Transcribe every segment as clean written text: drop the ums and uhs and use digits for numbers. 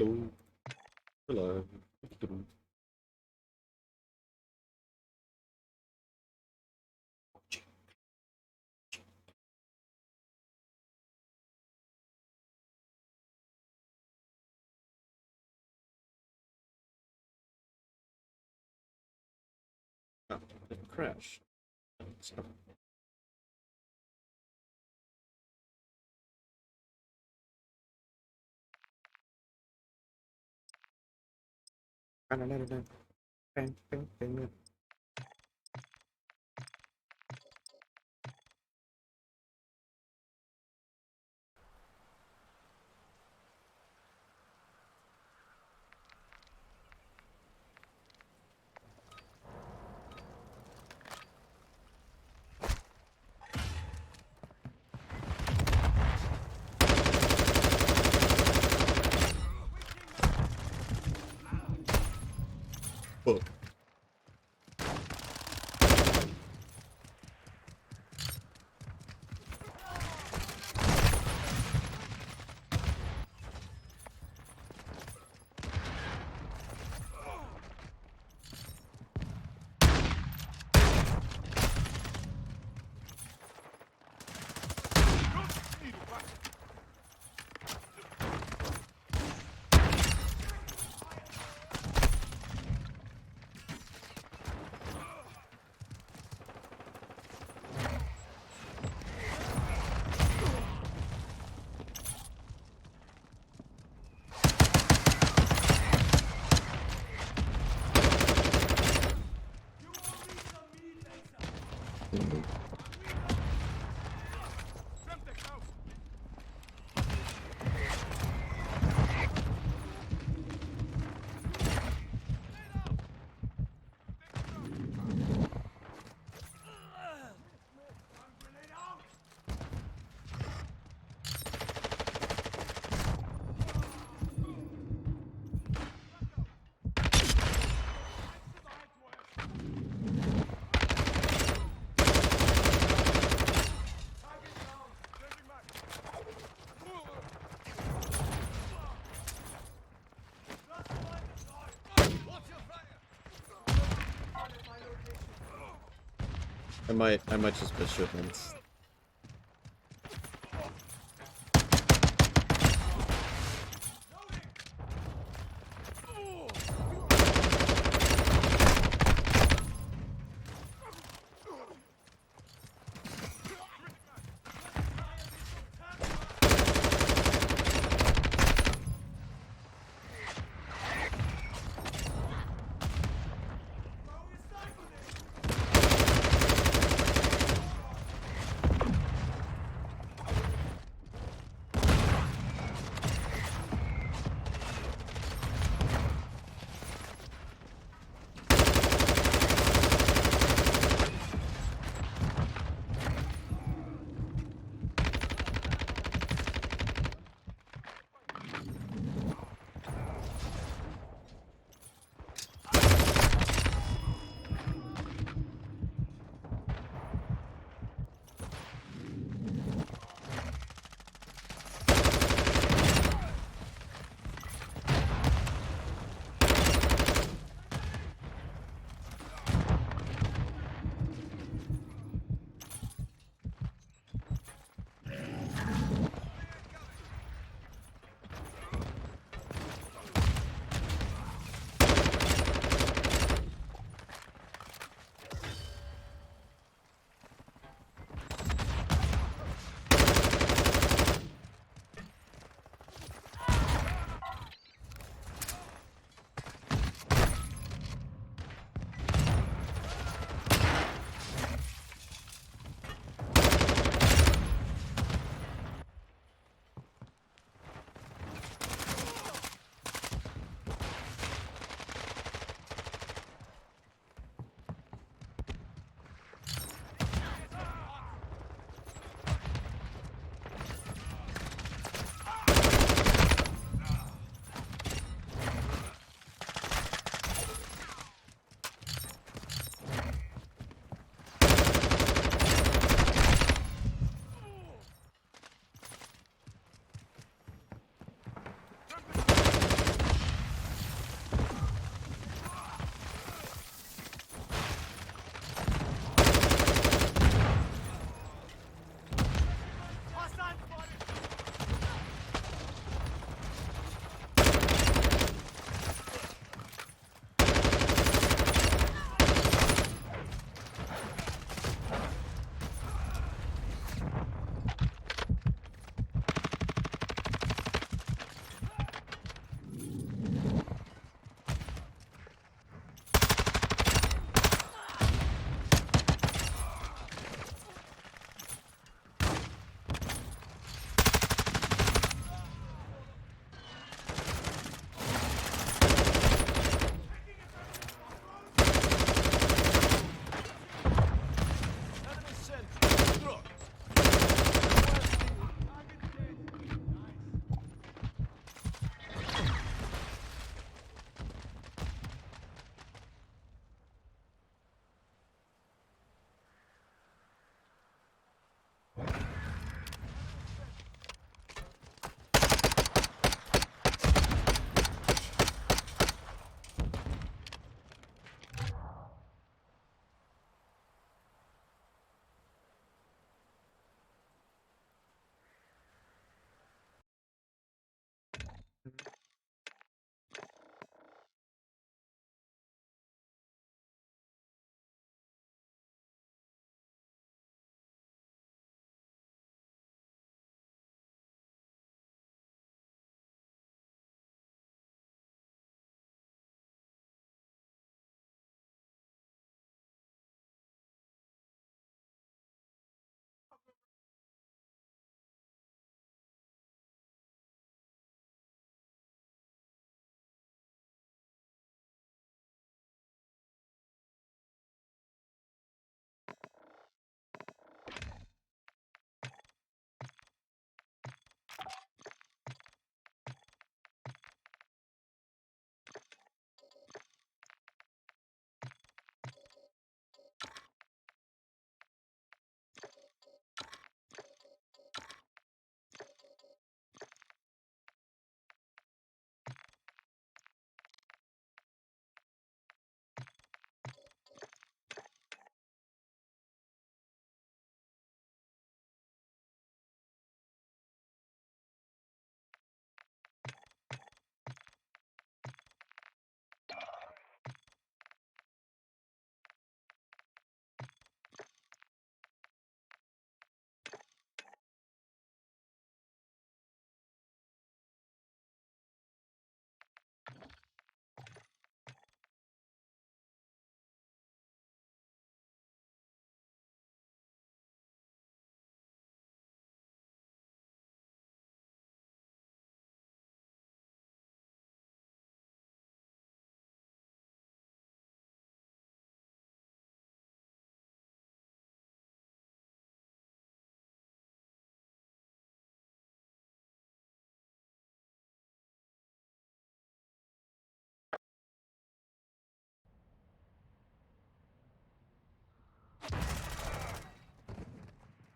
Hello. Hello. Beetle. Oh, it crashed. Stop. Bang, bang, bang. Fuck. I might just miss shipments.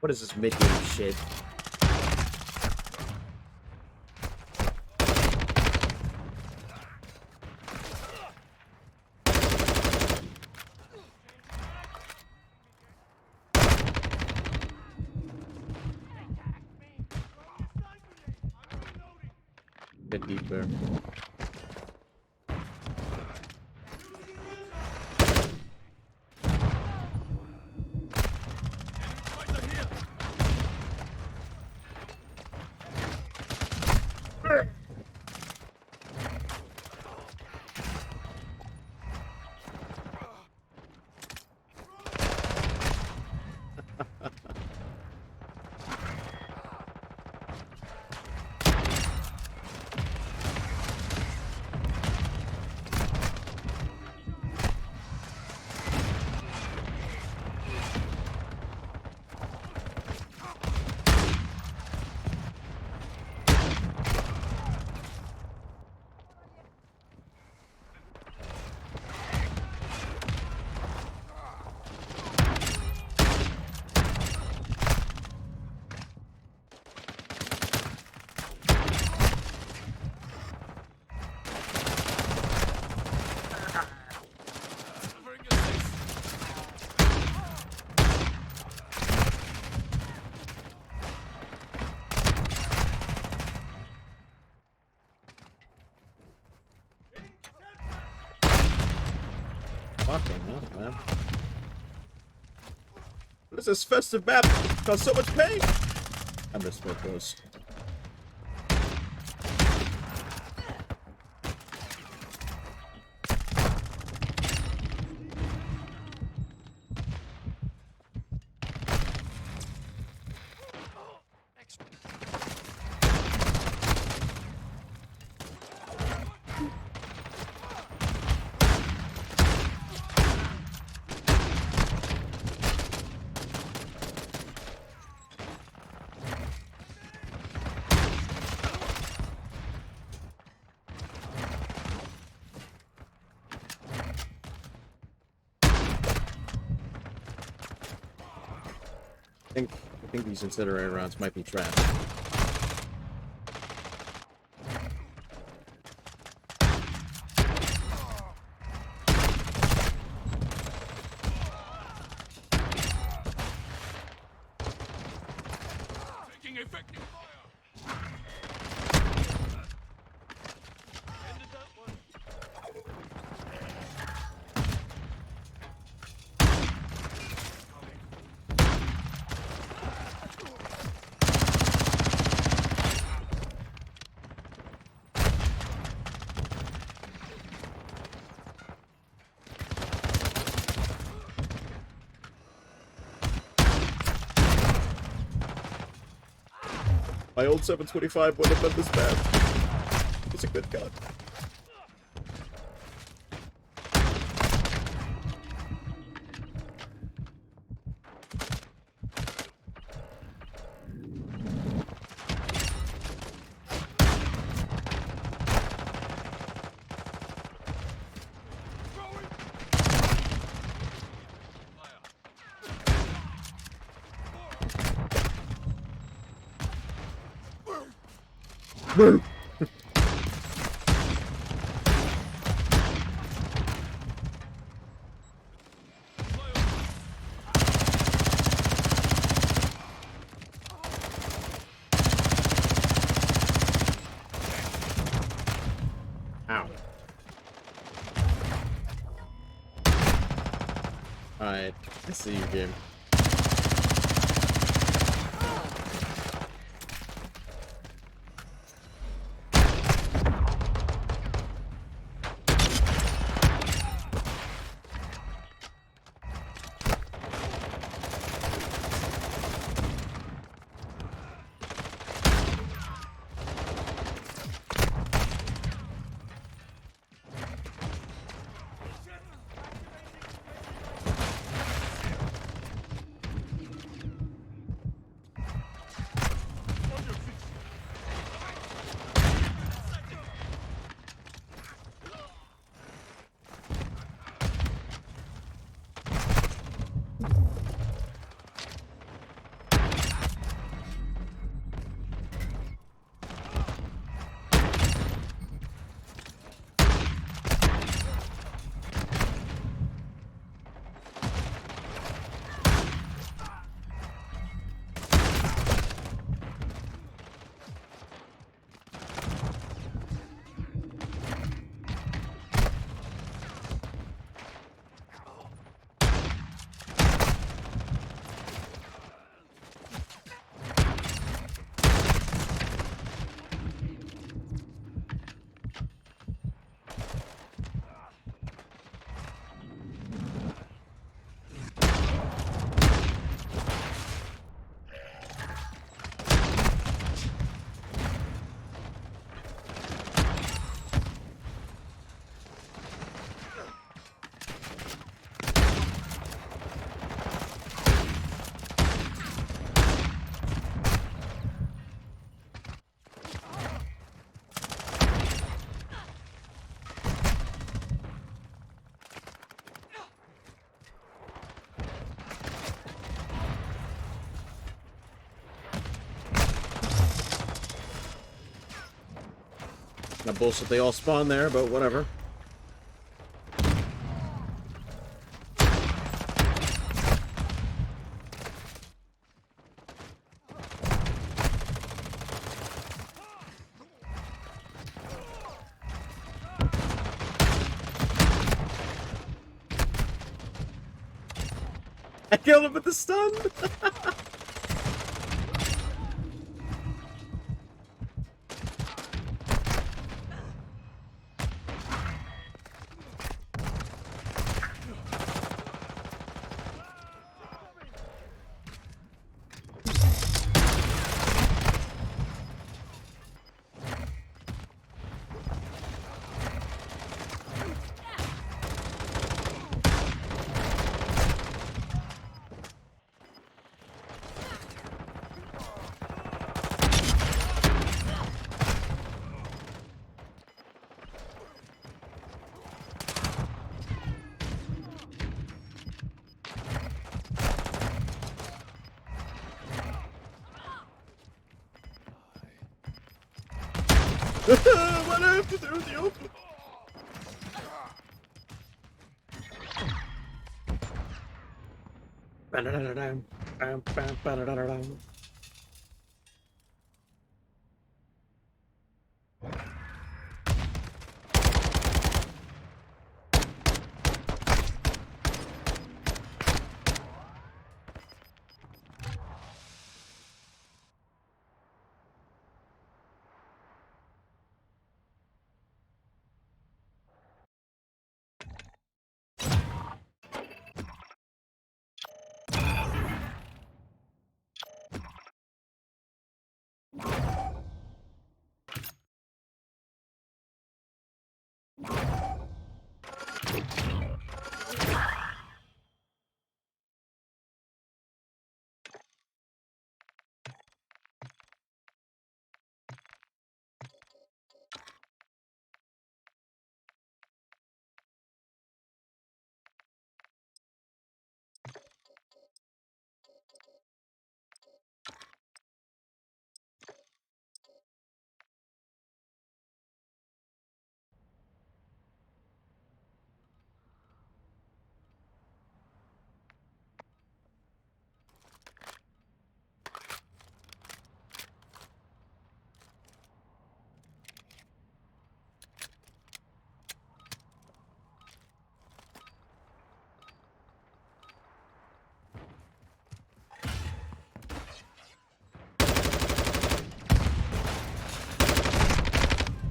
What is this mid-game shit? Get deeper. Fucking hell, man. What is this festive map? Cause so much pain! I missed both those. I think these incendiary rounds might be trapped. Taking effective fire. Ended that one. My old 725 wouldn't have been this bad. It's a good gun. Woo! Ow. Alright, I see you, game. Now bullshit, they all spawn there, but whatever. I killed him with the stun! What do I have to do in the open?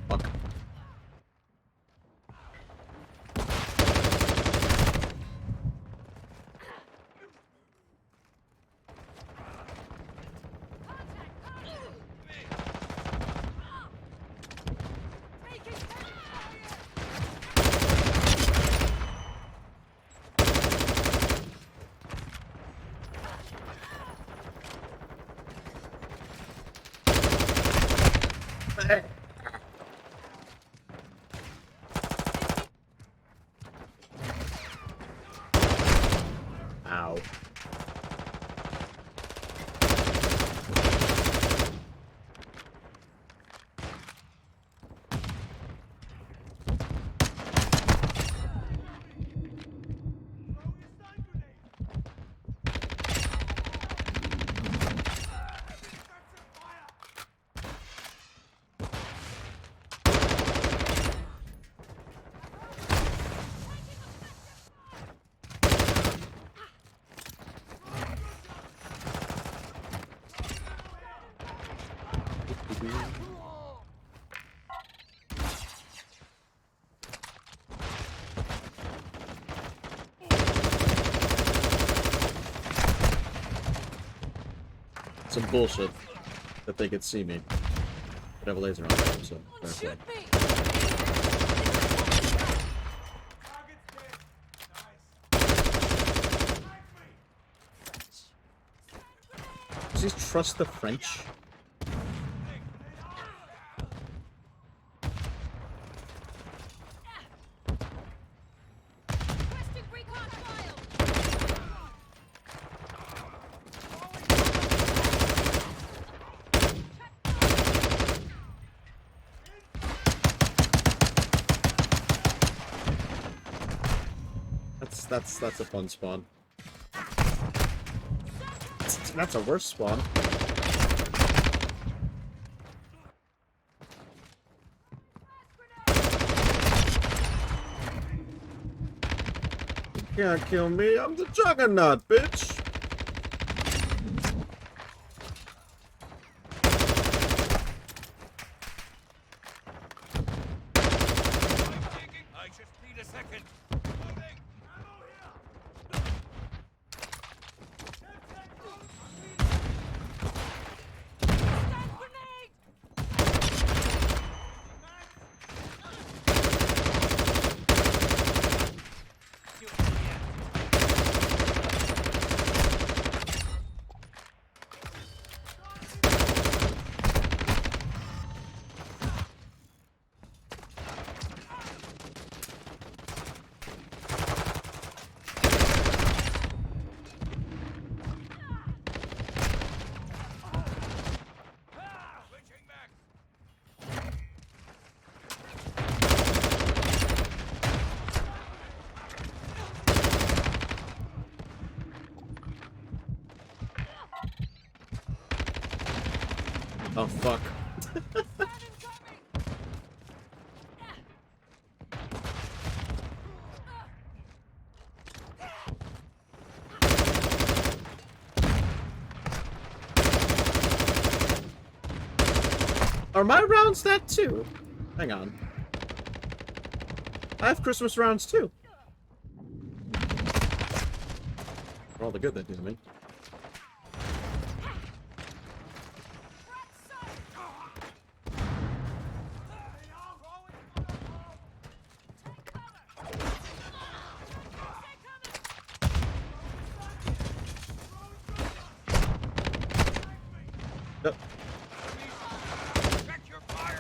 Fuck. Ow. Some bullshit that they could see me. Could have a laser on them, so fair play. Does he trust the French? That's a fun spawn. That's a worse spawn. You can't kill me. I'm the juggernaut, bitch. I just need a second. Switching back. Oh, fuck. Are my rounds that too? Hang on. I have Christmas rounds too. For all the good they do to me. Yep. Check your fire.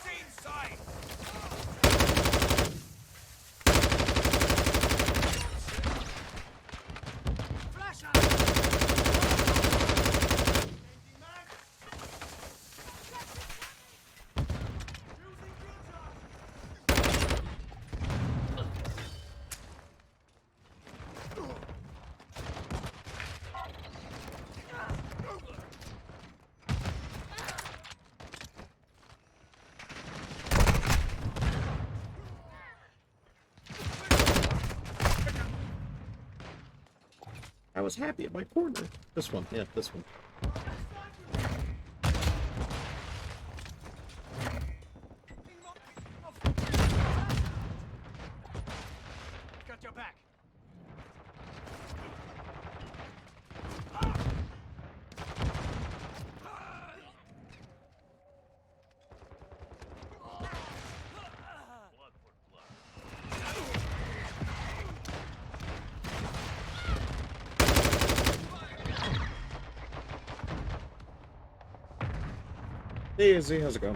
Same side. Flash out. I was happy at my corner. This one, yeah, this one. Got your back. Easy, how's it going?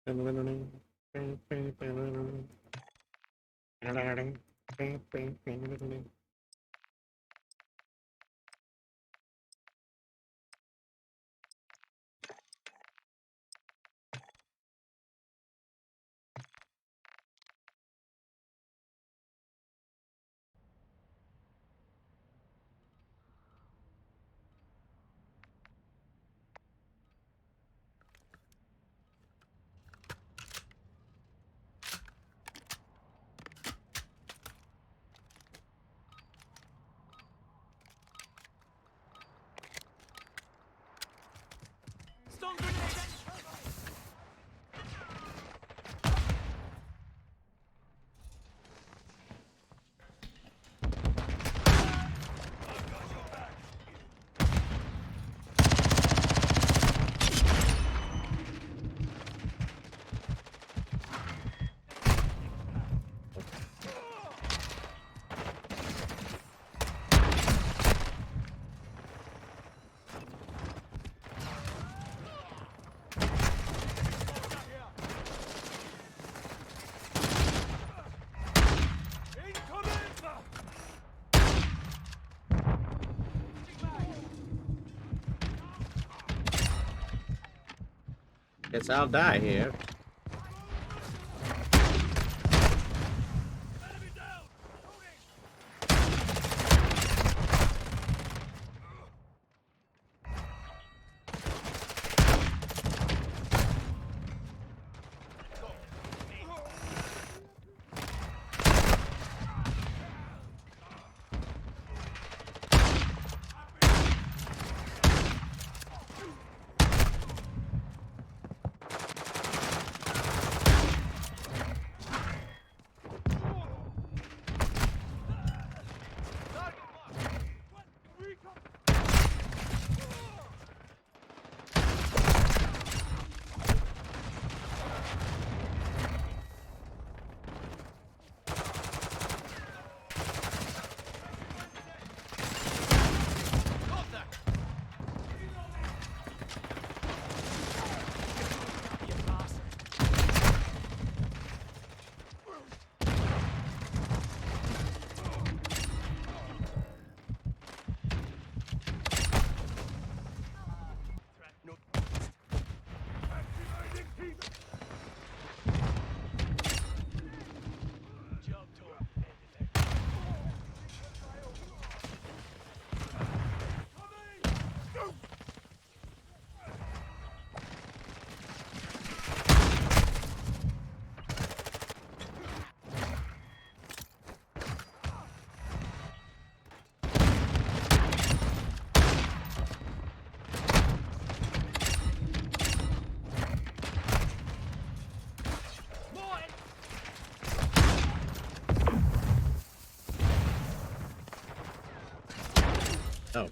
Stun grenade! Guess I'll die here. Oh.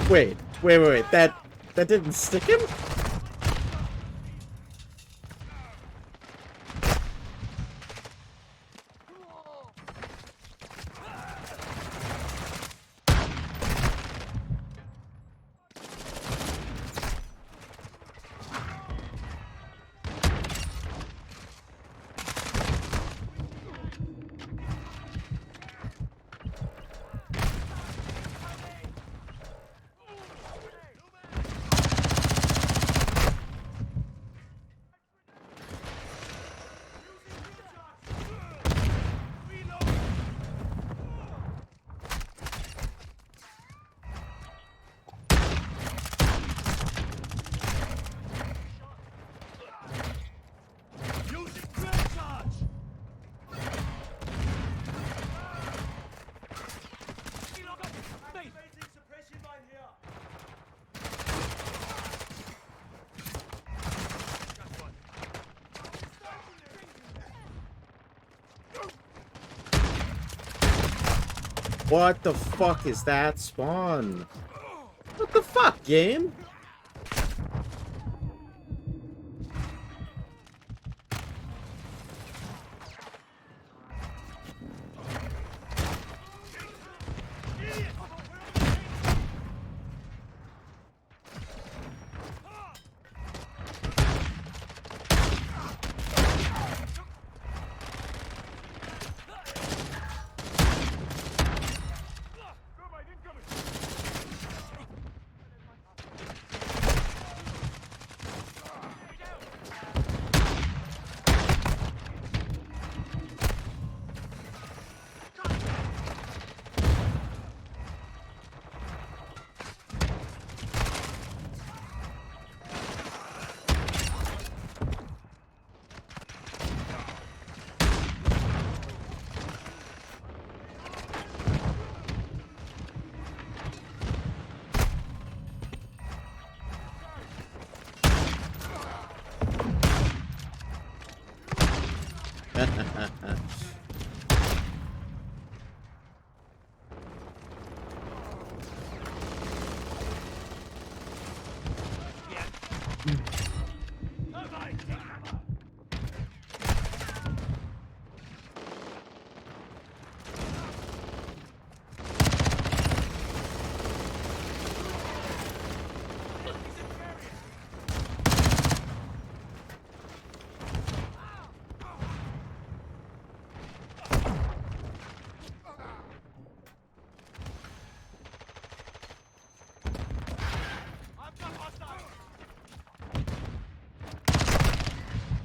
Wait. That didn't stick him? What the fuck is that spawn? What the fuck, game?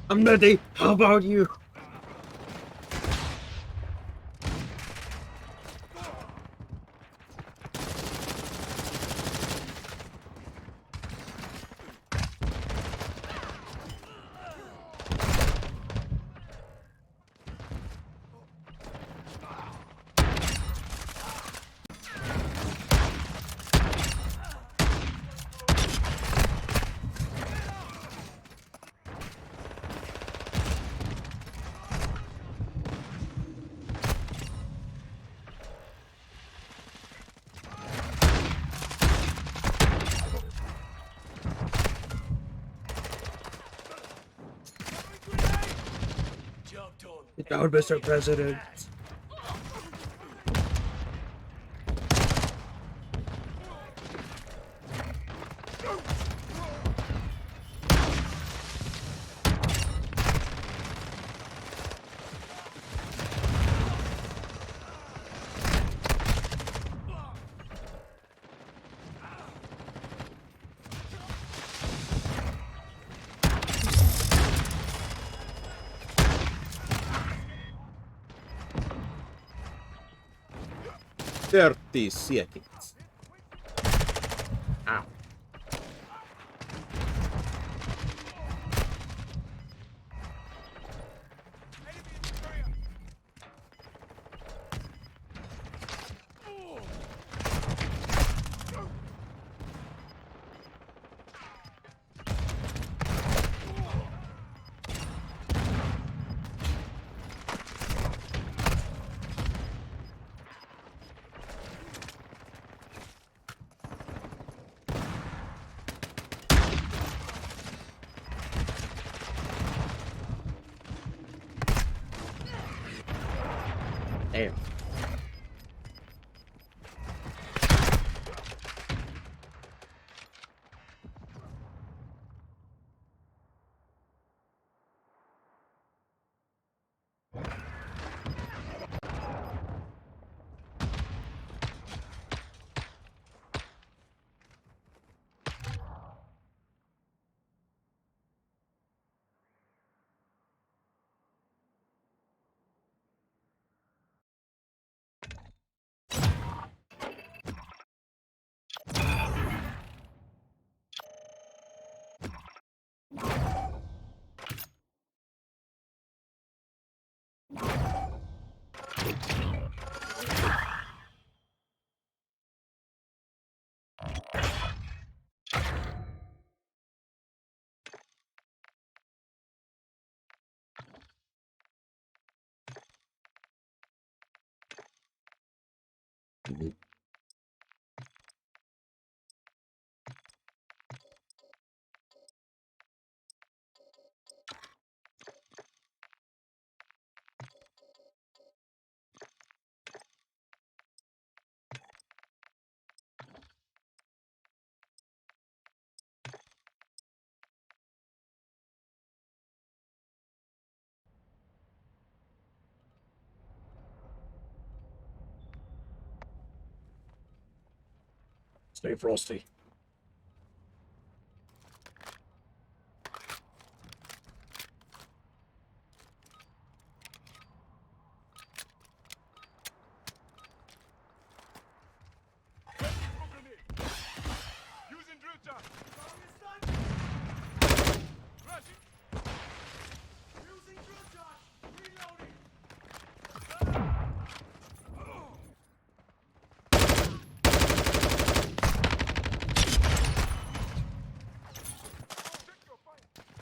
I'm ready. How about you? Job done. Get down, Mr. President. Thirty seconds. Ow. Damn. Stay frosty. Using drill shot. Rushing. Using drill shot. Reloading.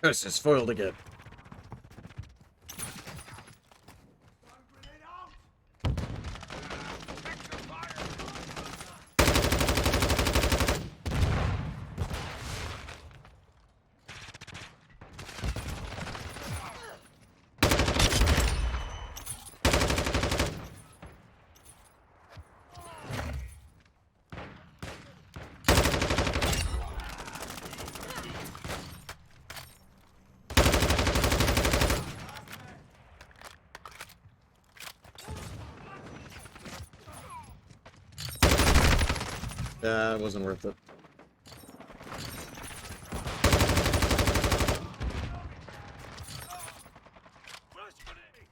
This is foiled again. Stun grenade out. Extra fire. That wasn't worth it. Flash grenade.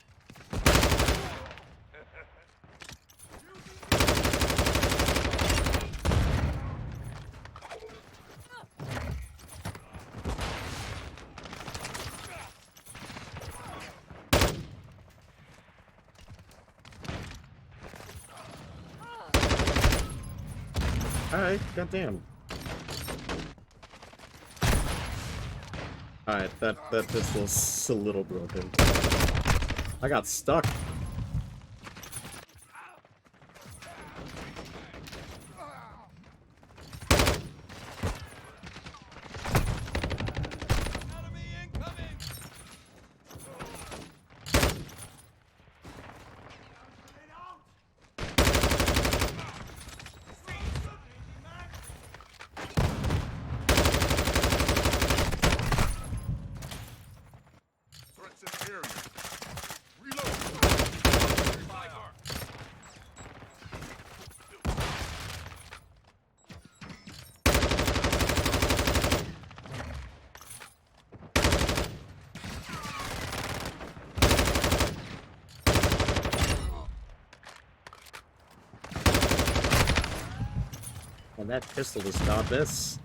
Alright, goddamn. Alright, that pistol's a little broken. I got stuck. Enemy incoming. Grenade out. Threats in the area. Reload. Fire. And that pistol does not miss.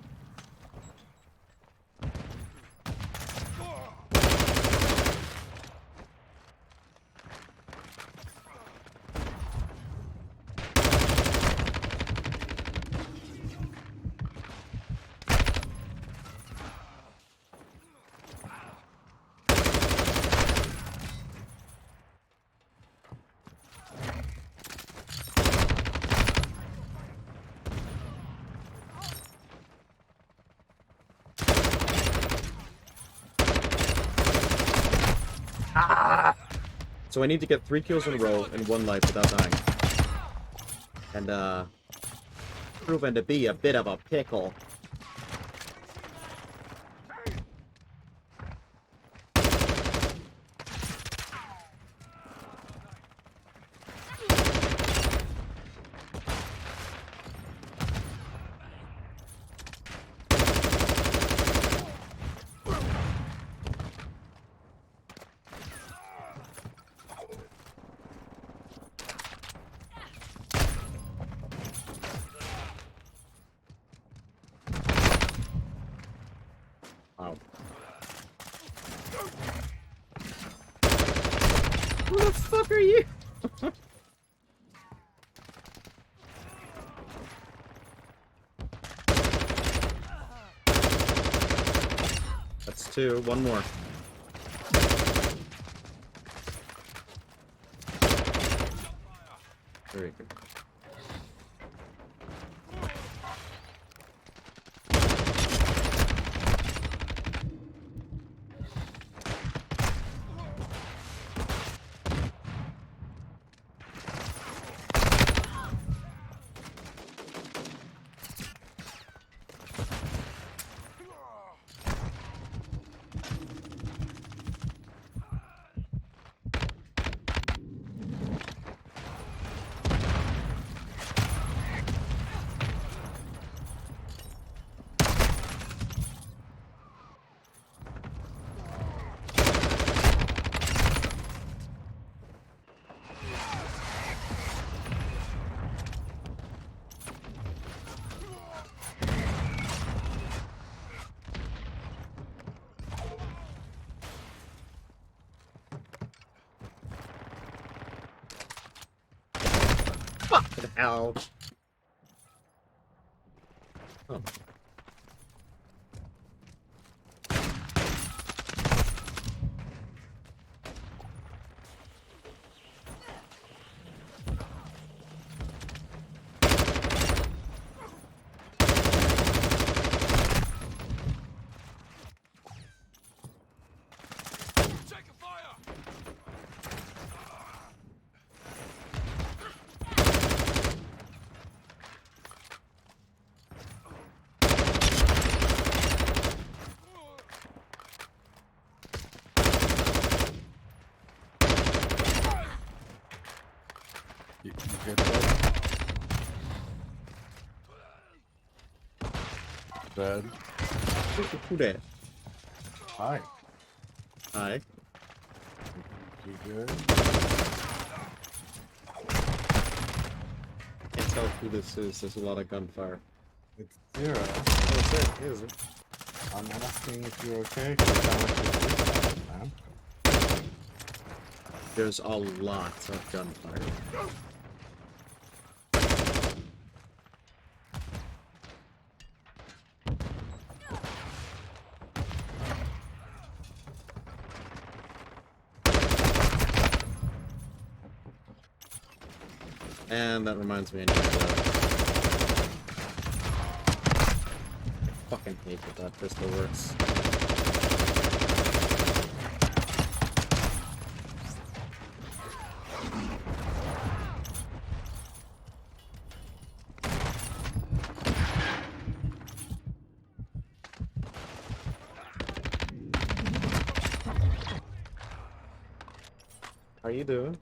So I need to get 3 kills in a row and 1 life without dying. And, proven to be a bit of a pickle. Wow. Who the fuck are you? That's 2. 1 more. Very good. Fucking hell. Oh. Taking fire! You good, bud? Dead. Who that? Hi. Hi. You good? Can't tell who this is. There's a lot of gunfire. It's Zero. Oh, it's it. Is it? I'm asking if you're okay. 'Cause you sound like you're freaking out, man. There's a lot of gunfire. And that reminds me, I need to... fucking hate that that pistol works. How you doing?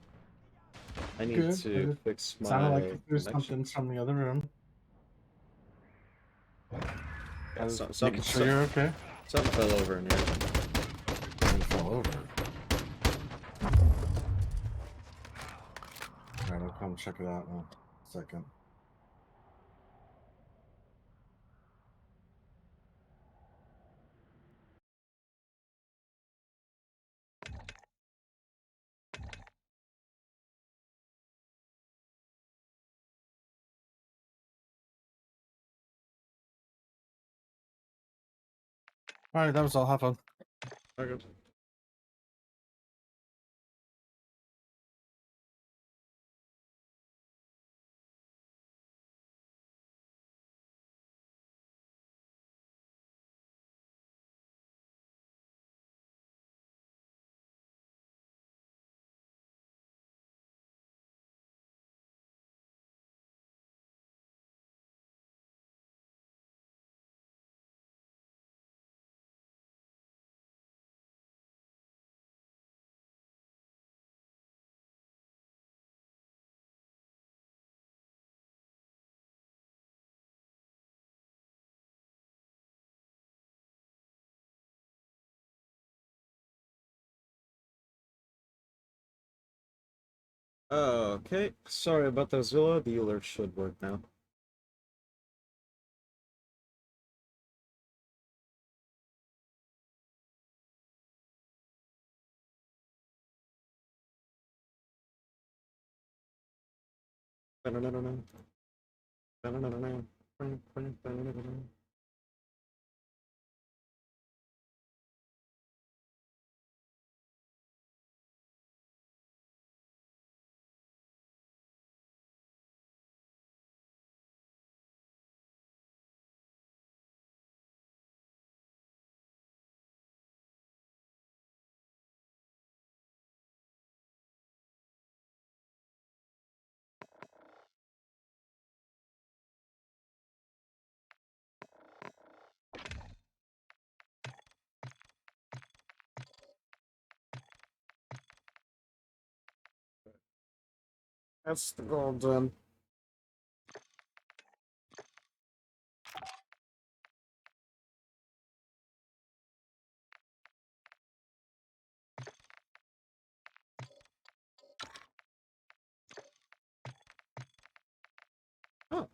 I need Good. to fix my Sounded like there's connection. something from the other room. I was So- making sure you're okay. Something fell over in here. Something fell over. Alright, I'll come check it out in a second. Alright, that was all. Have fun. Okay. Okay, sorry about that, Zilla. The alert should work now. That's the goal done. Oh.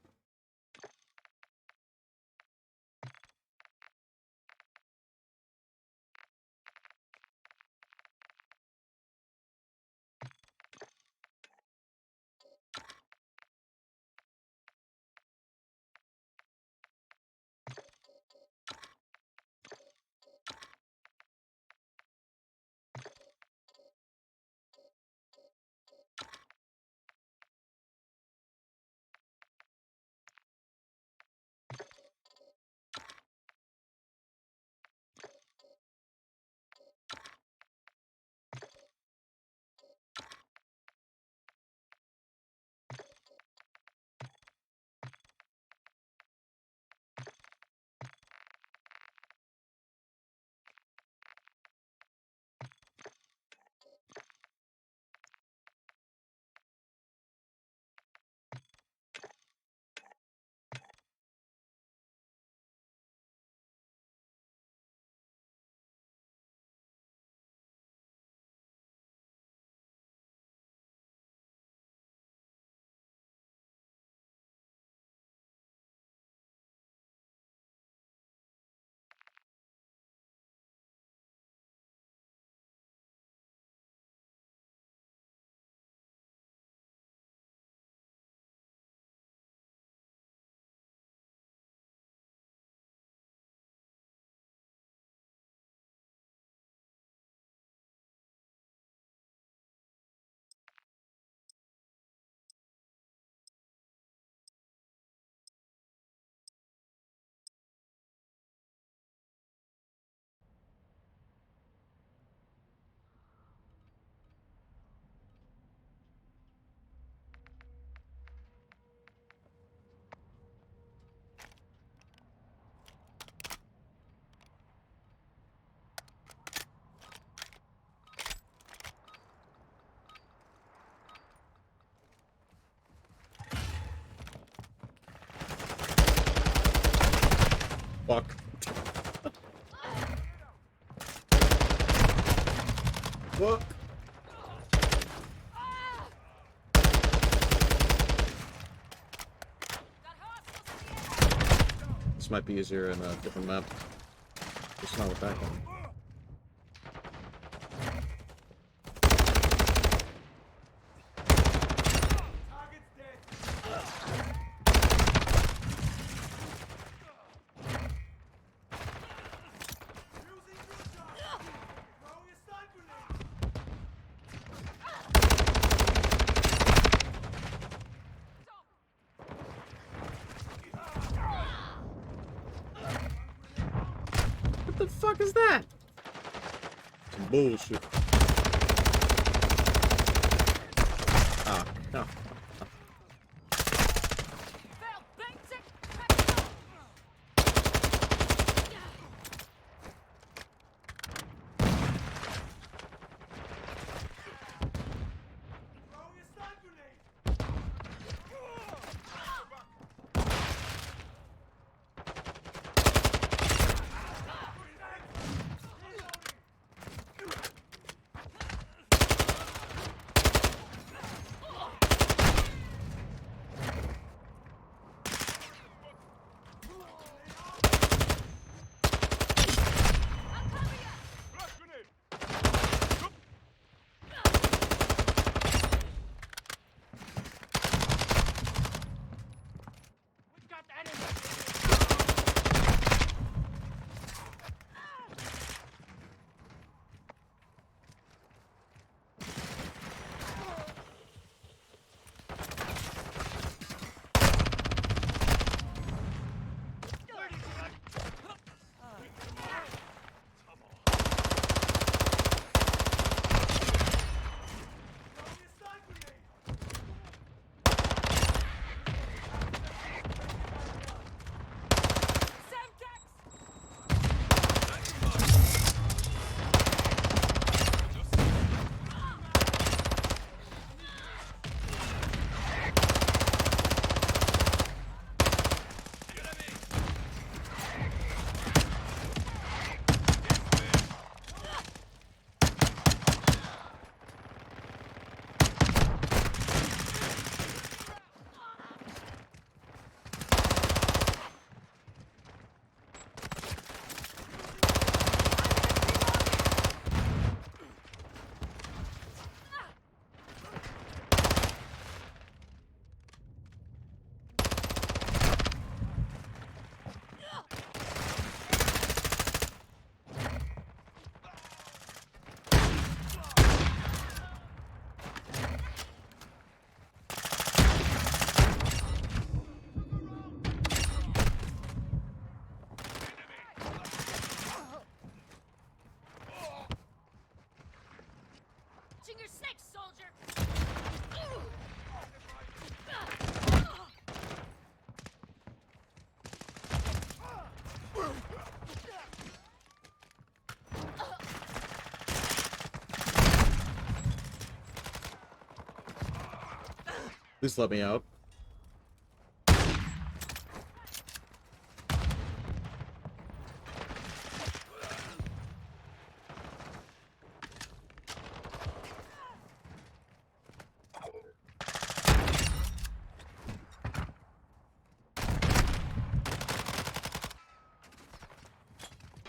Fuck. Fuck. This might be easier in a different map. It's not with that one. Target's dead. Using your shot. Throwing a stun grenade. What the fuck is that? Some bullshit. Ah, no. Throwing a stun grenade. Flash grenade. We've got the enemy. Throwing a stun grenade. Watching your six, soldier! Please let me out.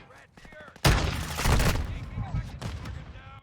Red here. Taking effective target down.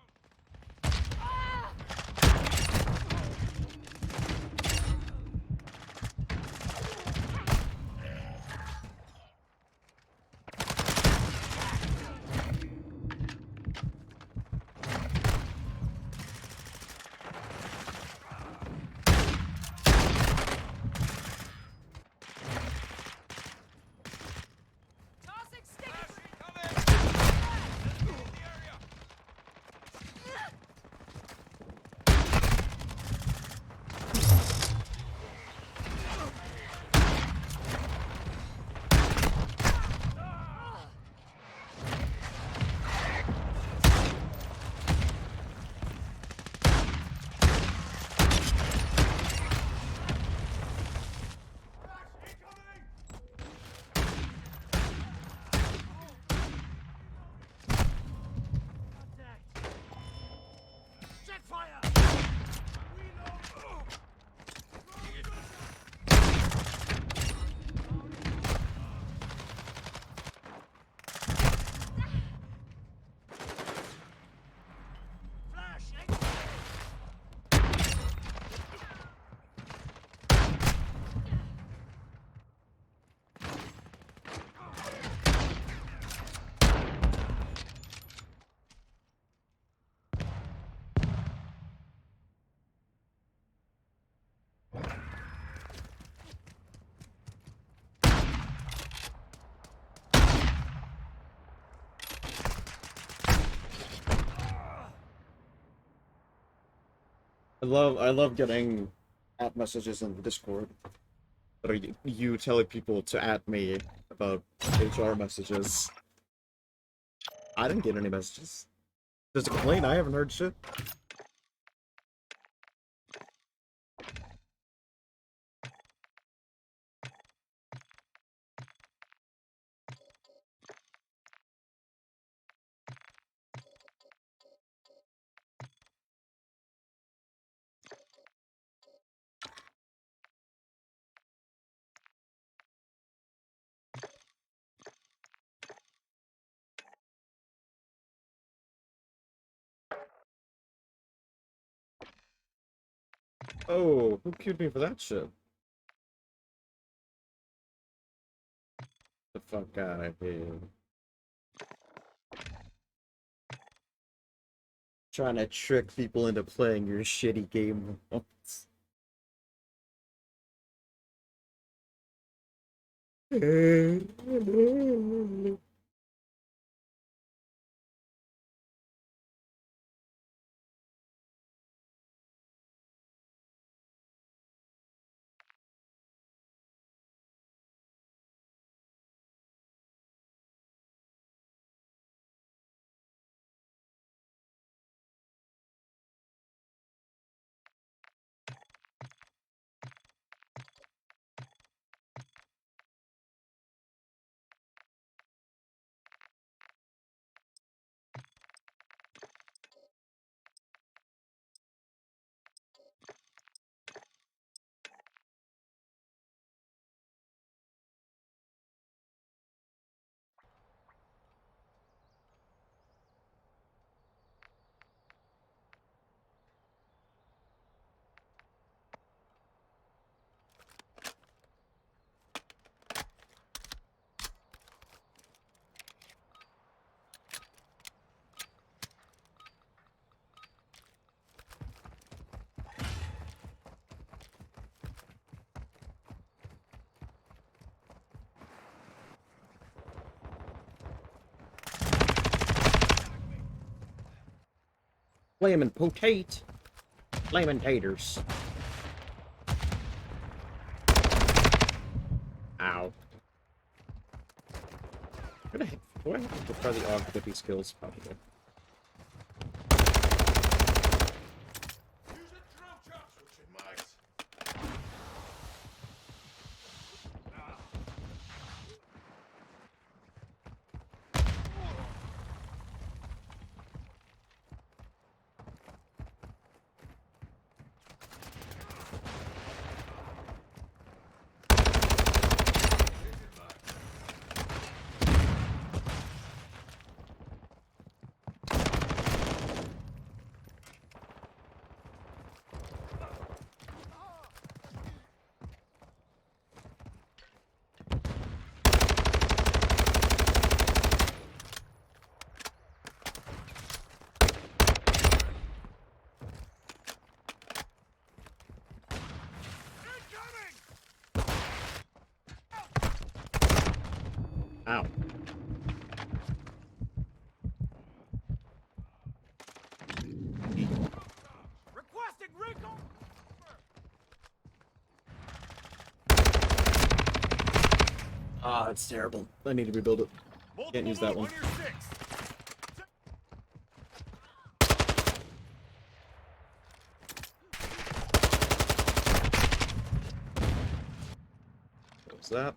I love getting at messages in Discord that are you telling people to at me about HR messages. I didn't get any messages. There's a complaint. I haven't heard shit. Oh, who queued me for that shit? The fuck out of here. Trying to trick people into playing your shitty game modes. Flamin' potate. Flamin' taters. Ow. What the heck? Do I have to try the AUG with these skills? Probably. Use a drum chop switching, mates. Ow. Requesting recon. Ah, it's terrible. I need to rebuild it. Can't use that one. On your six. What was that?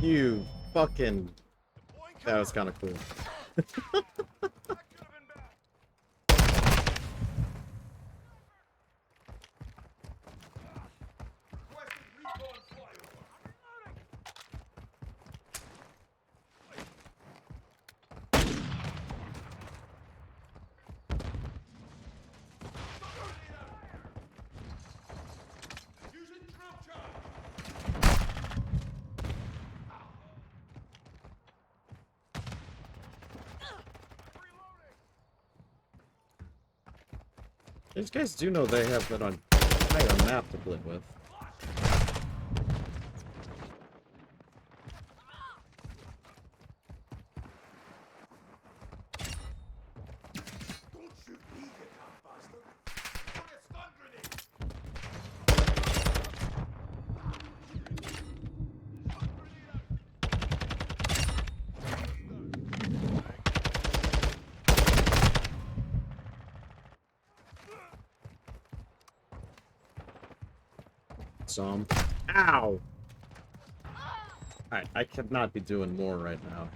You fucking... That was kind of cool. These guys do know they have an entire map to play with. Don't shoot me, you damn bastard! Throw a stun grenade! Some. Ow! Alright, I cannot be doing more right now.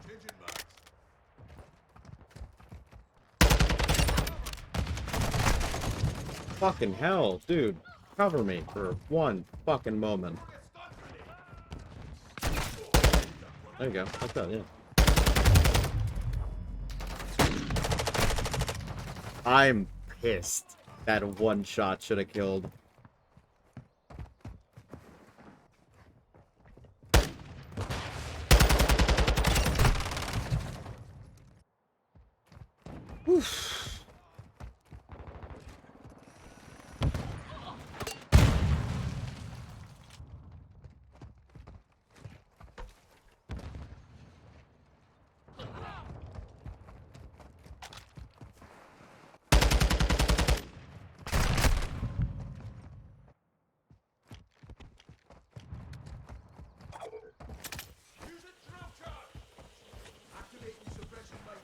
Changing mags. Fucking hell, dude. Cover me for one fucking moment. There you go. Like that, yeah. I'm pissed. That one shot should have killed. Oof. Use a drill charge! Activating suppression light.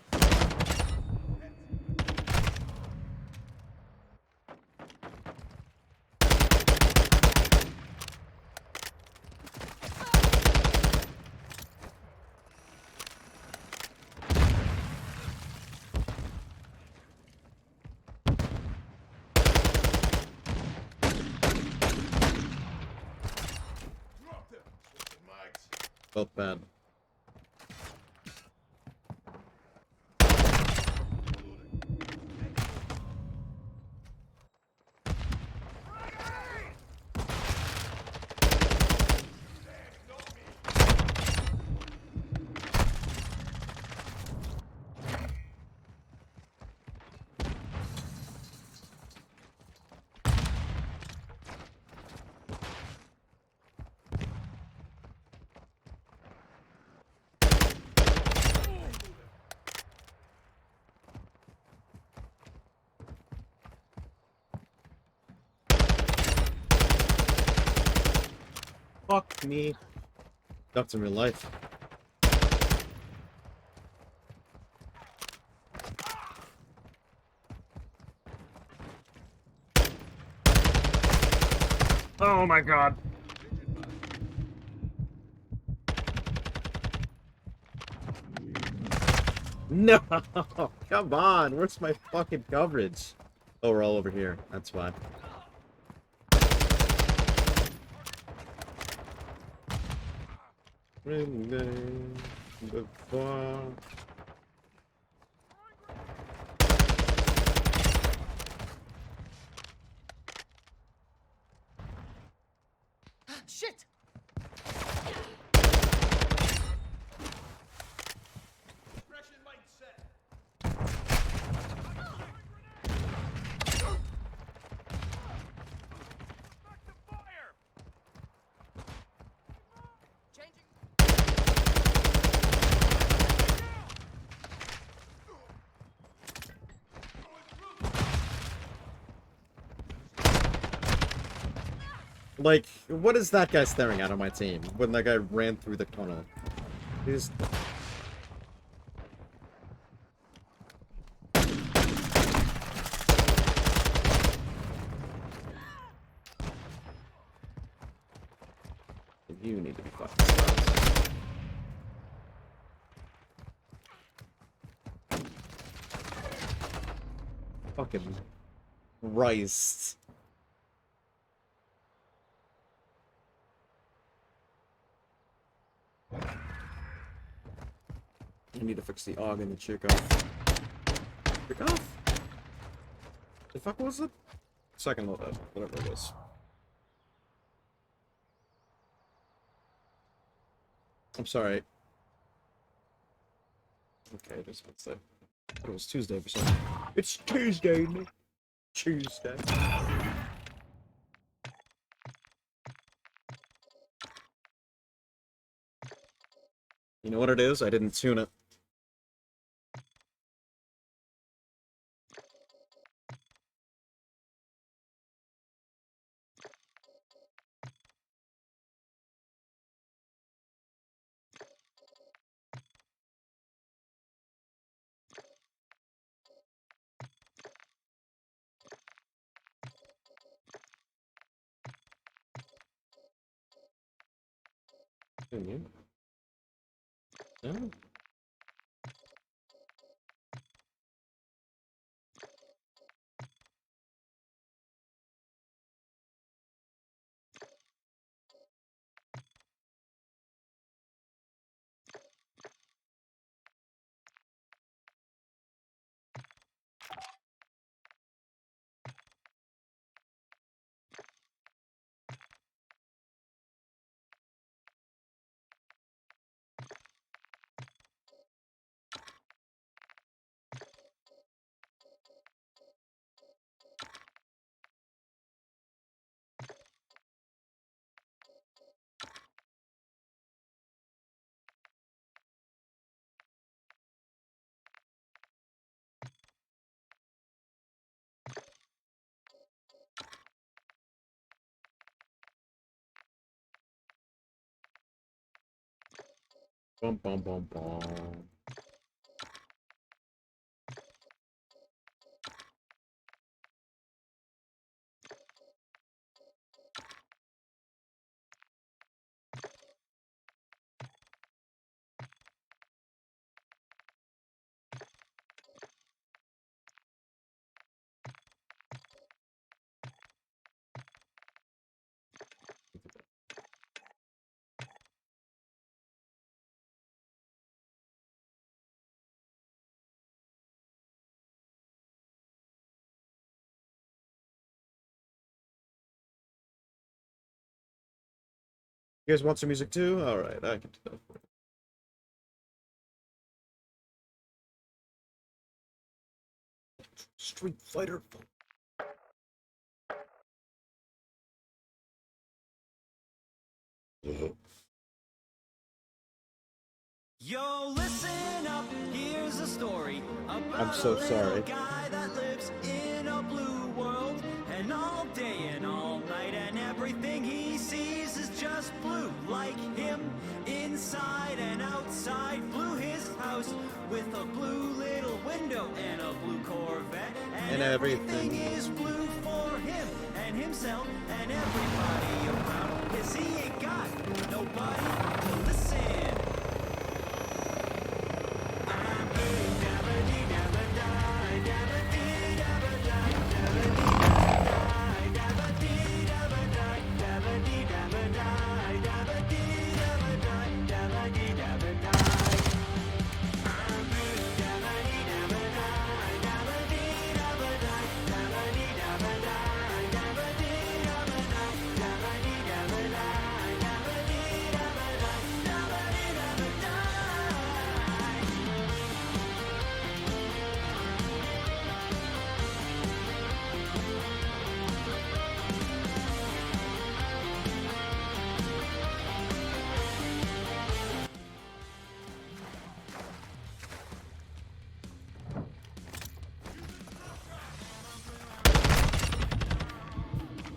Drop them! Switching mags. Both bad. Fuck me. Ducks in real life. Oh my god. No! Come on! Where's my fucking coverage? Oh, we're all over here. That's fine. Before... Shit! Suppression light set. Back to fire! Changing. Like, what is that guy staring at on my team when that guy ran through the tunnel? He's... You need to be fucking stopped. Fucking Christ. I need to fix the AUG and the chick off. Chick off? The fuck was it? Second loadout, whatever it was. I'm sorry. Okay, this Wednesday. But it was Tuesday for some reason. It's Tuesday, Nick. Tuesday. You know what it is? I didn't tune it. Continue. No. Bum bum bum bum. You guys want some music too? Alright, I can do that for you. Street Fighter. Yo, listen up, here's a story about I'm so a little sorry. guy that lives in a blue world. And all day and all night and everything he sees is just blue. Like him, inside and outside. Blue his house with a blue little window and a blue Corvette. And everything is blue for him and himself and everybody around. 'Cause he ain't got nobody to listen.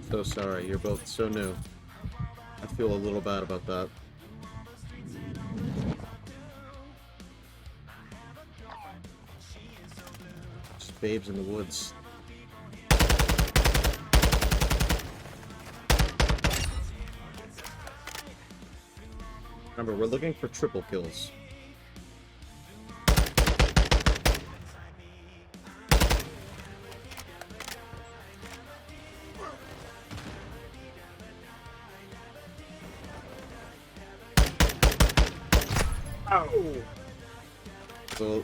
So sorry, you're both so new. I feel a little bad about that. Just babes in the woods. Remember, we're looking for triple kills. Ow! So...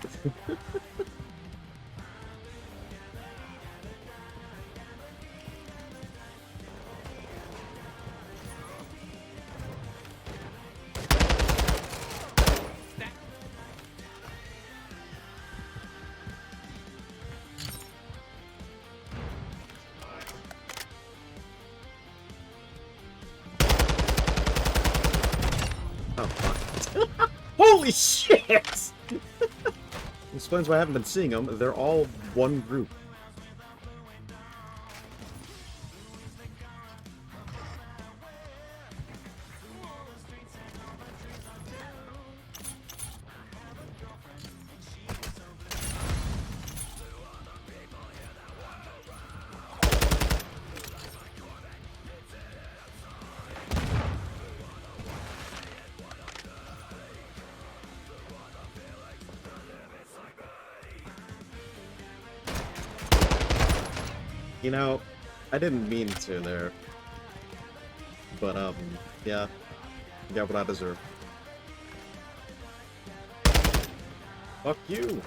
fucked. Holy shit! Explains why I haven't been seeing them. They're all one group. You know, I didn't mean to there. But, yeah. I got what I deserve. Fuck you!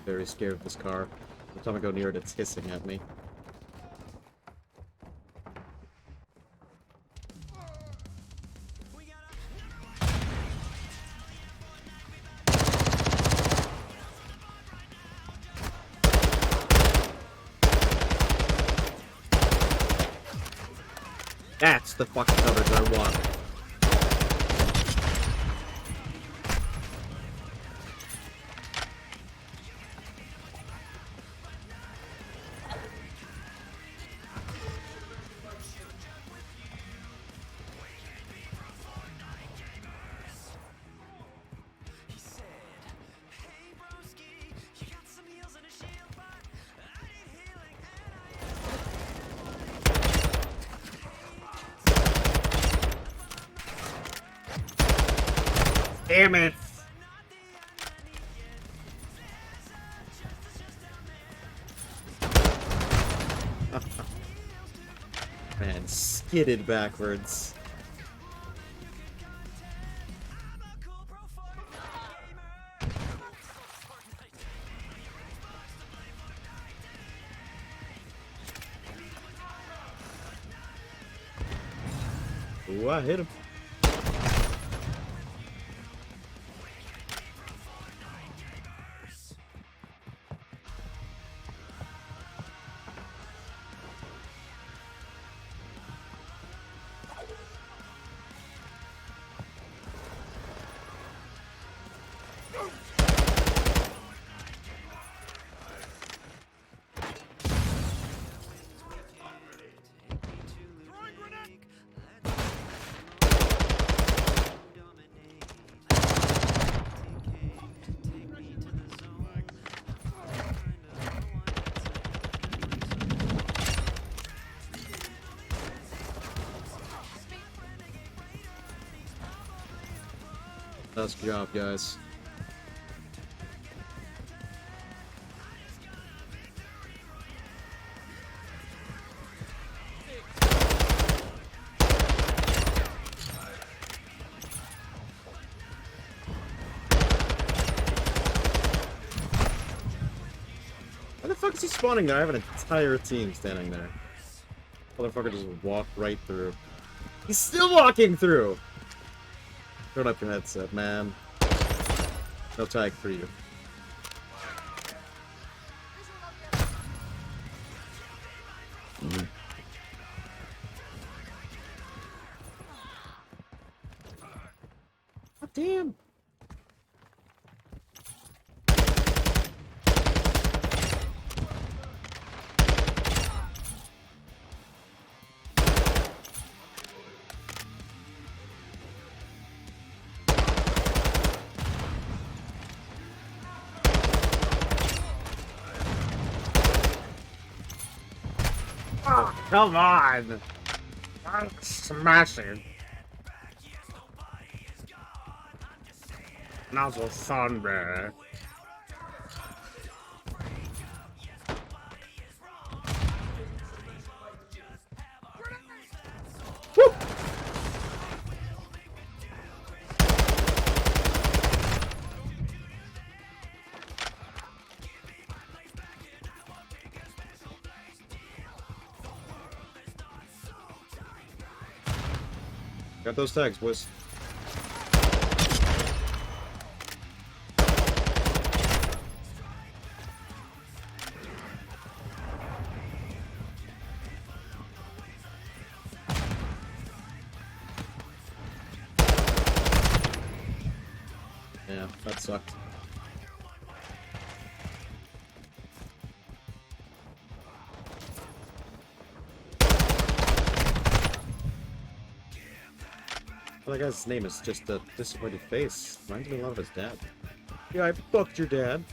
Very scared of this car. Every time I go near it, it's hissing at me. That's the fucking coverage I want. Damn it! Man, skidded backwards. Ooh, I hit him. Nice job, guys. Why the fuck is he spawning there? I have an entire team standing there. Motherfucker just walked right through. He's still walking through! Turn up your headset, man. No tag for you. God damn! Oh, come on! I'm smashing. Nozzle Sunday. Woo! Got those tags, boys. Yeah, that sucked. Well, that guy's name is just a disappointed face. Reminds me a lot of his dad. Yeah, I fucked your dad.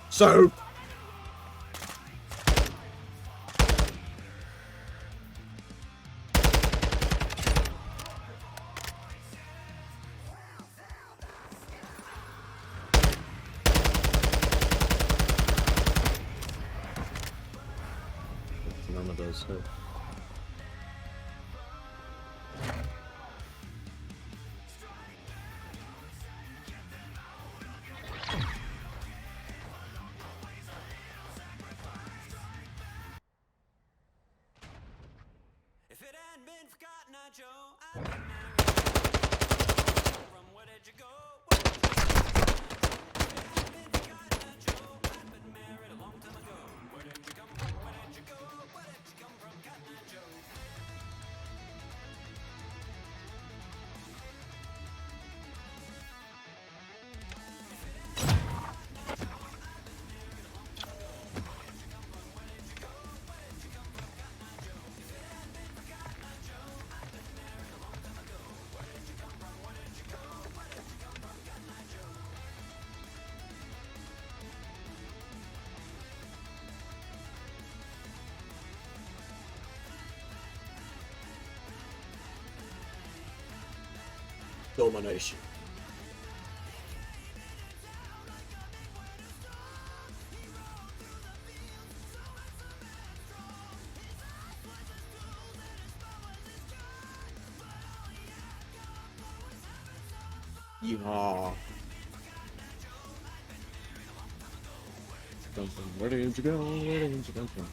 So. None of those hurt. If it hadn't been for Cotton Eye Joe, I'd been married. From where did you go? Where did you go? If it hadn't been for Cotton Eye Joe, I'd been married a long time ago. Where did you come from? Where did you go? Where did you come from, Cotton Eye Joe? Domination. Yeehaw. Come from, where did you go? Where did you come from?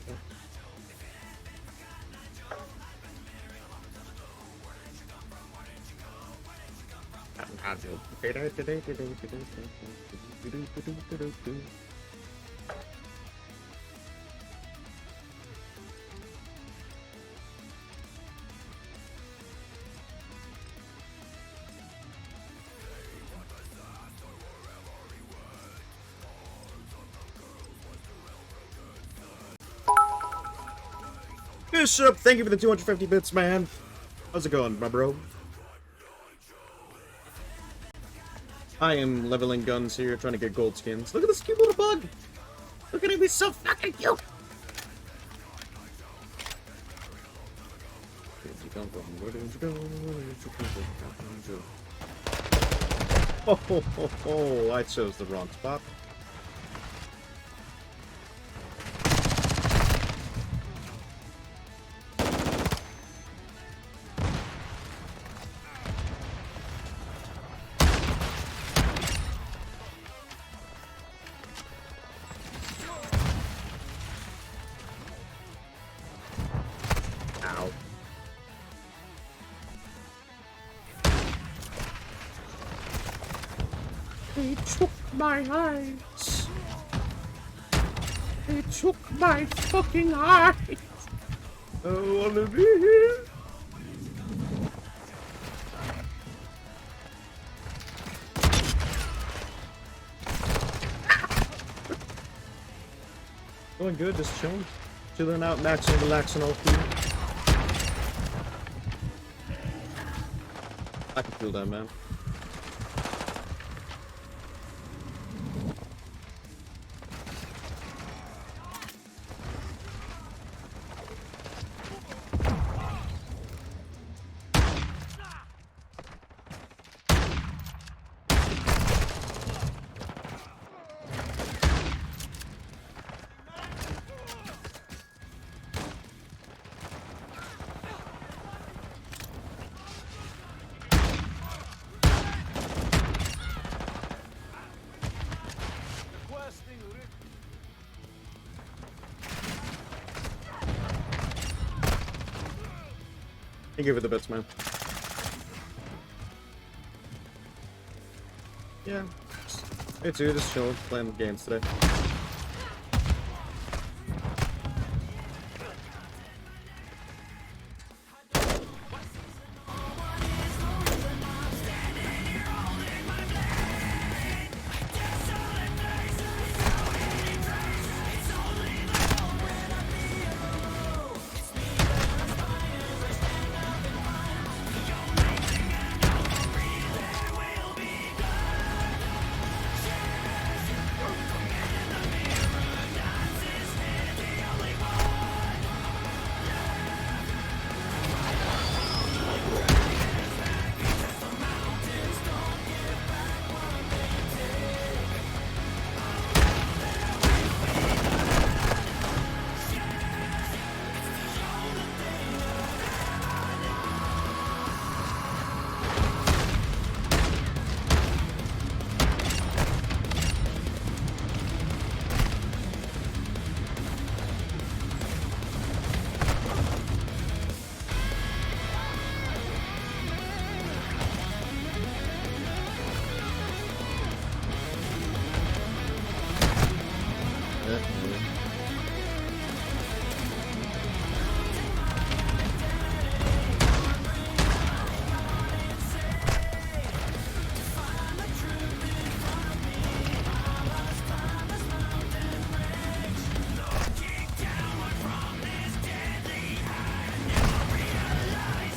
Bishop, thank you for the 250 bits, man. How's it going, my bro? I am leveling guns here, trying to get gold skins. Look at this cute little bug! Look at him, he's so fucking cute! Where did you come from? Where did you go? Where did you come from? Oh, ho, ho, ho, I chose the wrong spot. Ow. They took my eyes. They took my fucking eyes. I wanna be here. Going good, just chilling. Chilling out, maxing, relaxing all through. I can feel that, man. Thank you for the bits, man. Yeah. Me too, just chilling, playing games today.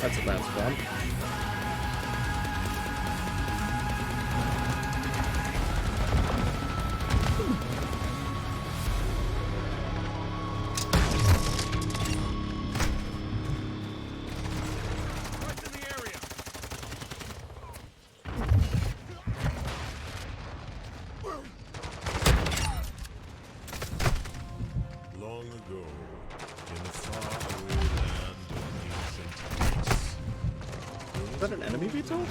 That's a bad spawn. Long ago, in a faraway land of ancient Greece, Is that an enemy Beetle?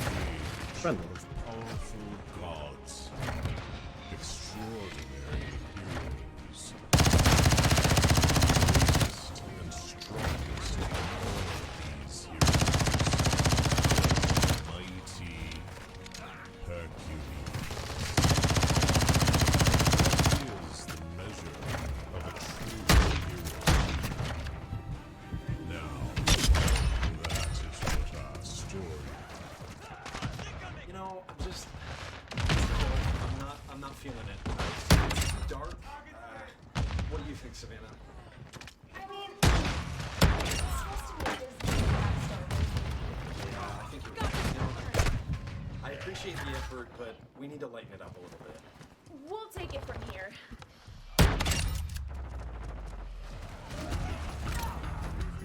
Friendly. powerful gods, extraordinary heroes, greatest and strongest of all these heroes, mighty Hercules. Is the measure of a true hero. Now, that is what our story. You know, I'm not feeling it. It's dark. What do you think, Savannah? I mean, it's supposed to be a Disney backstory. I think you're right. You know, I appreciate the effort, but we need to lighten it up a little bit. We'll take it from here.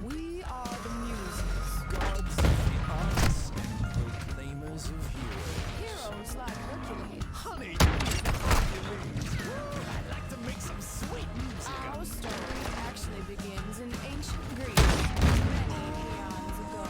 We are the muses, gods of the arts, and proclaimers of heroes. Heroes like Hercules. Honey, Hercules. I'd like to make some sweet music. Our story actually begins in ancient Greece, many eons ago.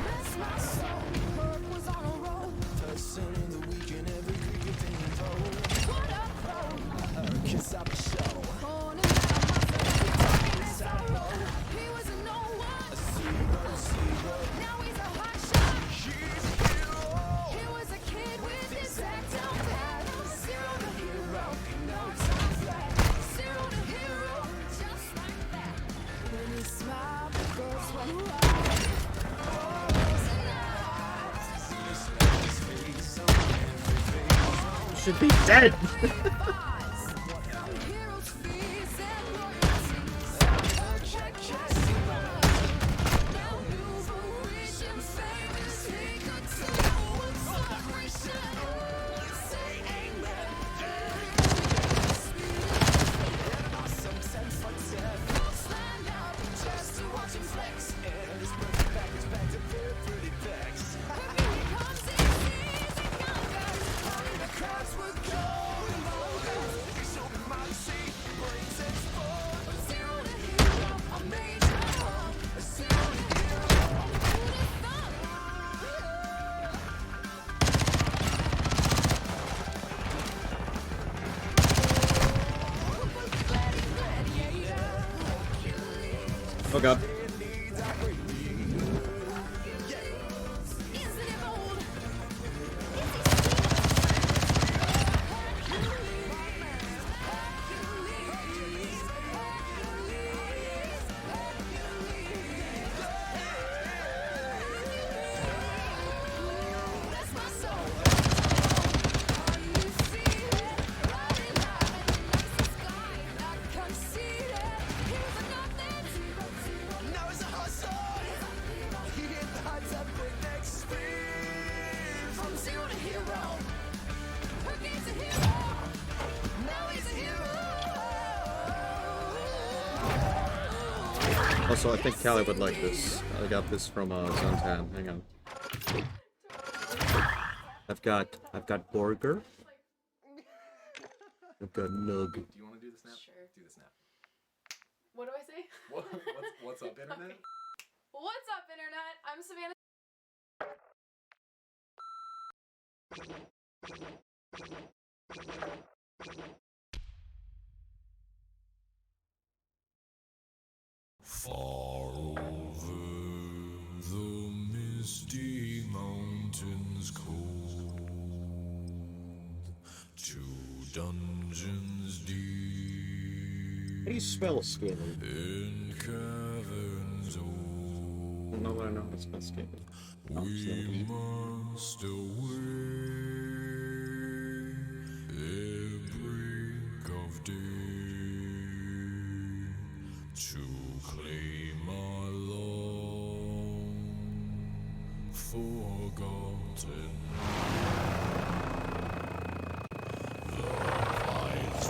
Bless my soul, Herc was on a roll. First son of the week and every cricket thing in told. What a pro! Herc is up a show. Born in a sorrow. He was a no one. A zero. Now he's a hot shot. He was a kid with his act on pat. Zero to hero, no time flat. Zero to hero, just like that. When he smiled, the girls went wild. Oh, tonight. Should be dead! Heroes' fears and loyalties. Check, now you've a rich and famous. He could tell what's celebration. Say amen. Sometimes like that. Folks line up just to watch him flex. And his birthday package back to very pretty backs. Here he comes, he sees he conquers. All the crowds would go bonkers. Also, I think Callie would like this. I got this from Zontan. Hang on. I've got burger. I've got nug. Do you want to do the snap? Sure. Do the snap. What do I say? What's up, internet? Okay. What's up, internet? I'm Savannah. Far over the misty mountains cold, two dungeons deep How do you spell scaly? in caverns old. No, I know how to spell scaly. Oh, it's not We E. must away ere break of day to claim our long forgotten. The heights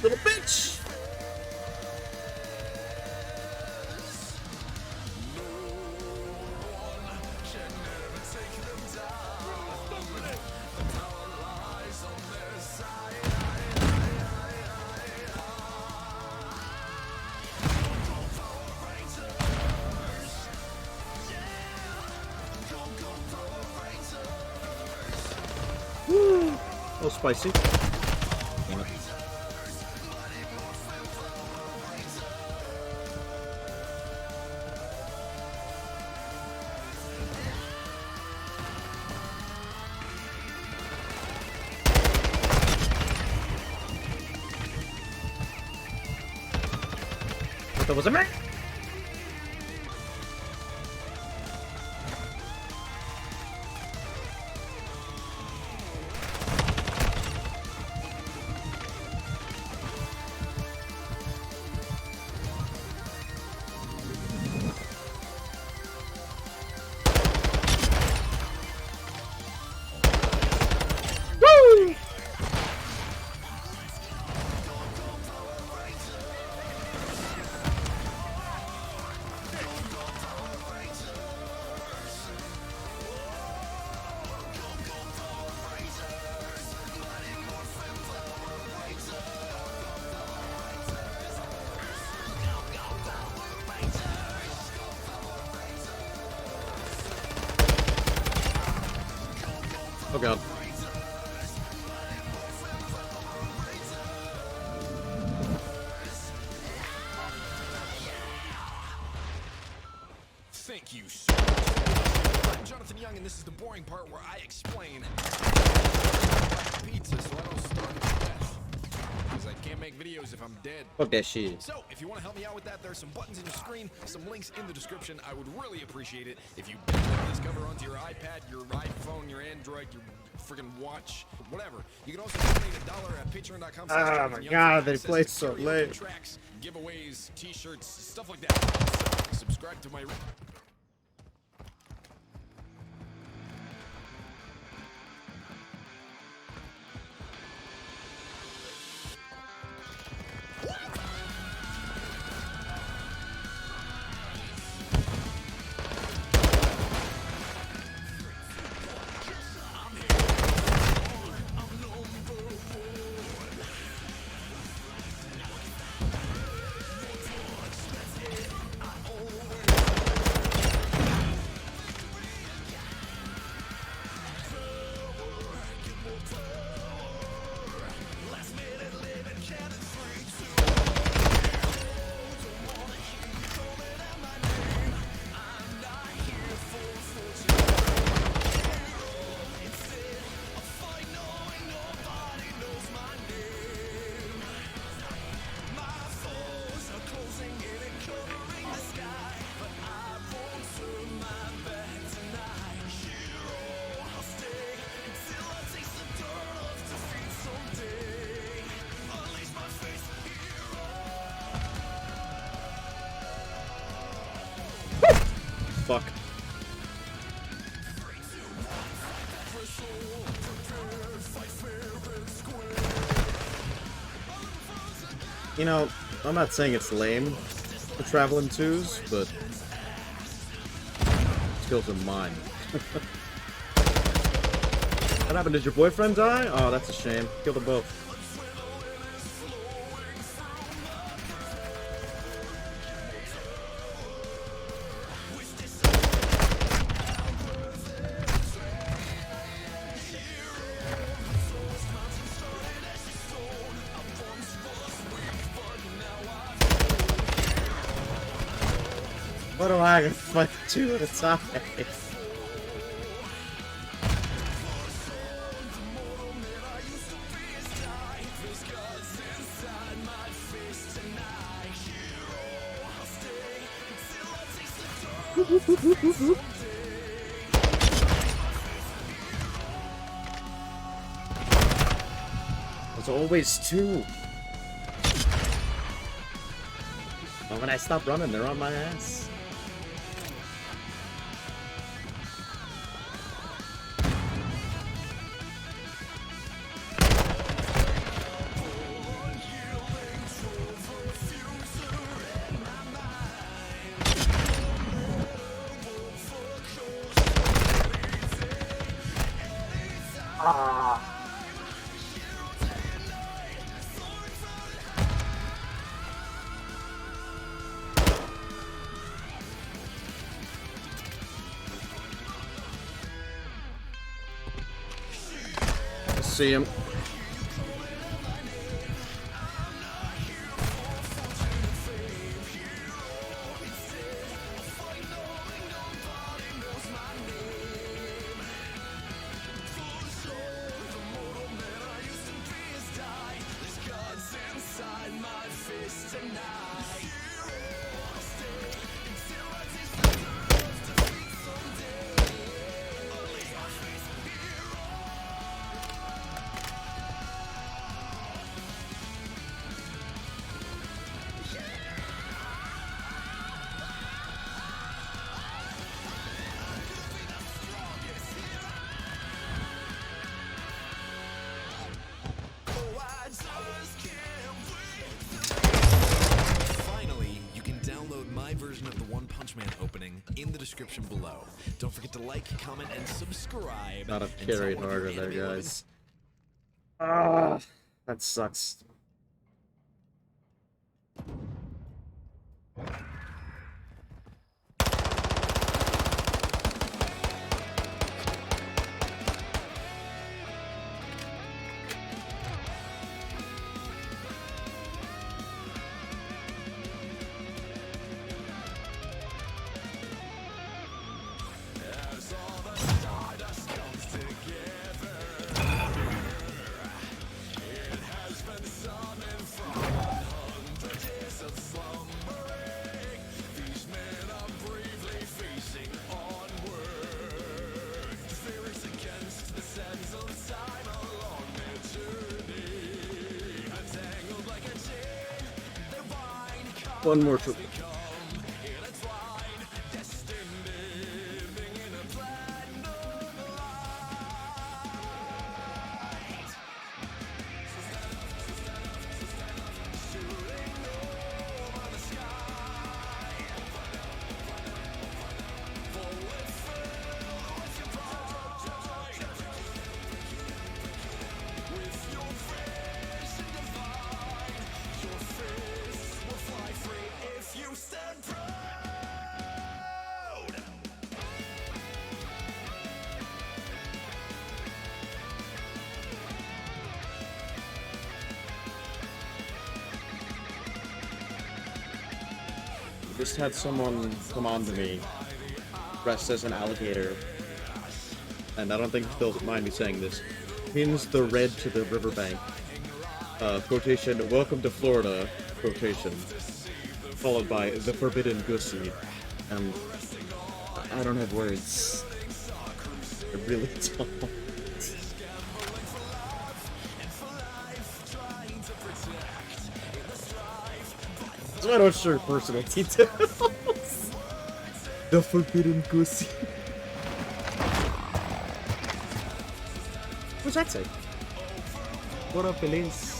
Little bitch! Woo! Oh, spicy. Damn it. That was a man. Woo! Oh god. Thank you so much. I'm Jonathan Young, and this is the boring part where I explain pizza so I don't starve to death. because I can't make videos if I'm dead. Fuck that shit. So, if you want to help me out with that, there's some buttons in your screen, some links in the description. I would really appreciate it if you download this cover onto your iPad, your iPhone, your Android, your freaking watch, whatever. You can also donate $1 at patreon.com. Oh my god, they played so late. Tracks, giveaways, t-shirts, stuff like that. So, subscribe to my... Fuck. You know, I'm not saying it's lame, the traveling twos, but skills are mine. What happened? Did your boyfriend die? Oh, that's a shame. Kill them both. What do I gotta fight two at a time? There's always two. But when I stop running, they're on my ass. See him. Version of the One Punch Man opening in the description below. Don't forget to like, comment, and subscribe. Gotta and carry tell one of your harder there, anime loving guys. Ah, that sucks. It has been summoned. One more trip. Just had someone come on to me, dressed as an alligator, and I don't think they'll mind me saying this. Pins the red to the riverbank. Quotation, welcome to Florida, quotation. Followed by the forbidden goosey. And I don't have words. I really don't. So I don't share personal details. The forbidden goosey. What's that say? What up, Elise?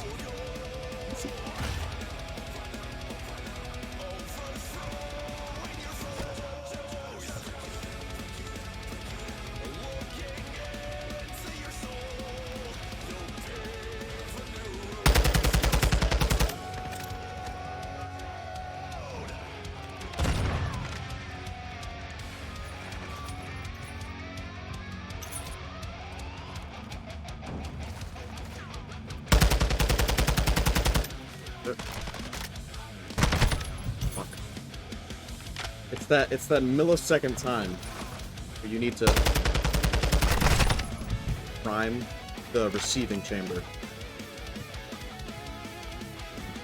Fuck. It's that millisecond time where you need to prime the receiving chamber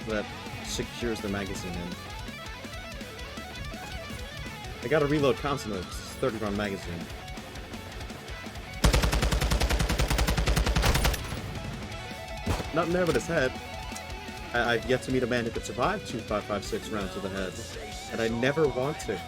that secures the magazine in. I gotta reload constantly. It's a 30-round magazine. Nothing there but his head. I've yet to meet a man who could survive 2 5.56 rounds to the head, and I never want to.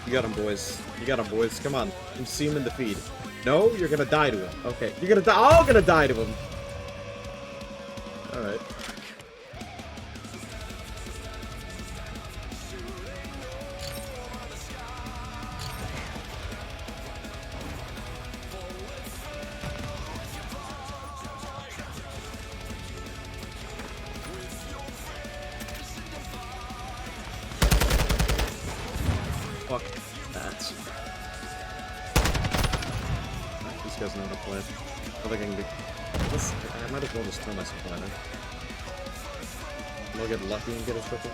You got him, boys. You got him, boys. Come on. You see him in the feed. No, you're gonna die to him. Okay, you're gonna die. I'm gonna die to him. All right. Fuck that. These guys know how to play. I think I can be. I might as well just turn my supply there. I'll get lucky and get a triple.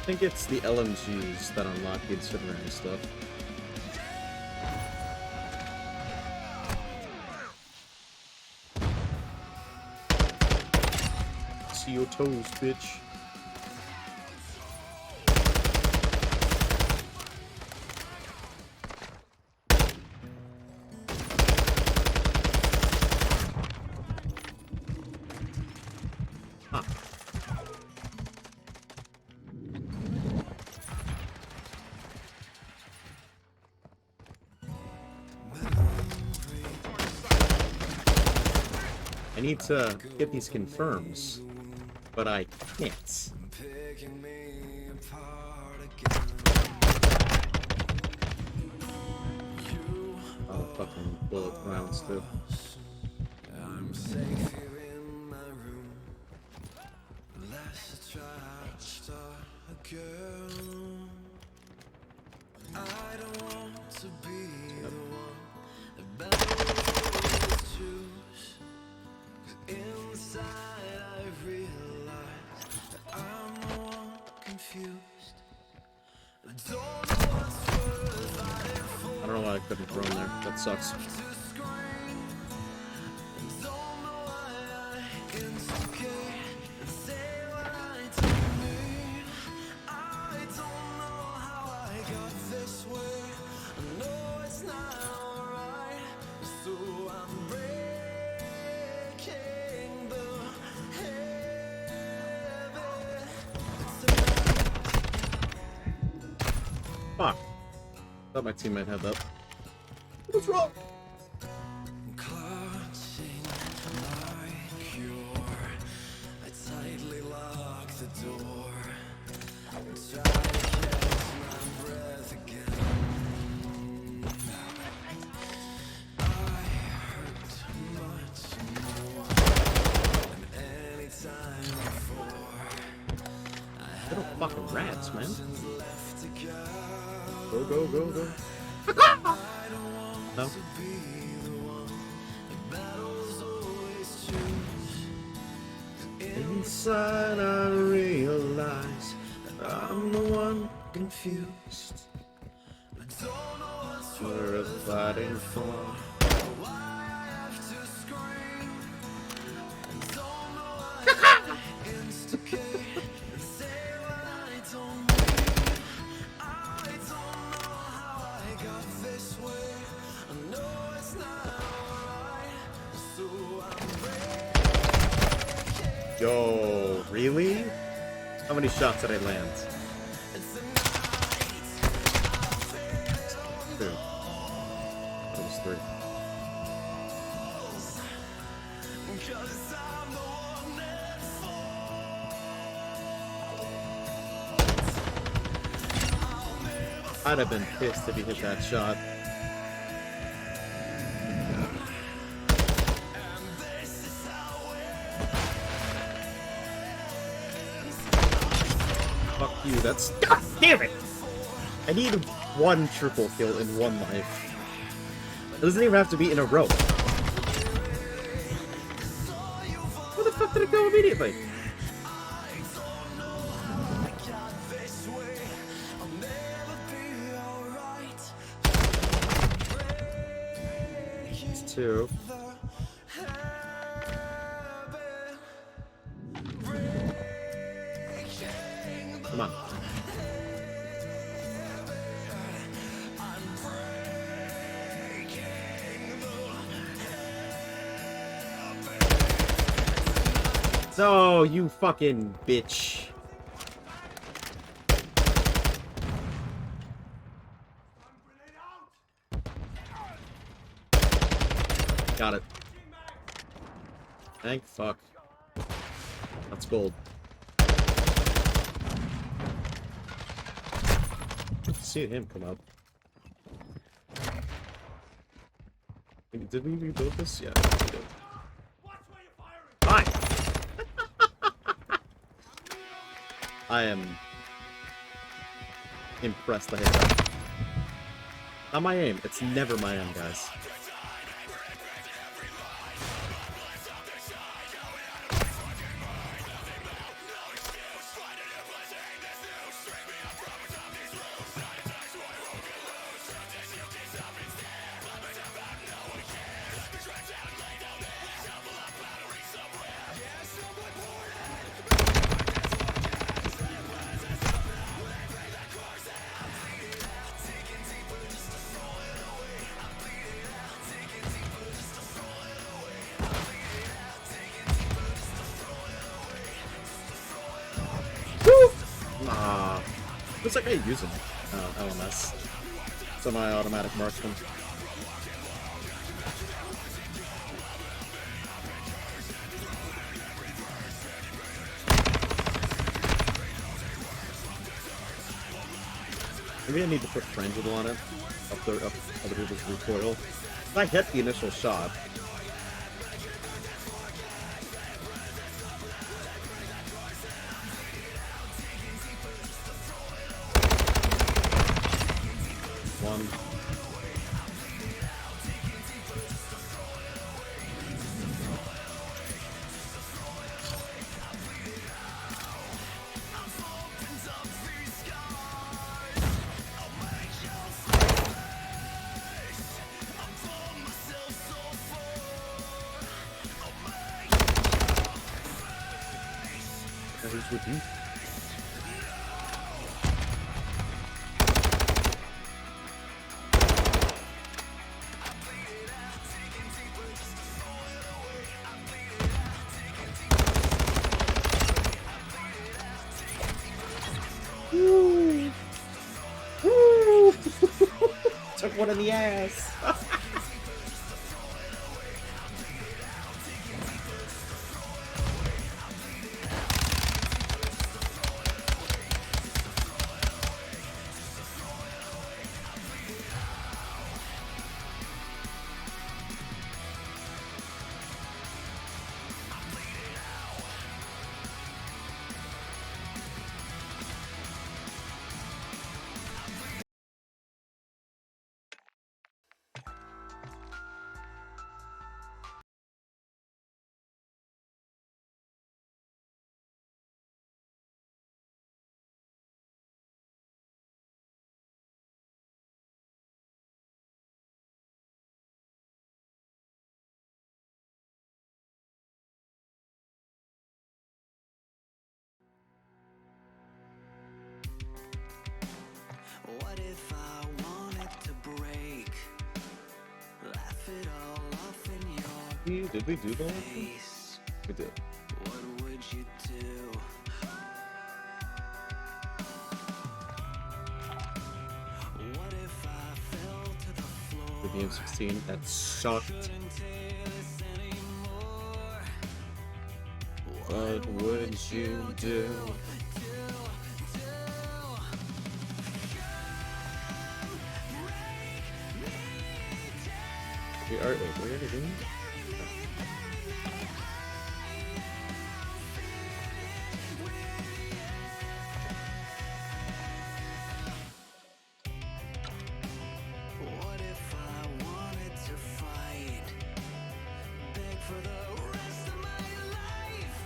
I think it's the LMGs that unlock the incinerary stuff. See your toes, bitch. Huh. I need to get these confirms, but I can't. Oh, fucking bullet rounds too. I'm safe here in my room. Let's try to start again. I don't want to be the one that bound to choose. 'Cause inside I realize that I'm the one confused. don't know why I couldn't throw him there. That sucks. Fuck. Thought my teammate had that. What's wrong? Clutching my cure, I tightly lock the door. Try to catch my breath again. I hurt much more than any time before. Little fucking rats, man. Left to go. Go, go, go, go. No? Inside I realize that I'm the one confused. Worth fighting for. Yo, really? How many shots did I land? 2. That was 3. I'd have been pissed if he hit that shot. Fuck you, that's... God damn it! I need 1 triple kill in 1 life. It doesn't even have to be in a row. Where the fuck did it go immediately? It's 2. Come on. No, you fucking bitch. Got it. Thank fuck. That's gold. See him come up. Did we rebuild this? Yeah, we did. Fine. I am impressed I hit that. Not my aim. It's never my aim, guys. Looks like I'm using LMS. Semi-automatic marksman. Maybe I need to put frangible on it. Up other people's recoil. If I hit the initial shot. with you. Woo! Woo! Took one in the ass. What if I wanted to break? Laugh it all off in your Did we do that? face. We did. What would you do? What if I fell to the floor? The DM16, that sucked. Couldn't take this anymore. What would you do? Wait, we already doing it? What if I wanted to fight? Beg for the rest of my life.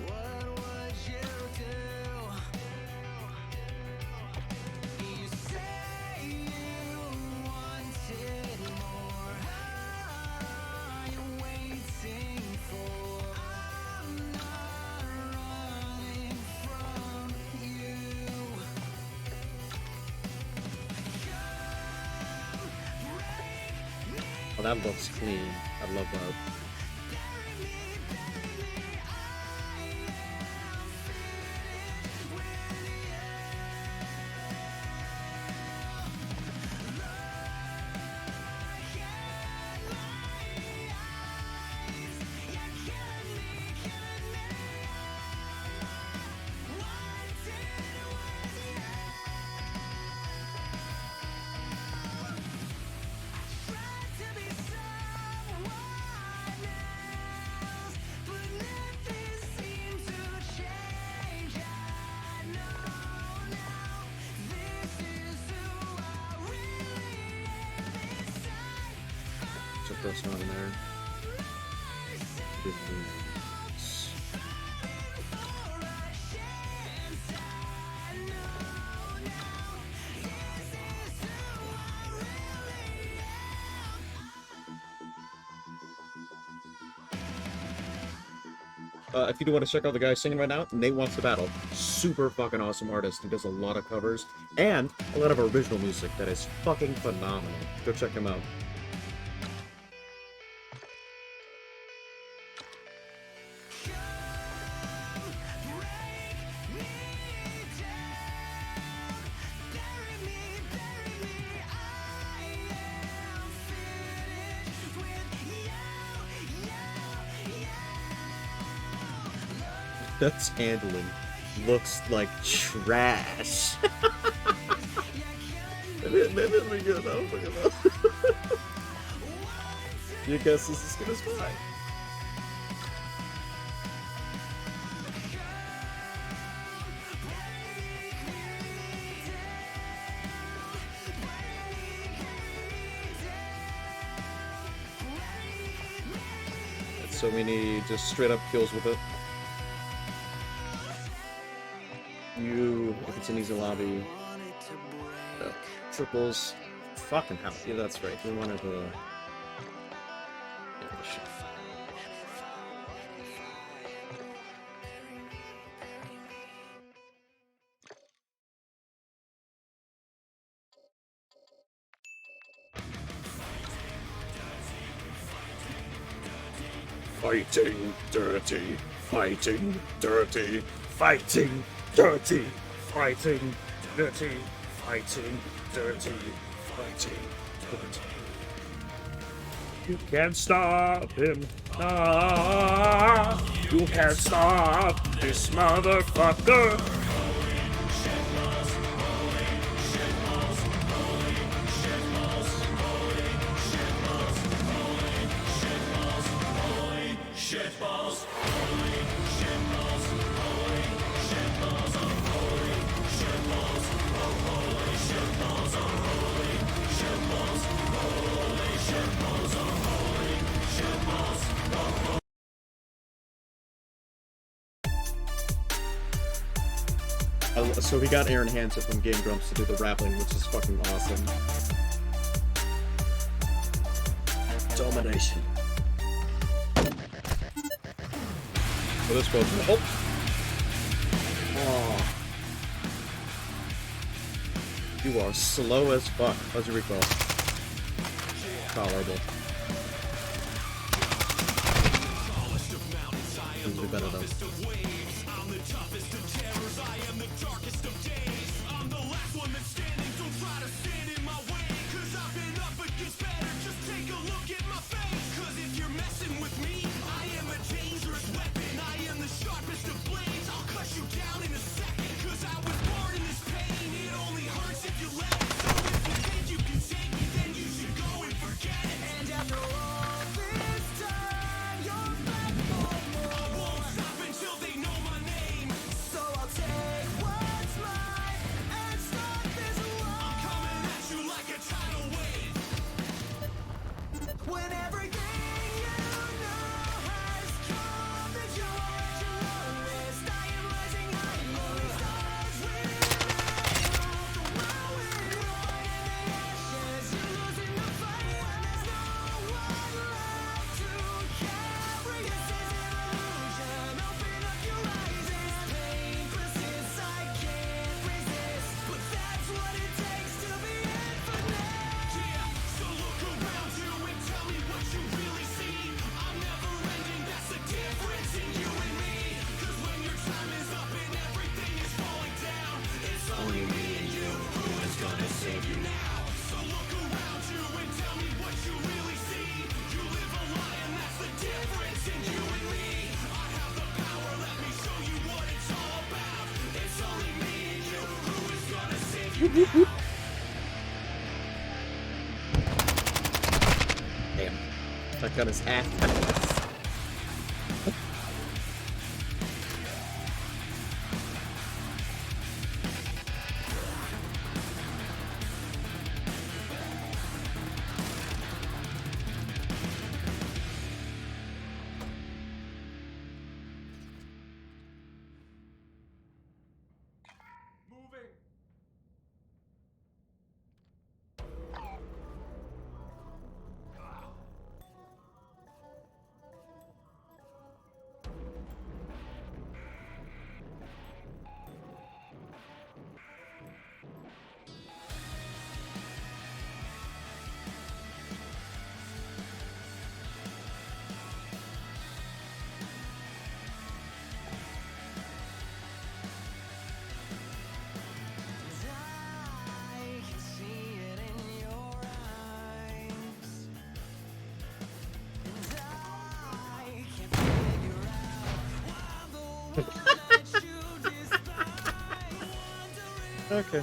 What would you do? You say you wanted more. What are you waiting for? I'm not running from you. Oh, that looks clean. I love that. There's a person on there. If you do want to check out the guy singing right now, Nate Wants to Battle. Super fucking awesome artist. He does a lot of covers and a lot of original music that is fucking phenomenal. Go check him out. That's handling looks like trash. That didn't be good though. Look at that. Your guess is as good as mine. So many just straight up kills with it. If it's an easy lobby, triples, fucking hell, yeah, that's right. We wanted to. Yeah, Fighting dirty, fighting dirty, fighting dirty, fighting dirty, fighting dirty, fighting dirty. You can't stop him. Ah, you can't stop this motherfucker. So we got Aaron Hansen from Game Grumps to do the rapping, which is fucking awesome. Domination. Oh, this goes. Oh! Oh. You are slow as fuck. How's your recoil? Tolerable. Seems to be better though. Damn. That gun is ass. Okay.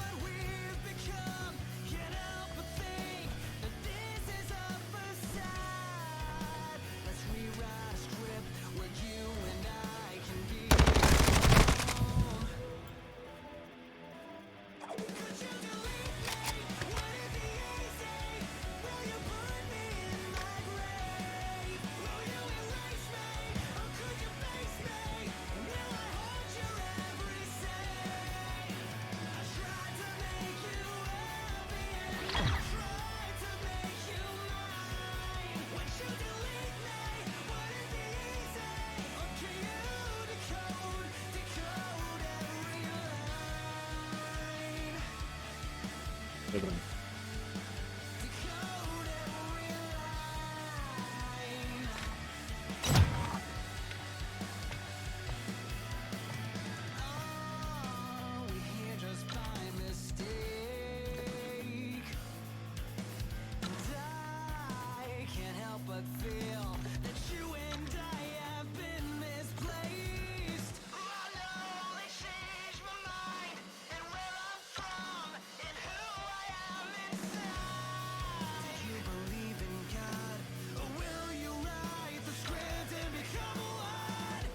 help but feel that you and I have been misplaced. My lonely changed my mind and where I'm from and who I am inside. Do you believe in God, or will you write the script and become one?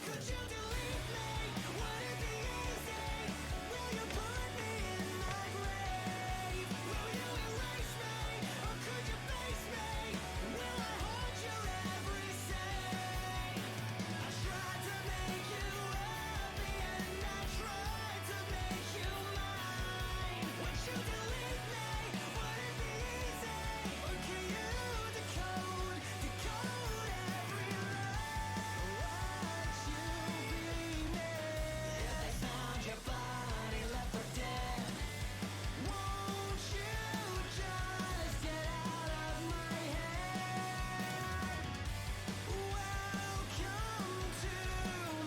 Could you delete me? Would it be easy? Will you put me in my grave? Will you erase me? Or could you face me? Will I haunt your every say? I tried to make you happy and I tried to make you mine. Would you delete me? Would it be easy? Or can you decode every lie? Watch you be me. If they found your body left for dead, won't you just get out of my head? Welcome to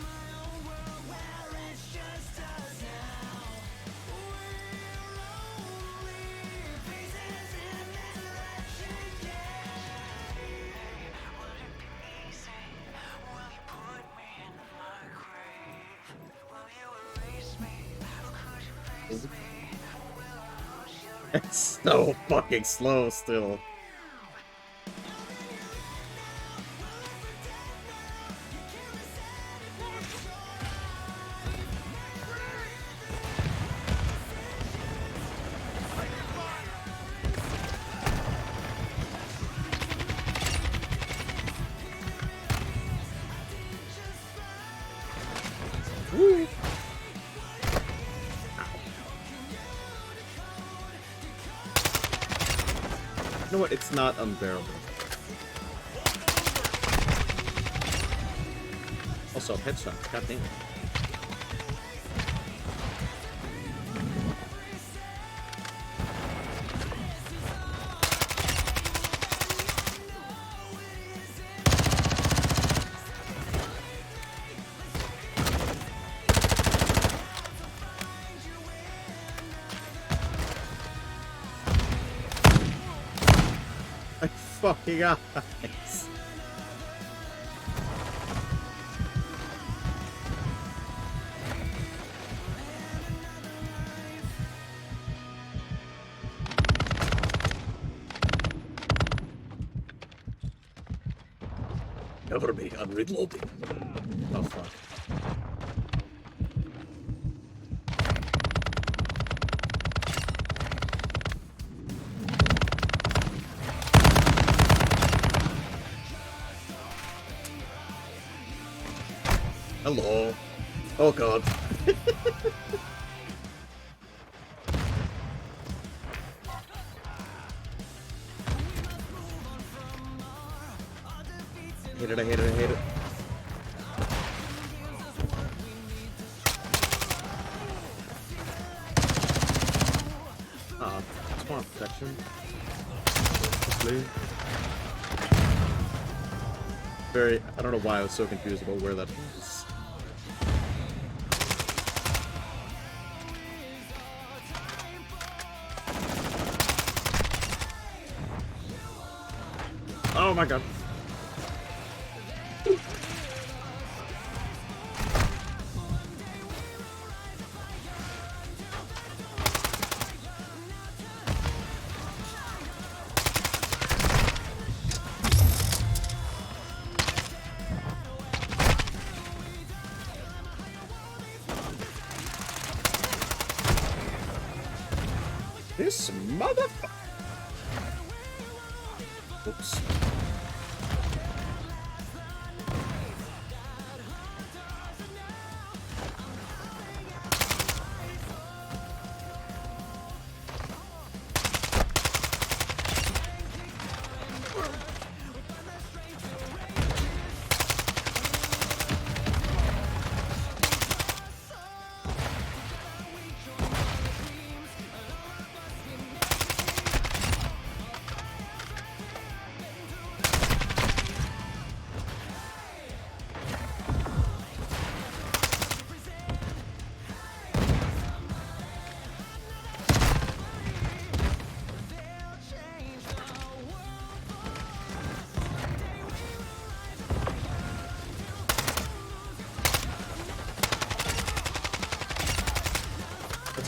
my own world where it's just us now. We're only pieces in this wretched game. Will it be easy? Will you put me in my grave? Will you erase me? Or could you face me? Will I haunt your It's so fucking slow still. Woo. You know what? It's not unbearable. Also, headshot. God damn. My fucking eyes. Cover me, I'm reloading. Oh fuck. Hello. Oh god. I hate it, I hate it, I hate it. Spawn protection. Hopefully. I don't know why I was so confused about where that was. Oh my god. This motherfucker. Oops.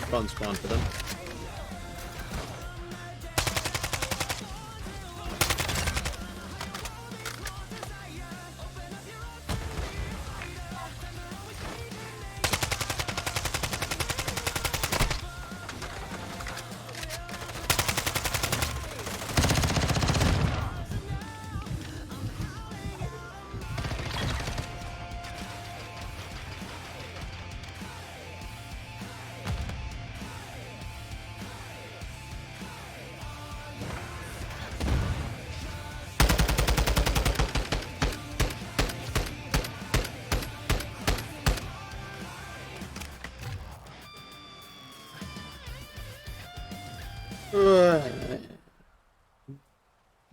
fun spawn for them.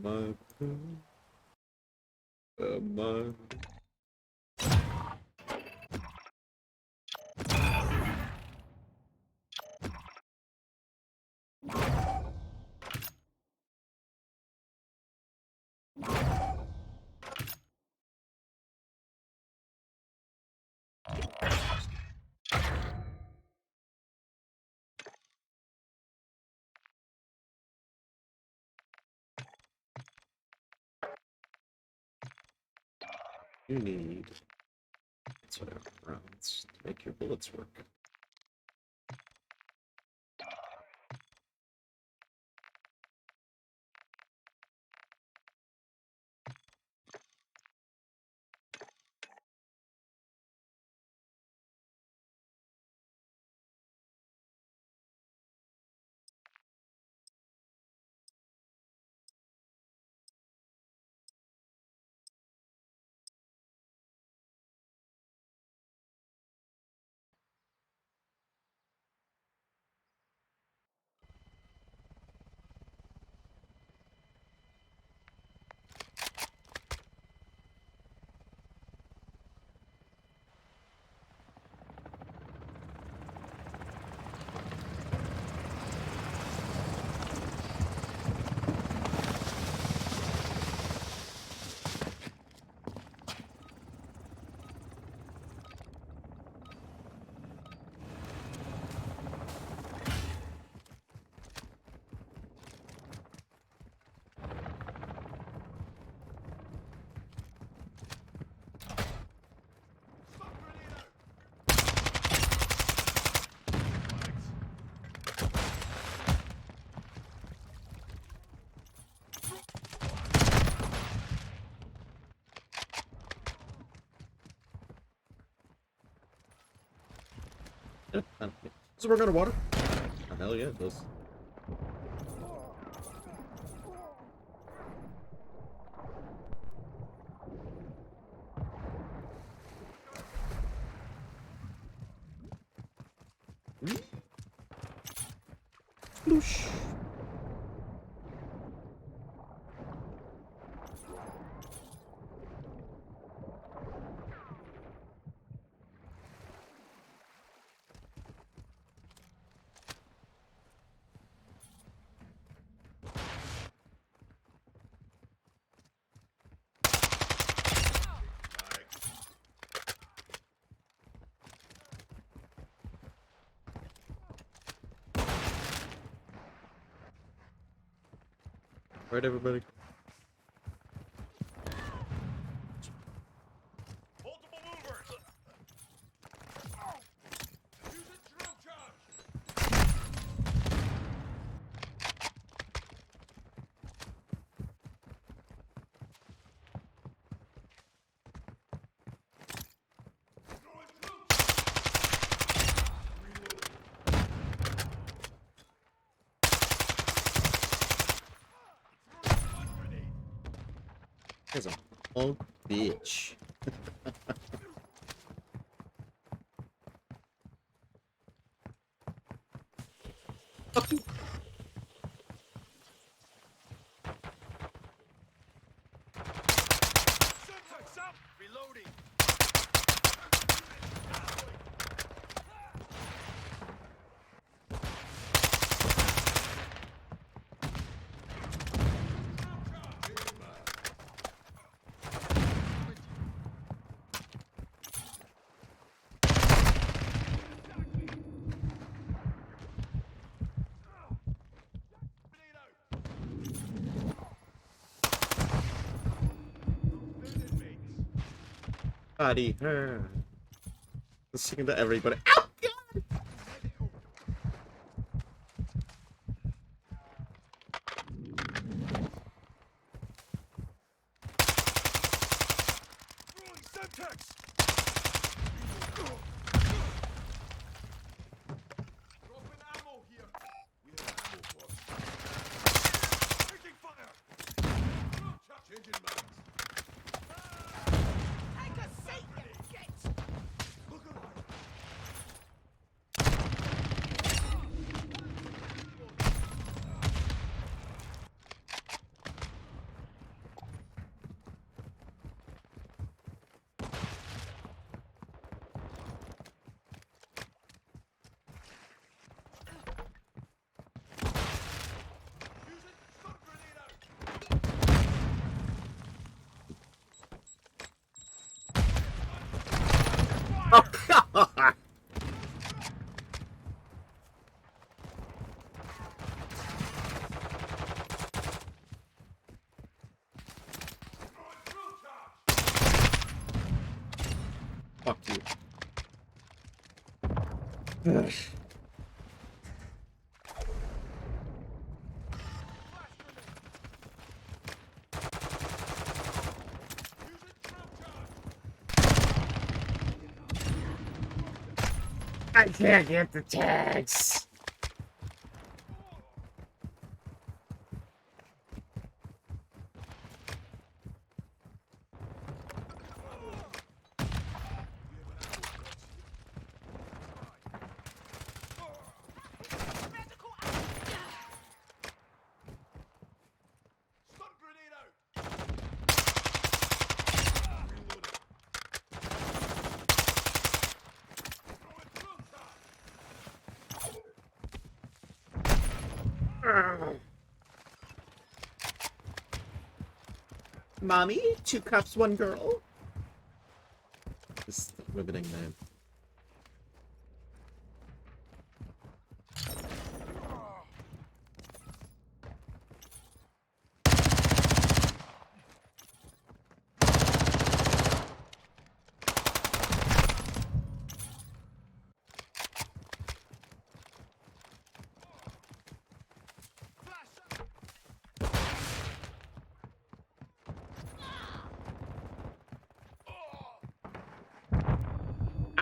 My, my. You need sort of rounds to make your bullets work. Yeah, does it work underwater? Oh, hell yeah, it does. Sploosh. Right, everybody? Multiple movers! Use a drill charge! Here's a punk bitch. Fuck you. Syntax up! Reloading! Everybody, singing to everybody. Ow! Oh, God. Fuck you. Ugh. I can't get the tags. Mommy, 2 cups, 1 girl. This is the riveting name.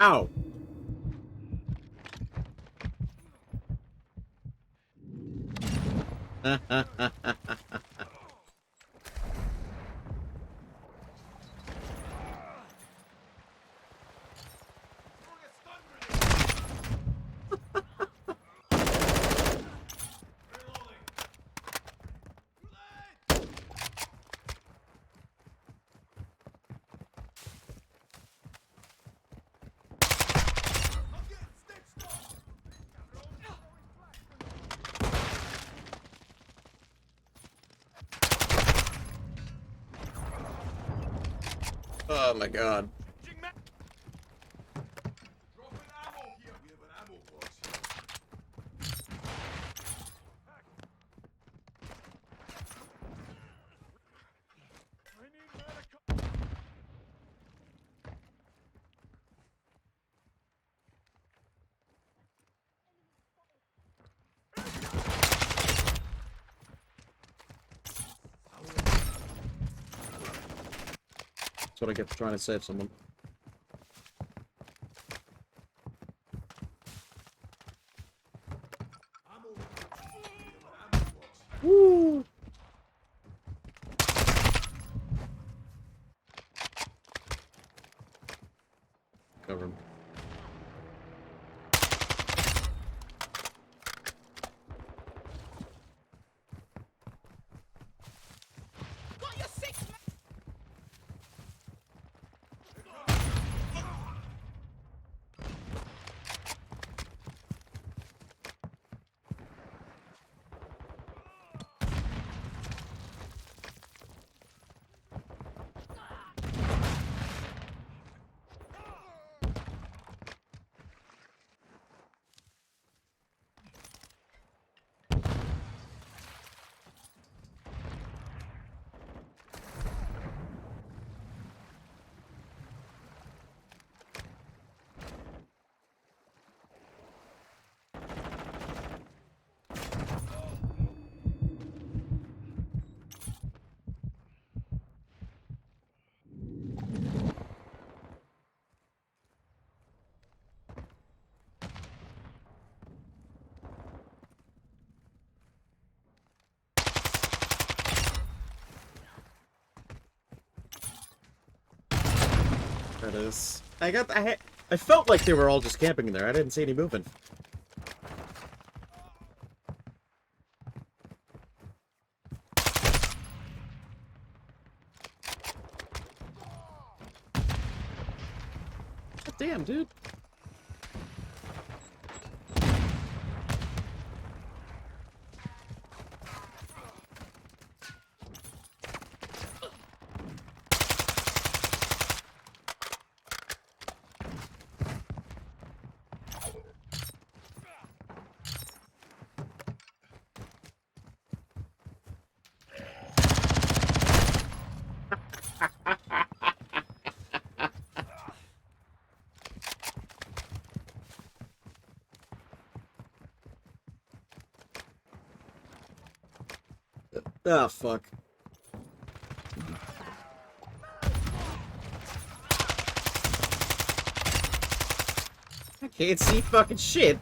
Ow! Oh my god. That's what I get for trying to save someone. Woo! Cover him. Got your 6 man. That is. I felt like they were all just camping in there. I didn't see any movement. God damn, dude. Ah, fuck. I can't see fucking shit.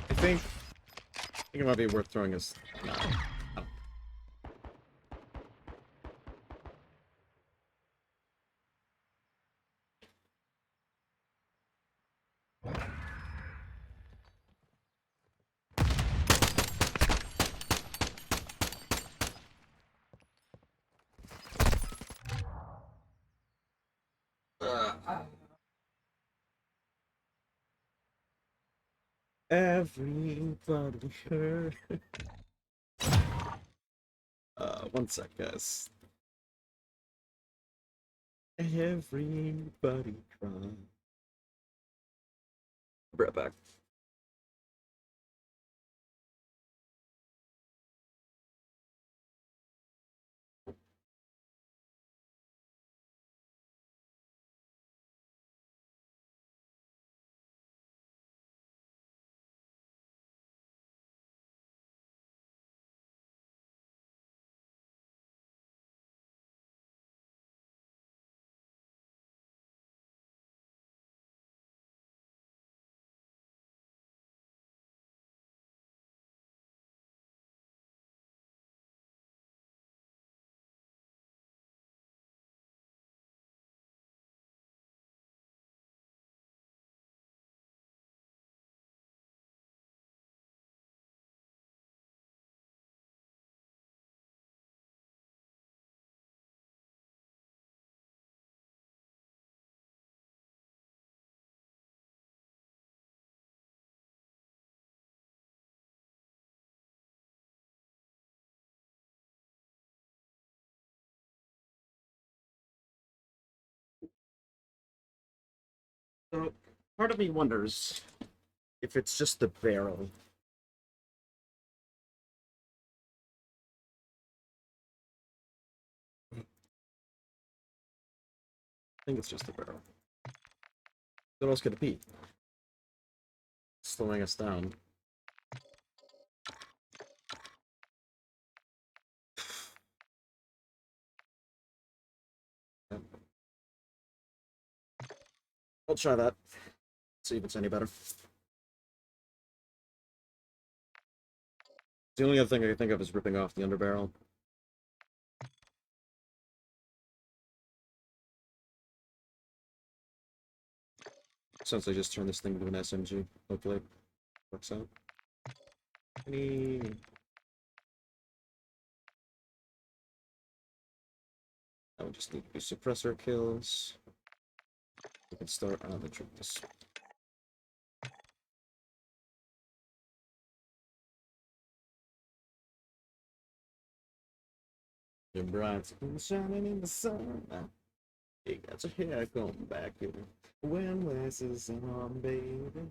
I think it might be worth throwing us. No. Oh. Everybody hurt. One sec, guys. Everybody cry. Be right back. So, part of me wonders if it's just the barrel. I think it's just the barrel. What else could it be? Slowing us down. I'll try that. See if it's any better. The only other thing I can think of is ripping off the underbarrel. Since I just turned this thing into an SMG, hopefully it works out. Any... I would just need to do suppressor kills. We can start on the trick this. Your bright sun shining in the sun. He got your hair going back in. When Wes is on, baby.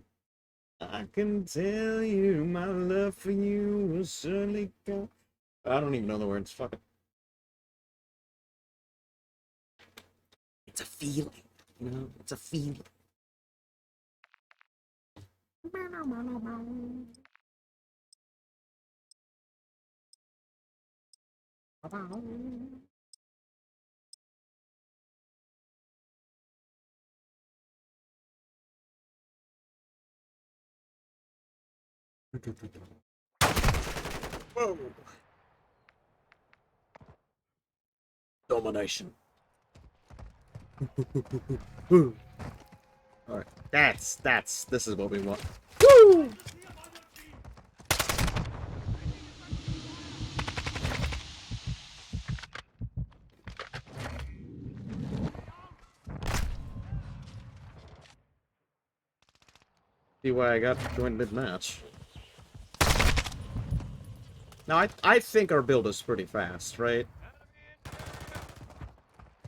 I can tell you my love for you will surely go. I don't even know the words. Fuck it. It's a feeling. You know, it's a feeling. Whoa. Domination. Alright, this is what we want. Woo! See why I got joined mid-match. Now, I think our build is pretty fast, right?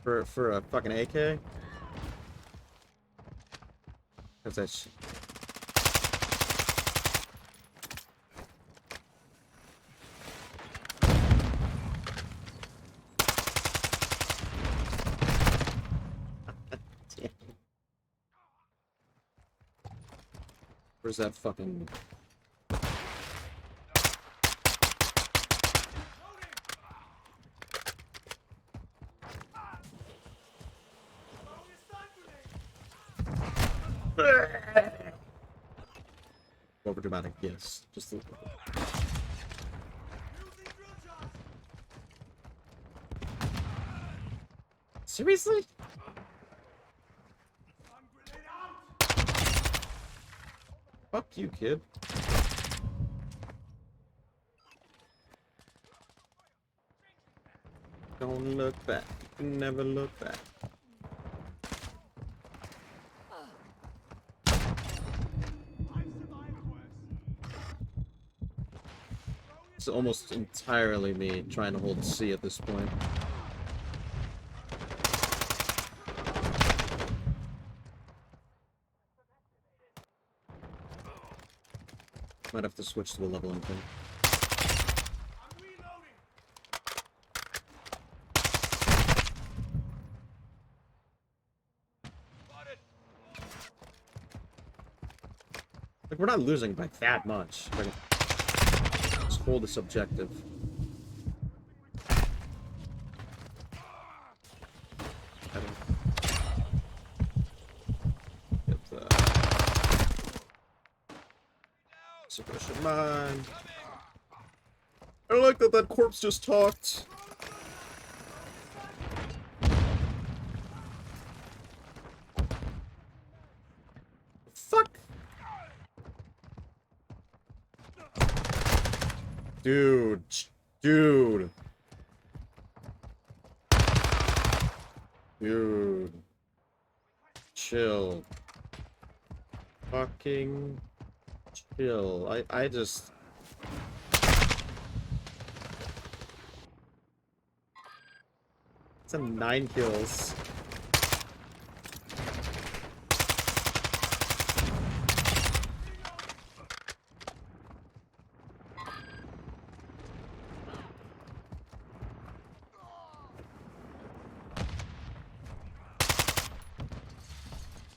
For a fucking AK? Because that's... Where's that fucking... Over dramatic, yes. Just a little bit. Seriously? Fuck you, kid. Don't look back. Never look back. It's almost entirely me trying to hold C at this point. Might have to switch to a leveling thing. Like, we're not losing by that much. Like, let's hold this objective. Get the suppression mine. I like that that corpse just talked. Fuck. Dude. Dude. Dude. Chill. Fucking chill. I just... It's a 9 kills.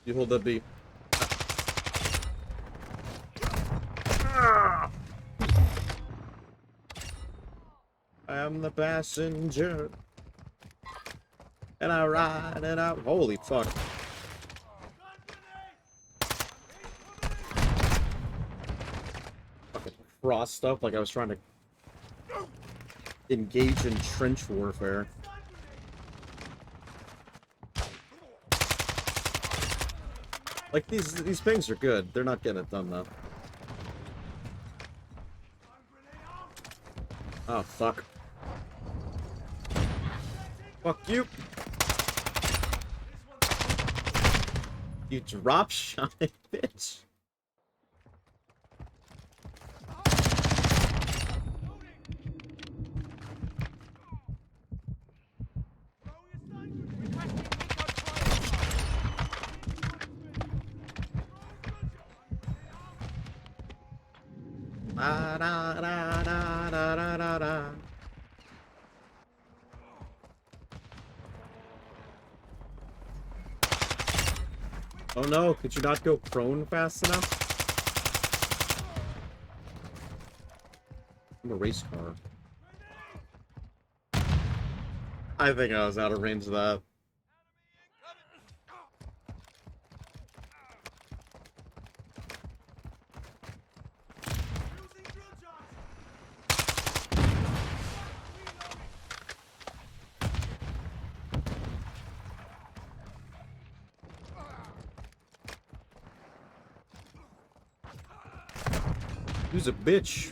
You hold that beat. I am the passenger. And I ride and I... Holy fuck. Fucking crossed up like I was trying to engage in trench warfare. Like, these pings are good. They're not getting it done, though. Oh, fuck. Fuck you. You drop shot it, bitch. Da, da, da, da, da, da, da, da. Oh no, could you not go prone fast enough? I'm a race car. I think I was out of range of that. Who's a bitch?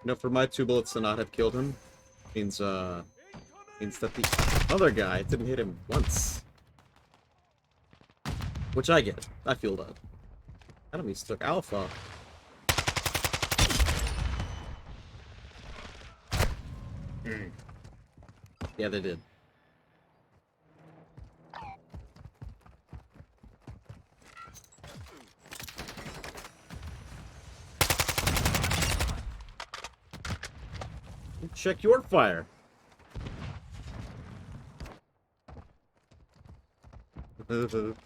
You know, for my 2 bullets to not have killed him means that the other guy didn't hit him once. Which I get. I feel that. Enemies took Alpha. Yeah, they did. Check your fire. I'm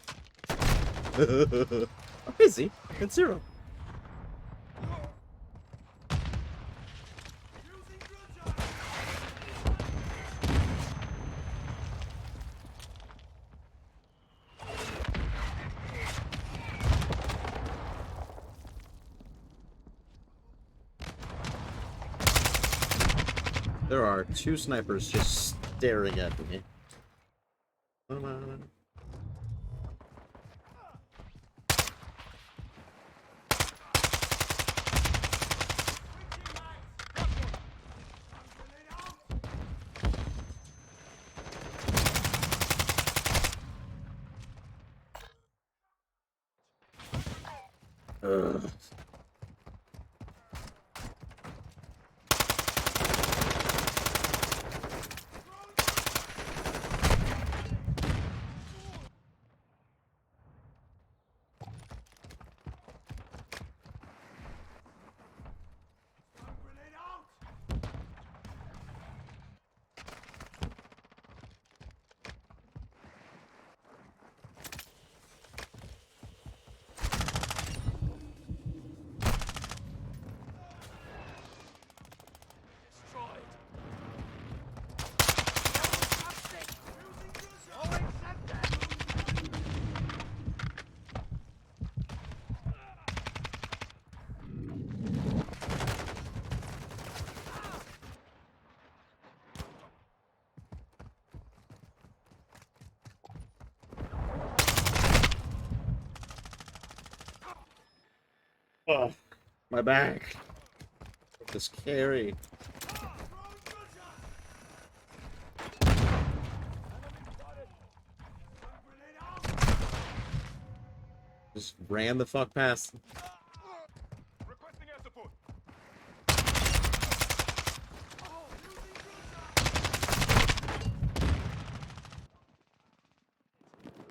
busy. It's 0. There are 2 snipers just staring at me. Come on. Ugh. Oh, my back. This carry. Just ran the fuck past.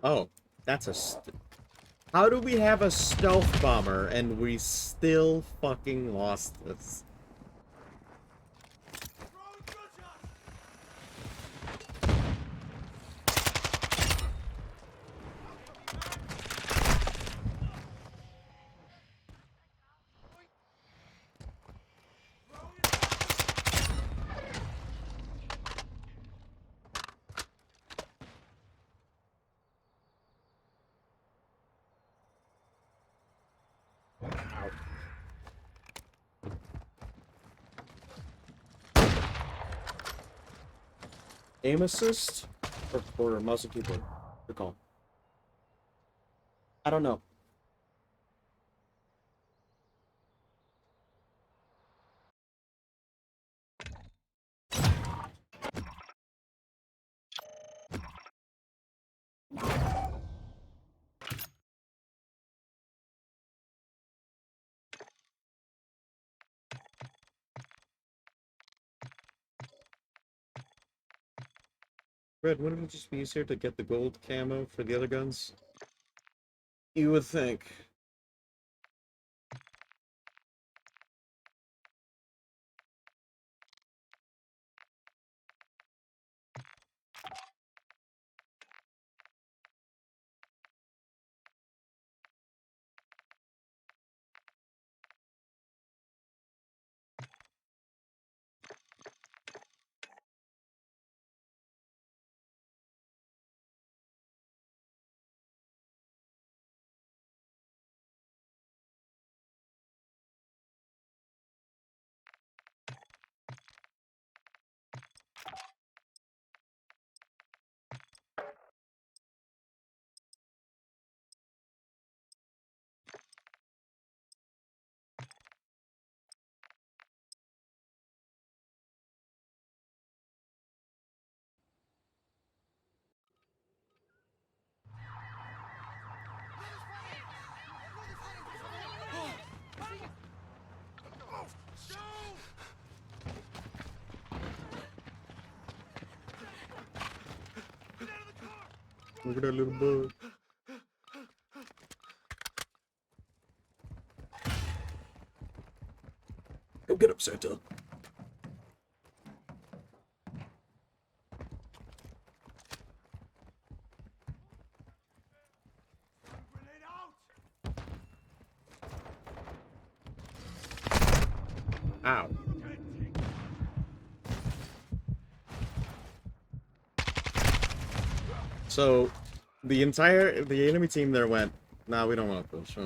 Oh, that's a How do we have a stealth bomber and we still fucking lost this? Aim assist or mouse and keyboard? Good call. I don't know. Red, wouldn't it just be easier to get the gold camo for the other guns? You would think. Look at that little bug. Go get up, Santa. Ow. So, the enemy team there went, nah, we don't want to push.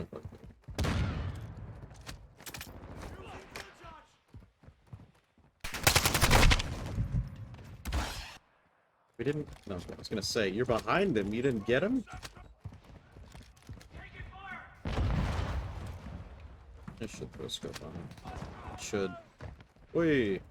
We didn't, no, I was gonna say, you're behind him, you didn't get him? I should throw a scope on him. Should. Wait.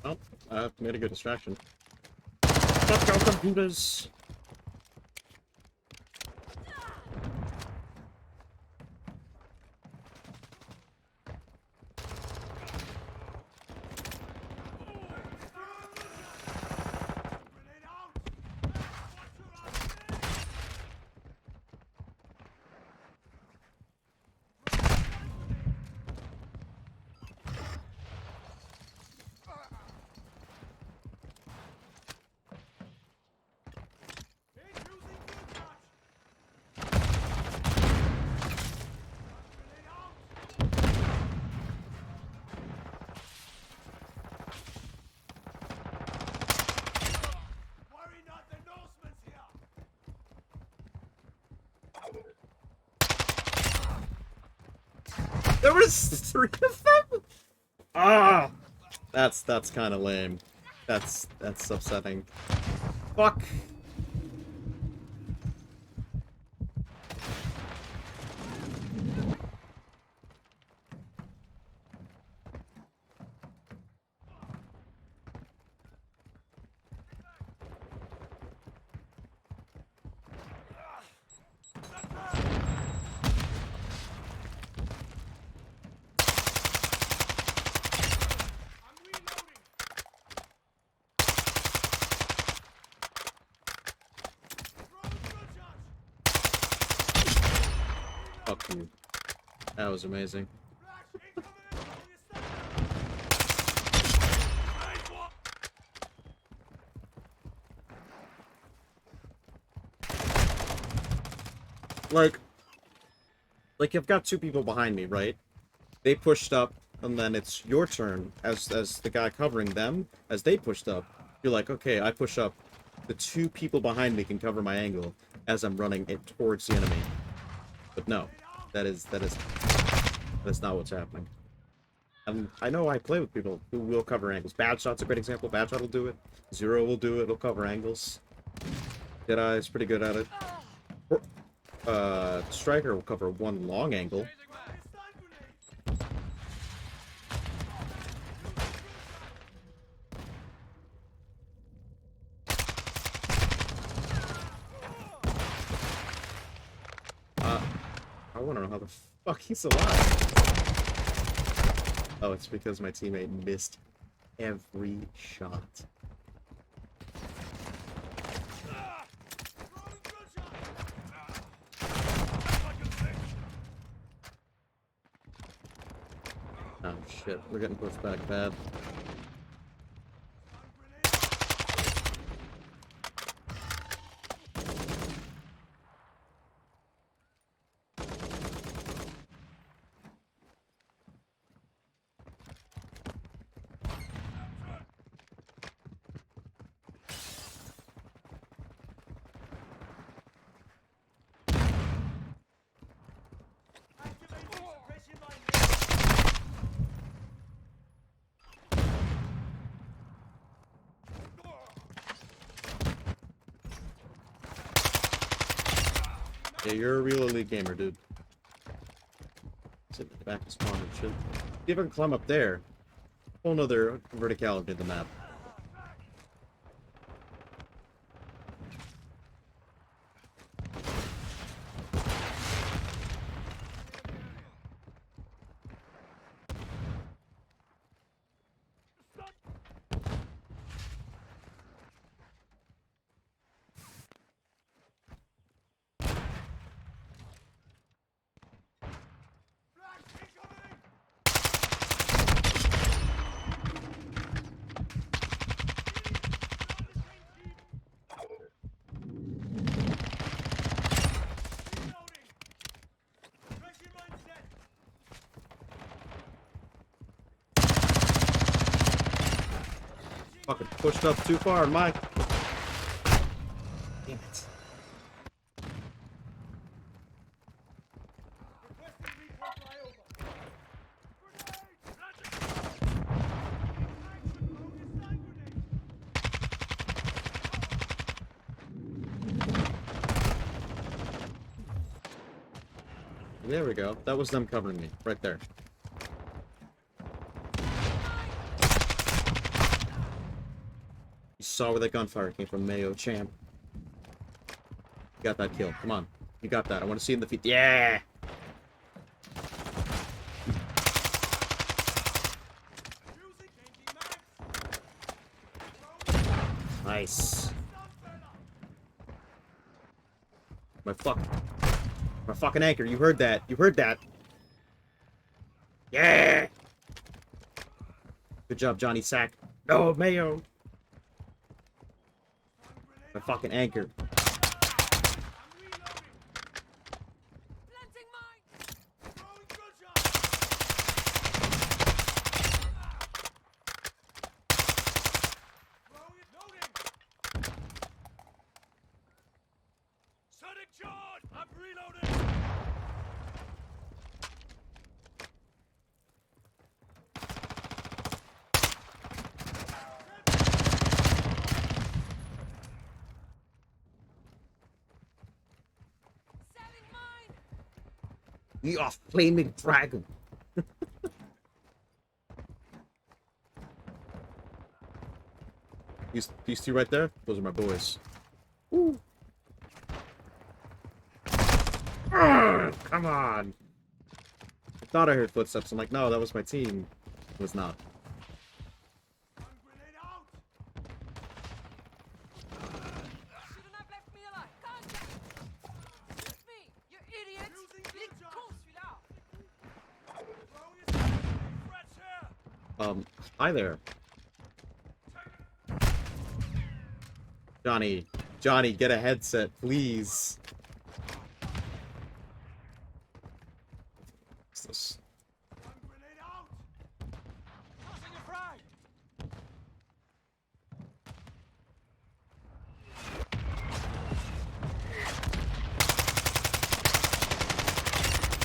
Oh, I made a good distraction. Fuck our computers! was 3 of them? Ah! That's kind of lame. That's upsetting. Fuck. Fuck you. That was amazing. Like you've got 2 people behind me, right? They pushed up, and then it's your turn as the guy covering them. As they pushed up, you're like, okay, I push up. The 2 people behind me can cover my angle as I'm running it towards the enemy. But no, that is not what's happening. And I know I play with people who will cover angles. Bad Shot's a great example. Bad Shot will do it. Zero will do it. He'll cover angles. Deadeye is pretty good at it. Striker will cover one long angle. I want to know how the fuck he's alive. Oh, it's because my teammate missed every shot. Oh shit, we're getting pushed back bad. Yeah, you're a real elite gamer, dude. Sit in the back of spawn and shit. See if I can climb up there. Whole nother verticality of the map. Fucking pushed up too far, Mike. Damn it. There we go. That was them covering me. Right there. You saw where that gunfire came from, Mayo champ. You got that kill. Come on. You got that. I want to see in the feet. Yeah! Nice. My fucking anchor. You heard that. You heard that. Yeah! Good job, Johnny Sack. No, Mayo. My fucking anchor. Planting mine. Sonic charge! I'm reloading! You are flaming dragon. These two right there, those are my boys. Woo. Come on. I thought I heard footsteps. I'm like, no, that was my team. It was not. Shouldn't have left me alive. Contact! Shoot me, you idiot! Il est con, celui-là! Hi there. Johnny, get a headset, please. What's this?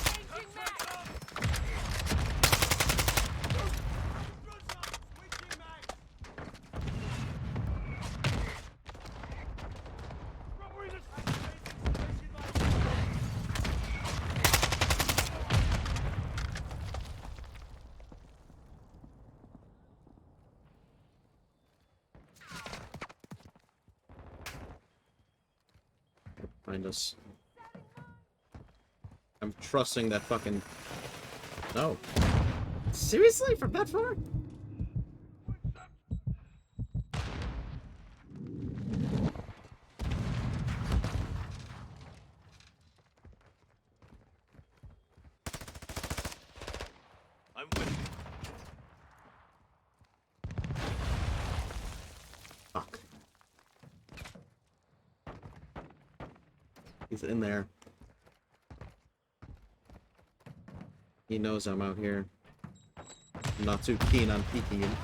Changing mag! Find us. I'm trusting that fucking... No. Seriously? From that far? I'm winning. Fuck. He's in there. He knows I'm out here. I'm not too keen on peeking him.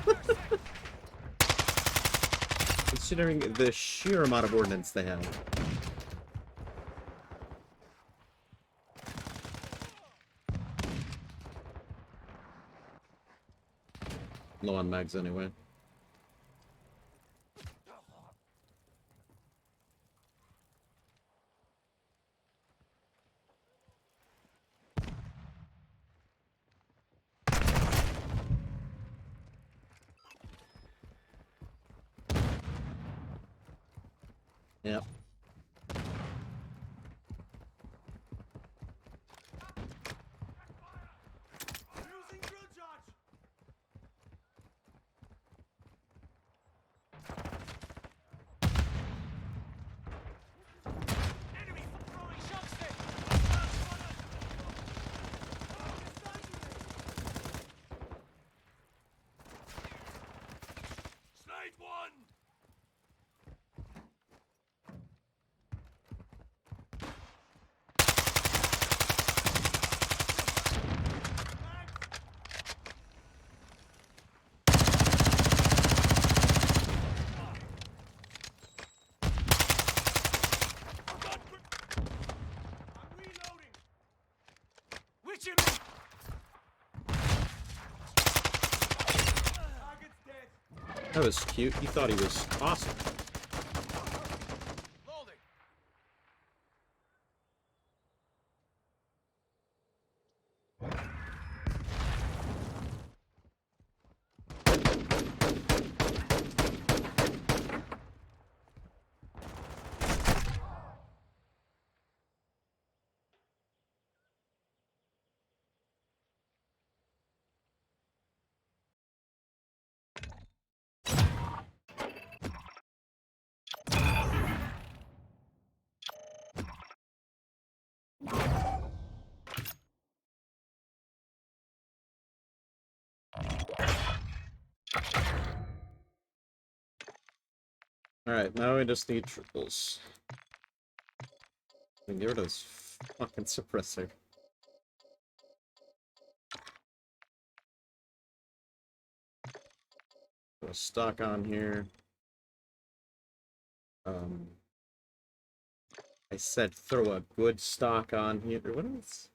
Considering the sheer amount of ordnance they have. Low on mags anyway. Yep. That was cute. He thought he was awesome. Alright, now we just need triples. And get rid of this fucking suppressor. Put a stock on here. I said throw a good stock on here. What is?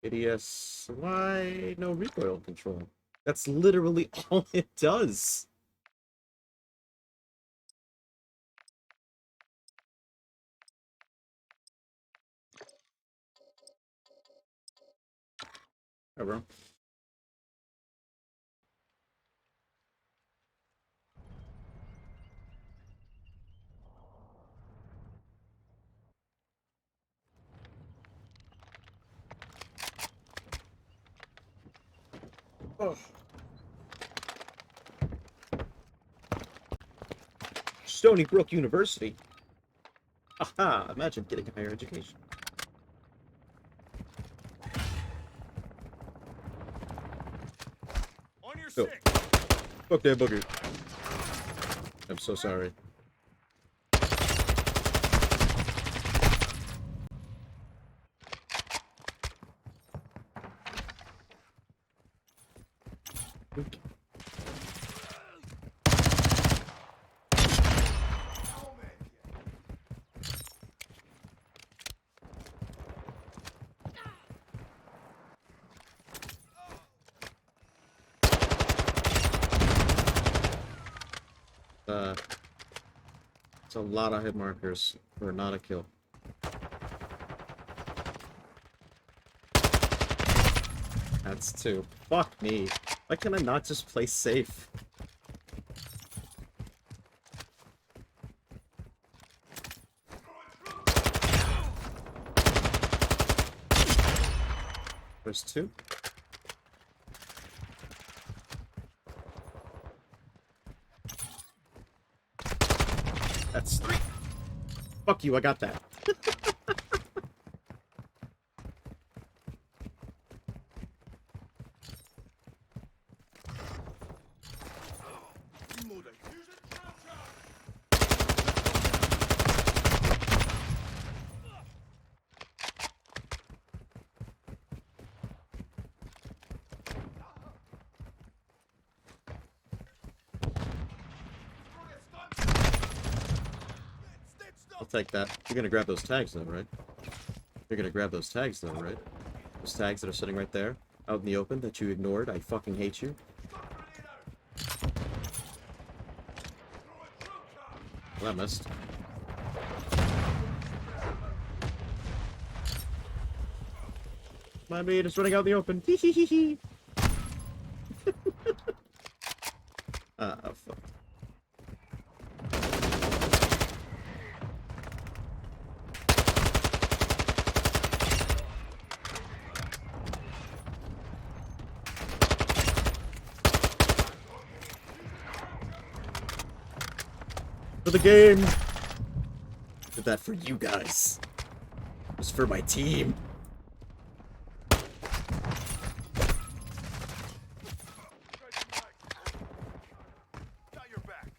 ADS, why no recoil control? That's literally all it does. Hey, bro. Oh. Stony Brook University. Aha! Imagine getting a higher education. On your Go. six. Fuck that booger. I'm so sorry. Okay. It's a lot of hit markers for not a kill. That's two. Fuck me. Why can I not just play safe? There's two. That's three. Fuck you, I got that. I'll take that. You're gonna grab those tags though, right? You're gonna grab those tags though, right? Those tags that are sitting right there, out in the open, that you ignored. I fucking hate you. Well, that missed. My mate is running out in the open. Hee hee hee hee. Oh, fuck. For the game! Did that for you guys. It was for my team. Got your back.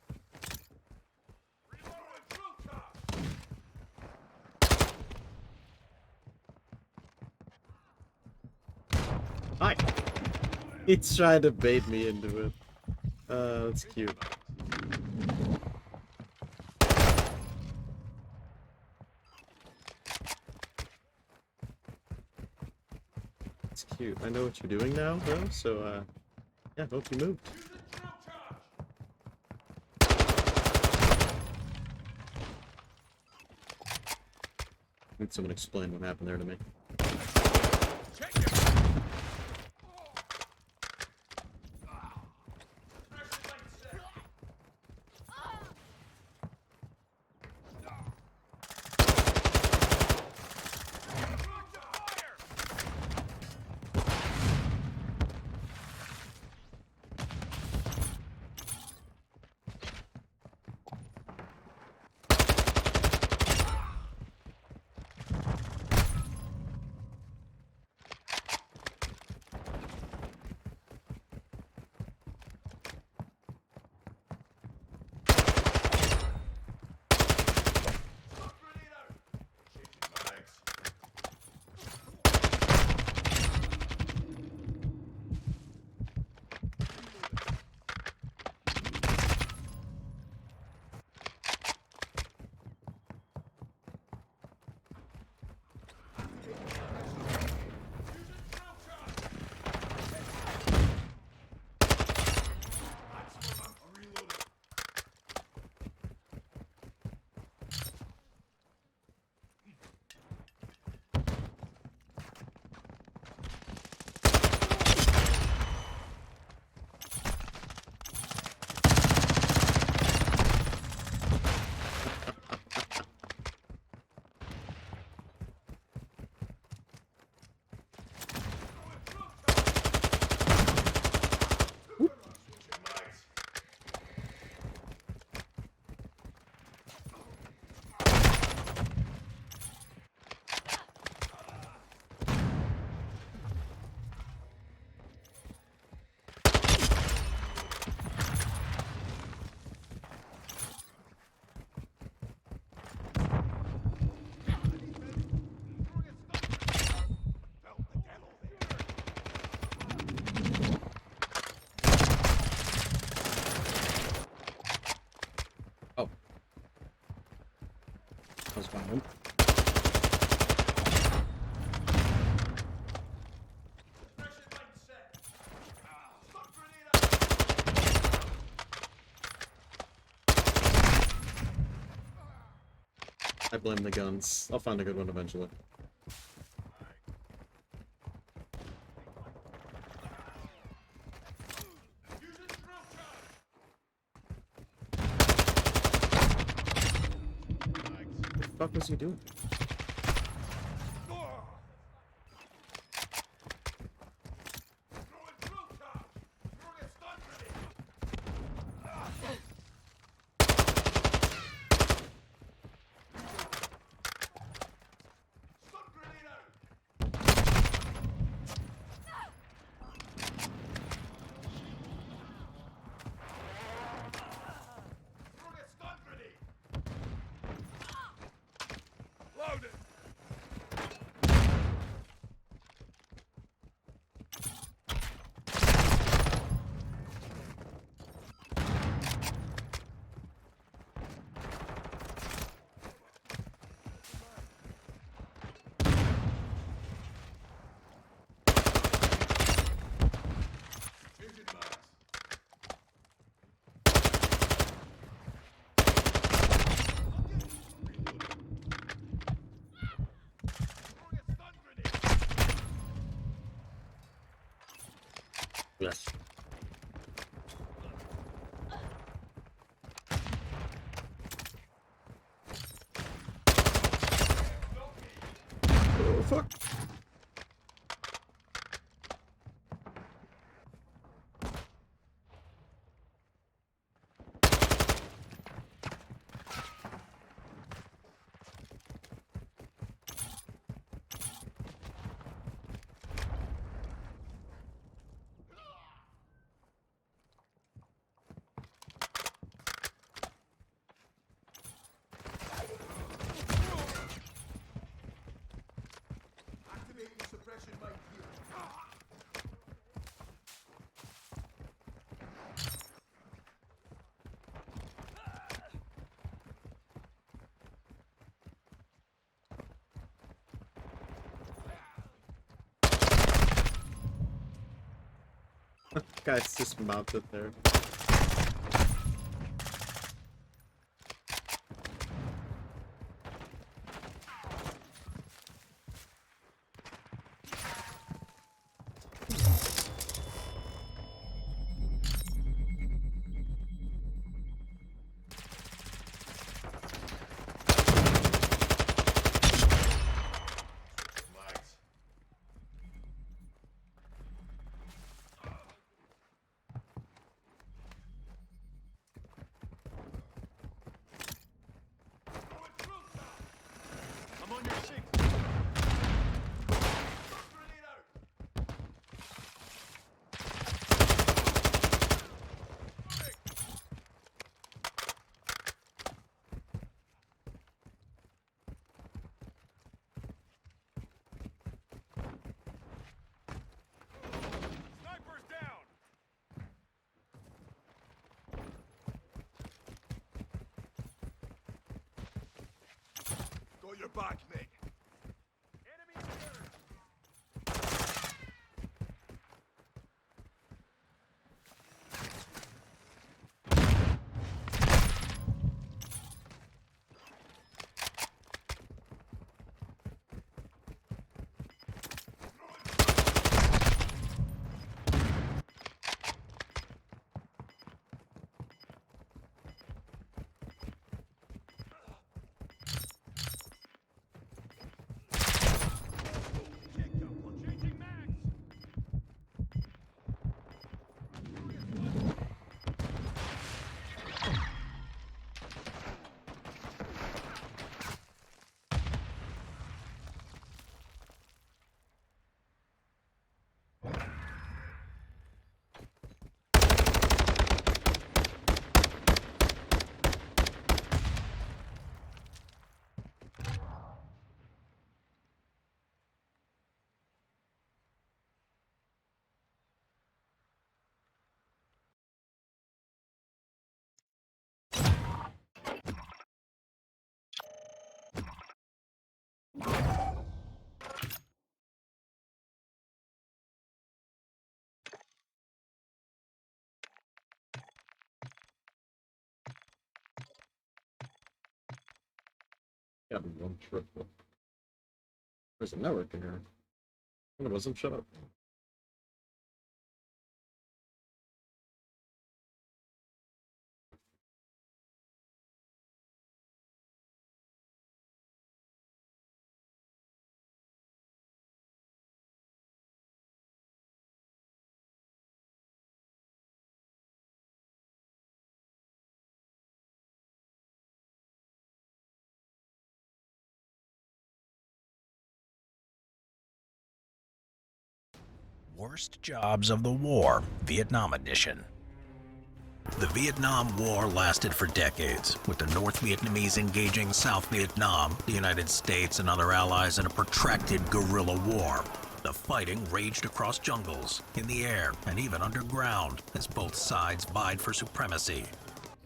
Hi! He's trying to bait me into it. That's cute. It's cute. I know what you're doing now, bro, so, yeah, hope you moved. Need someone explain what happened there to me. was fine. I blame the guns. I'll find a good one eventually. What the fuck was he doing? Yes. Oh, fuck. Guys just mounted there. I'm on your six. Sniper's down. Got your back, mate. Enemy here. Gotta be one triple. There's a network in here. It wasn't. Shut up. Worst jobs of the war, Vietnam edition. The Vietnam War lasted for decades, with the North Vietnamese engaging South Vietnam, the United States, and other allies in a protracted guerrilla war. The fighting raged across jungles, in the air, and even underground, as both sides vied for supremacy.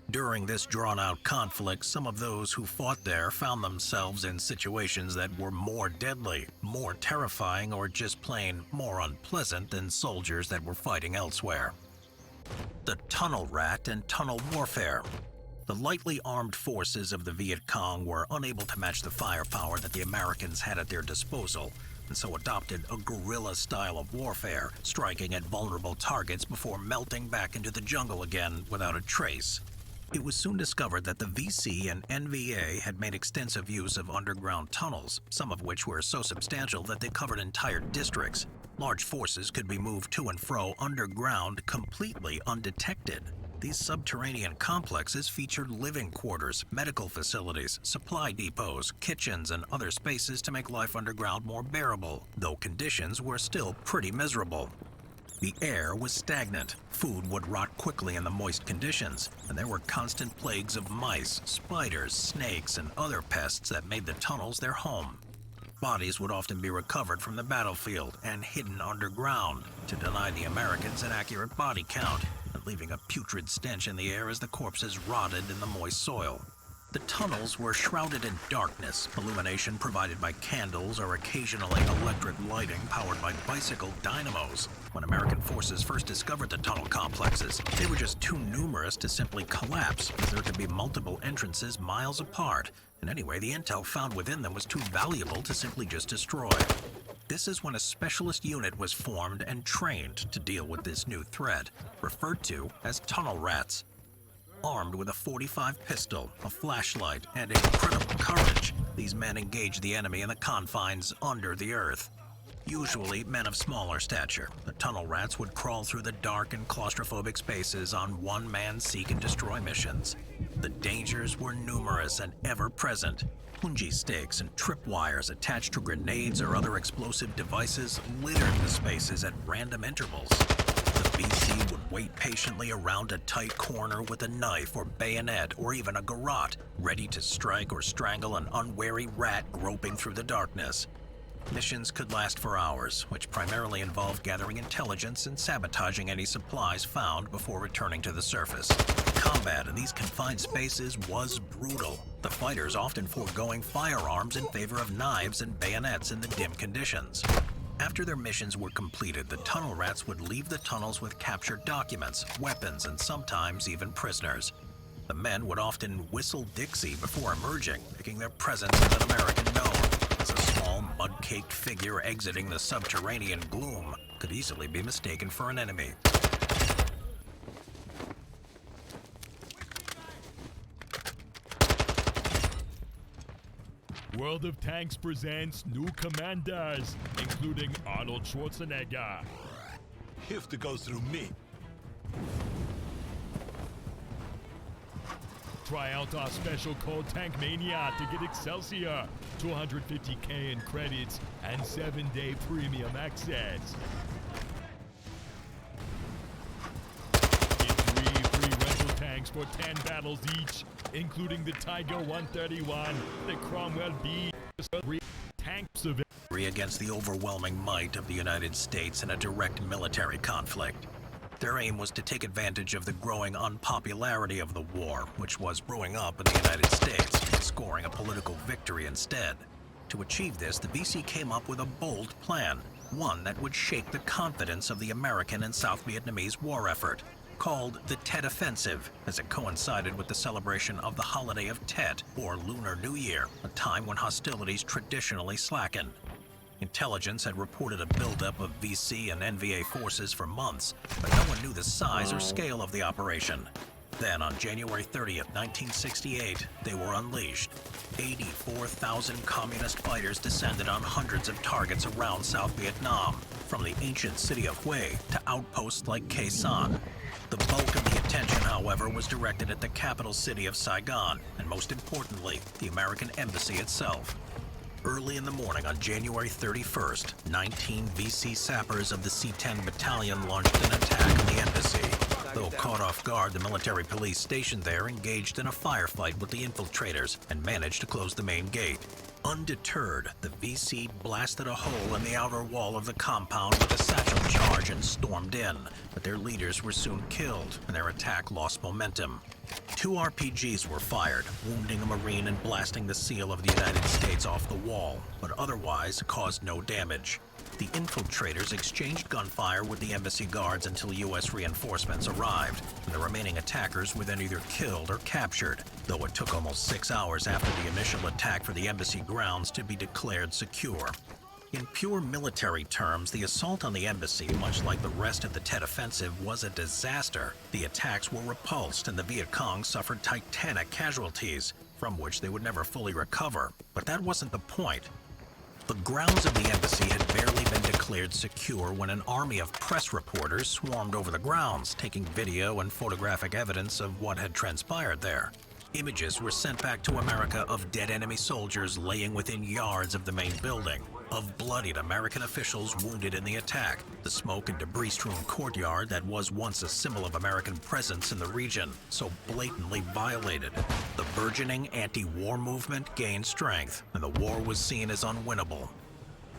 During this drawn-out conflict, some of those who fought there found themselves in situations that were more deadly, more terrifying, or just plain more unpleasant than soldiers that were fighting elsewhere. The tunnel rat and tunnel warfare. The lightly armed forces of the Viet Cong were unable to match the firepower that the Americans had at their disposal, and so adopted a guerrilla style of warfare, striking at vulnerable targets before melting back into the jungle again without a trace. It was soon discovered that the VC and NVA had made extensive use of underground tunnels, some of which were so substantial that they covered entire districts. Large forces could be moved to and fro underground completely undetected. These subterranean complexes featured living quarters, medical facilities, supply depots, kitchens, and other spaces to make life underground more bearable, though conditions were still pretty miserable. The air was stagnant, food would rot quickly in the moist conditions, and there were constant plagues of mice, spiders, snakes, and other pests that made the tunnels their home. Bodies would often be recovered from the battlefield and hidden underground to deny the Americans an accurate body count, leaving a putrid stench in the air as the corpses rotted in the moist soil. The tunnels were shrouded in darkness, illumination provided by candles or occasionally electric lighting powered by bicycle dynamos. When American forces first discovered the tunnel complexes, they were just too numerous to simply collapse, as there could be multiple entrances miles apart, and anyway, the intel found within them was too valuable to simply just destroy. This is when a specialist unit was formed and trained to deal with this new threat, referred to as tunnel rats. Armed with a .45 pistol, a flashlight, and incredible courage, these men engaged the enemy in the confines under the earth. Usually men of smaller stature, the tunnel rats would crawl through the dark and claustrophobic spaces on one-man seek-and-destroy missions. The dangers were numerous and ever-present. Punji stakes and tripwires attached to grenades or other explosive devices littered the spaces at random intervals. The VC would wait patiently around a tight corner with a knife or bayonet or even a garrote, ready to strike or strangle an unwary rat groping through the darkness. Missions could last for hours, which primarily involved gathering intelligence and sabotaging any supplies found before returning to the surface. Combat in these confined spaces was brutal, the fighters often foregoing firearms in favor of knives and bayonets in the dim conditions. After their missions were completed, the tunnel rats would leave the tunnels with captured documents, weapons, and sometimes even prisoners. The men would often whistle Dixie before emerging, making their presence as an American known, as a small, mud-caked figure exiting the subterranean gloom could easily be mistaken for an enemy. World of Tanks presents new commanders, including Arnold Schwarzenegger. You have to go through me. Try out our special code Tank Mania to get Excelsior, 250k in credits, and 7-day premium access. Get 3 free rental tanks for 10 battles each, including the Tiger 131, the Cromwell B, tanks of against the overwhelming might of the United States in a direct military conflict. Their aim was to take advantage of the growing unpopularity of the war, which was brewing up in the United States, and scoring a political victory instead. To achieve this, the VC came up with a bold plan, one that would shake the confidence of the American and South Vietnamese war effort. called the Tet Offensive, as it coincided with the celebration of the holiday of Tet, or Lunar New Year, a time when hostilities traditionally slacken. Intelligence had reported a buildup of VC and NVA forces for months, but no one knew the size or scale of the operation. Then, on January 30th, 1968, they were unleashed. 84,000 communist fighters descended on hundreds of targets around South Vietnam, from the ancient city of Hue to outposts like Khe Sanh. The bulk of the attention, however, was directed at the capital city of Saigon, and most importantly, the American embassy itself. Early in the morning on January 31st, 19 VC sappers of the C-10 battalion launched an attack on the embassy. Though caught off guard, the military police stationed there engaged in a firefight with the infiltrators and managed to close the main gate. Undeterred, the VC blasted a hole in the outer wall of the compound with a satchel charge and stormed in, but their leaders were soon killed and their attack lost momentum. 2 RPGs were fired, wounding a Marine and blasting the seal of the United States off the wall, but otherwise caused no damage. The infiltrators exchanged gunfire with the embassy guards until U.S. reinforcements arrived, and the remaining attackers were then either killed or captured, though it took almost 6 hours after the initial attack for the embassy grounds to be declared secure. In pure military terms, the assault on the embassy, much like the rest of the Tet Offensive, was a disaster. The attacks were repulsed, and the Viet Cong suffered titanic casualties, from which they would never fully recover. But that wasn't the point. The grounds of the embassy had barely been declared secure when an army of press reporters swarmed over the grounds, taking video and photographic evidence of what had transpired there. Images were sent back to America of dead enemy soldiers laying within yards of the main building, of bloodied American officials wounded in the attack, the smoke and debris-strewn courtyard that was once a symbol of American presence in the region, so blatantly violated. The burgeoning anti-war movement gained strength, and the war was seen as unwinnable.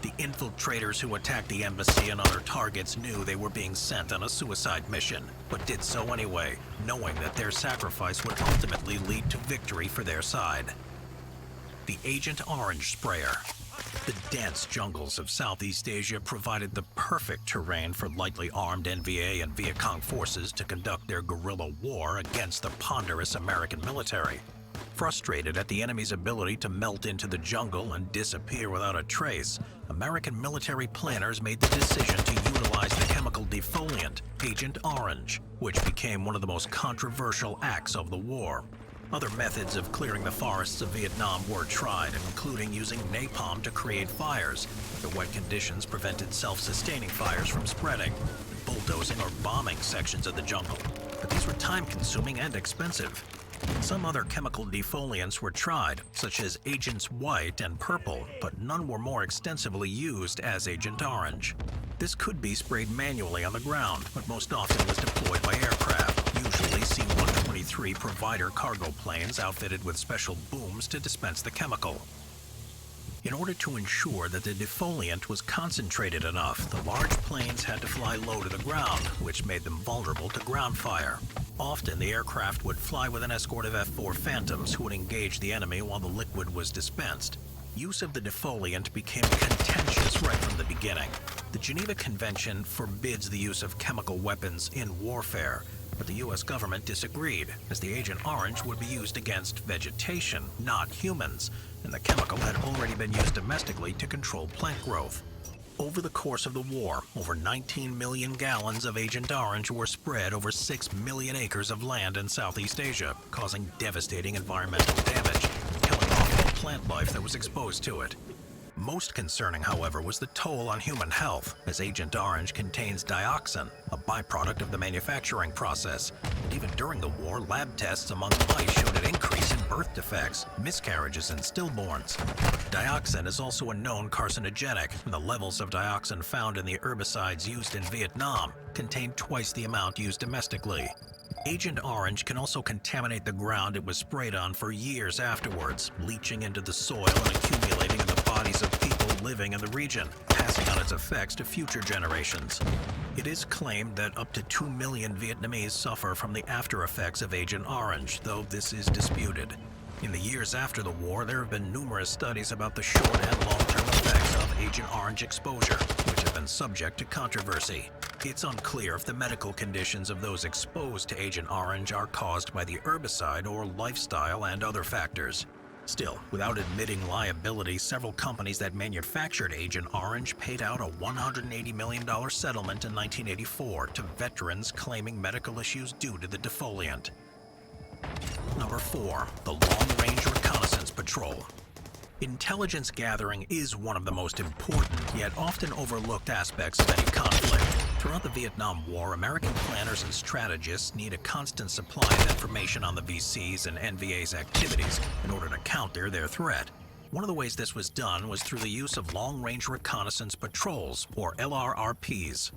The infiltrators who attacked the embassy and other targets knew they were being sent on a suicide mission, but did so anyway, knowing that their sacrifice would ultimately lead to victory for their side. The Agent Orange Sprayer. The dense jungles of Southeast Asia provided the perfect terrain for lightly armed NVA and Viet Cong forces to conduct their guerrilla war against the ponderous American military. Frustrated at the enemy's ability to melt into the jungle and disappear without a trace, American military planners made the decision to utilize the chemical defoliant, Agent Orange, which became one of the most controversial acts of the war. Other methods of clearing the forests of Vietnam were tried, including using napalm to create fires. The wet conditions prevented self-sustaining fires from spreading, bulldozing or bombing sections of the jungle. But these were time-consuming and expensive. Some other chemical defoliants were tried, such as Agents White and Purple, but none were more extensively used as Agent Orange. This could be sprayed manually on the ground, but most often was deployed by aircraft, usually C-123 provider cargo planes outfitted with special booms to dispense the chemical. In order to ensure that the defoliant was concentrated enough, the large planes had to fly low to the ground, which made them vulnerable to ground fire. Often, the aircraft would fly with an escort of F-4 Phantoms who would engage the enemy while the liquid was dispensed. Use of the defoliant became contentious right from the beginning. The Geneva Convention forbids the use of chemical weapons in warfare, but the U.S. government disagreed, as the Agent Orange would be used against vegetation, not humans, and the chemical had already been used domestically to control plant growth. Over the course of the war, over 19 million gallons of Agent Orange were spread over 6 million acres of land in Southeast Asia, causing devastating environmental damage and killing off all plant life that was exposed to it. Most concerning, however, was the toll on human health, as Agent Orange contains dioxin, a byproduct of the manufacturing process. And even during the war, lab tests among mice showed an increase in birth defects, miscarriages, and stillborns. Dioxin is also a known carcinogenic, and the levels of dioxin found in the herbicides used in Vietnam contain twice the amount used domestically. Agent Orange can also contaminate the ground it was sprayed on for years afterwards, leaching into the soil and accumulating in the bodies of people living in the region, passing on its effects to future generations. It is claimed that up to 2 million Vietnamese suffer from the after effects of Agent Orange, though this is disputed. In the years after the war, there have been numerous studies about the short and long-term effects of Agent Orange exposure, which have been subject to controversy. It's unclear if the medical conditions of those exposed to Agent Orange are caused by the herbicide or lifestyle and other factors. Still, without admitting liability, several companies that manufactured Agent Orange paid out a $180 million settlement in 1984 to veterans claiming medical issues due to the defoliant. Number 4. The Long Range Reconnaissance Patrol. Intelligence gathering is one of the most important, yet often overlooked aspects of any conflict. Throughout the Vietnam War, American planners and strategists need a constant supply of information on the VC's and NVA's activities in order to counter their threat. One of the ways this was done was through the use of long-range reconnaissance patrols, or LRRPs.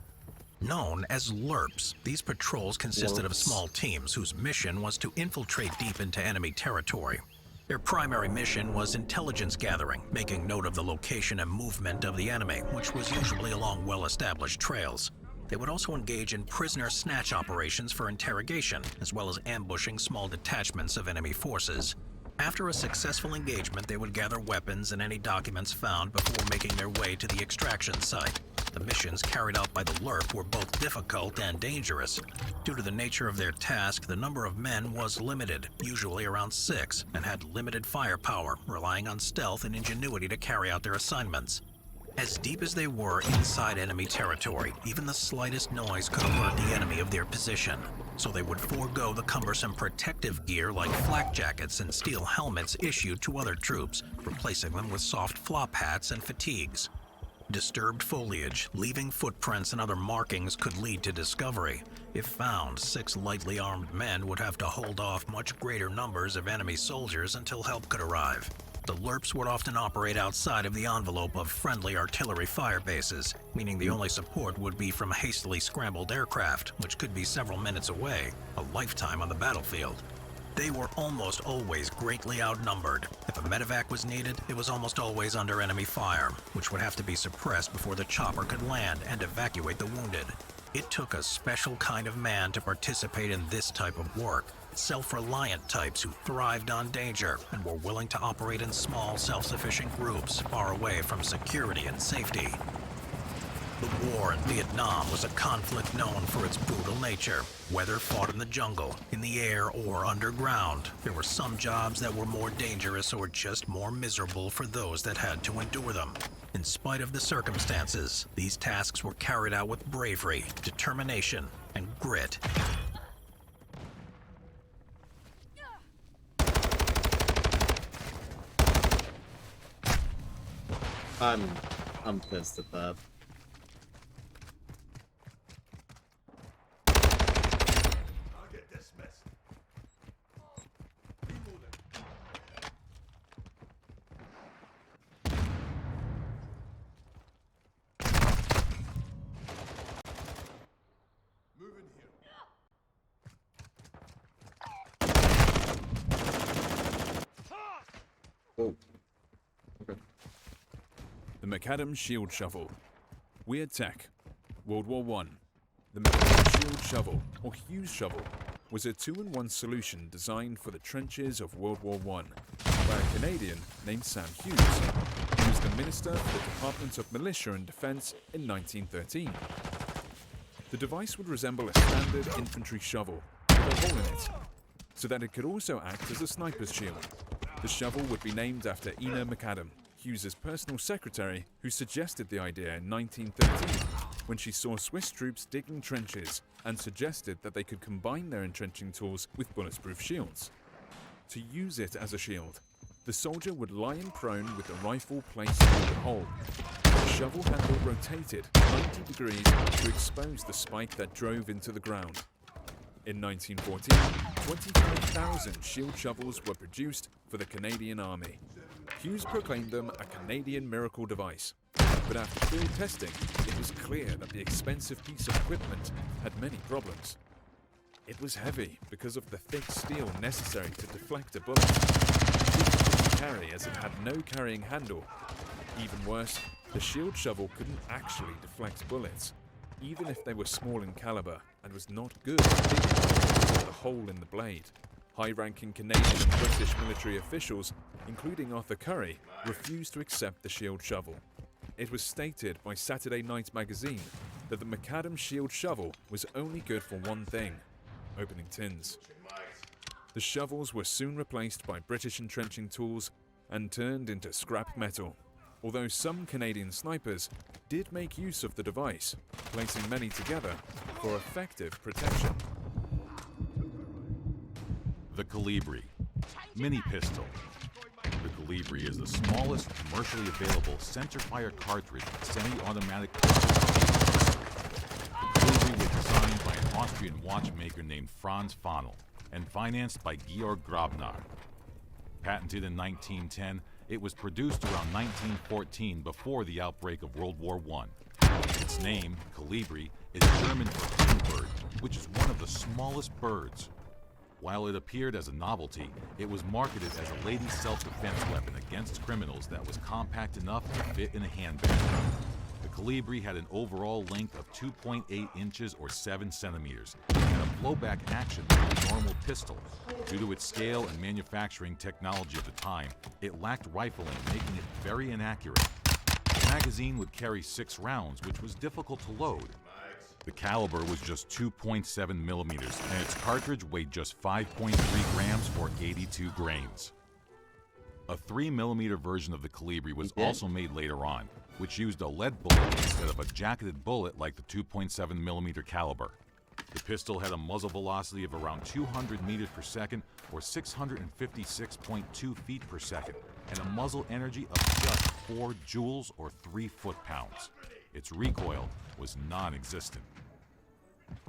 Known as LRRPs, these patrols consisted of small teams whose mission was to infiltrate deep into enemy territory. Their primary mission was intelligence gathering, making note of the location and movement of the enemy, which was usually along well-established trails. They would also engage in prisoner snatch operations for interrogation, as well as ambushing small detachments of enemy forces. After a successful engagement, they would gather weapons and any documents found before making their way to the extraction site. The missions carried out by the LRRP were both difficult and dangerous. Due to the nature of their task, the number of men was limited, usually around 6, and had limited firepower, relying on stealth and ingenuity to carry out their assignments. As deep as they were inside enemy territory, even the slightest noise could alert the enemy of their position. So they would forego the cumbersome protective gear like flak jackets and steel helmets issued to other troops, replacing them with soft flop hats and fatigues. Disturbed foliage, leaving footprints and other markings could lead to discovery. If found, 6 lightly armed men would have to hold off much greater numbers of enemy soldiers until help could arrive. The LRRPs would often operate outside of the envelope of friendly artillery fire bases, meaning the only support would be from hastily scrambled aircraft, which could be several minutes away, a lifetime on the battlefield. They were almost always greatly outnumbered. If a medevac was needed, it was almost always under enemy fire, which would have to be suppressed before the chopper could land and evacuate the wounded. It took a special kind of man to participate in this type of work. Self-reliant types who thrived on danger and were willing to operate in small, self-sufficient groups far away from security and safety. The war in Vietnam was a conflict known for its brutal nature. Whether fought in the jungle, in the air, or underground, there were some jobs that were more dangerous or just more miserable for those that had to endure them. In spite of the circumstances, these tasks were carried out with bravery, determination, and grit. I'm pissed at that. I'll get this mess. Move in here. Oh. Okay. The Macadam Shield Shovel. Weird tech. World War I. The Macadam Shield Shovel, or Hughes Shovel, was a 2-in-1 solution designed for the trenches of World War I by a Canadian named Sam Hughes, who was the Minister for the Department of Militia and Defence in 1913. The device would resemble a standard infantry shovel with a hole in it, so that it could also act as a sniper's shield. The shovel would be named after Ina Macadam, Hughes' personal secretary, who suggested the idea in 1913 when she saw Swiss troops digging trenches and suggested that they could combine their entrenching tools with bulletproof shields. To use it as a shield, the soldier would lie in prone with the rifle placed in the hole. The shovel handle rotated 90 degrees to expose the spike that drove into the ground. In 1914, 25,000 shield shovels were produced for the Canadian Army. Hughes proclaimed them a Canadian miracle device, but after field testing, it was clear that the expensive piece of equipment had many problems. It was heavy because of the thick steel necessary to deflect a bullet. Difficult to carry as it had no carrying handle. Even worse, the shield shovel couldn't actually deflect bullets, even if they were small in caliber, and was not good at digging with a hole in the blade. High-ranking Canadian and British military officials, including Arthur Currie, refused to accept the shield shovel. It was stated by Saturday Night Magazine that the macadam shield shovel was only good for one thing: opening tins. The shovels were soon replaced by British entrenching tools and turned into scrap metal, although some Canadian snipers did make use of the device, placing many together for effective protection. The Colibri. Mini pistol. The Colibri is the smallest commercially available center-fire cartridge semi-automatic pistol. The Colibri was designed by an Austrian watchmaker named Franz Fanel and financed by Georg Grabnar. Patented in 1910, it was produced around 1914 before the outbreak of World War I. Its name, Colibri, is German for hummingbird, which is one of the smallest birds. While it appeared as a novelty, it was marketed as a ladies' self-defense weapon against criminals that was compact enough to fit in a handbag. The Colibri had an overall length of 2.8 inches or 7 centimeters, and a blowback action like a normal pistol. Due to its scale and manufacturing technology of the time, it lacked rifling, making it very inaccurate. The magazine would carry 6 rounds, which was difficult to load. The caliber was just 2.7 millimeters, and its cartridge weighed just 5.3 grams or 82 grains. A 3 millimeter version of the Colibri was also made later on, which used a lead bullet instead of a jacketed bullet like the 2.7 millimeter caliber. The pistol had a muzzle velocity of around 200 meters per second or 656.2 feet per second, and a muzzle energy of just 4 joules or 3 foot-pounds. Its recoil was non-existent.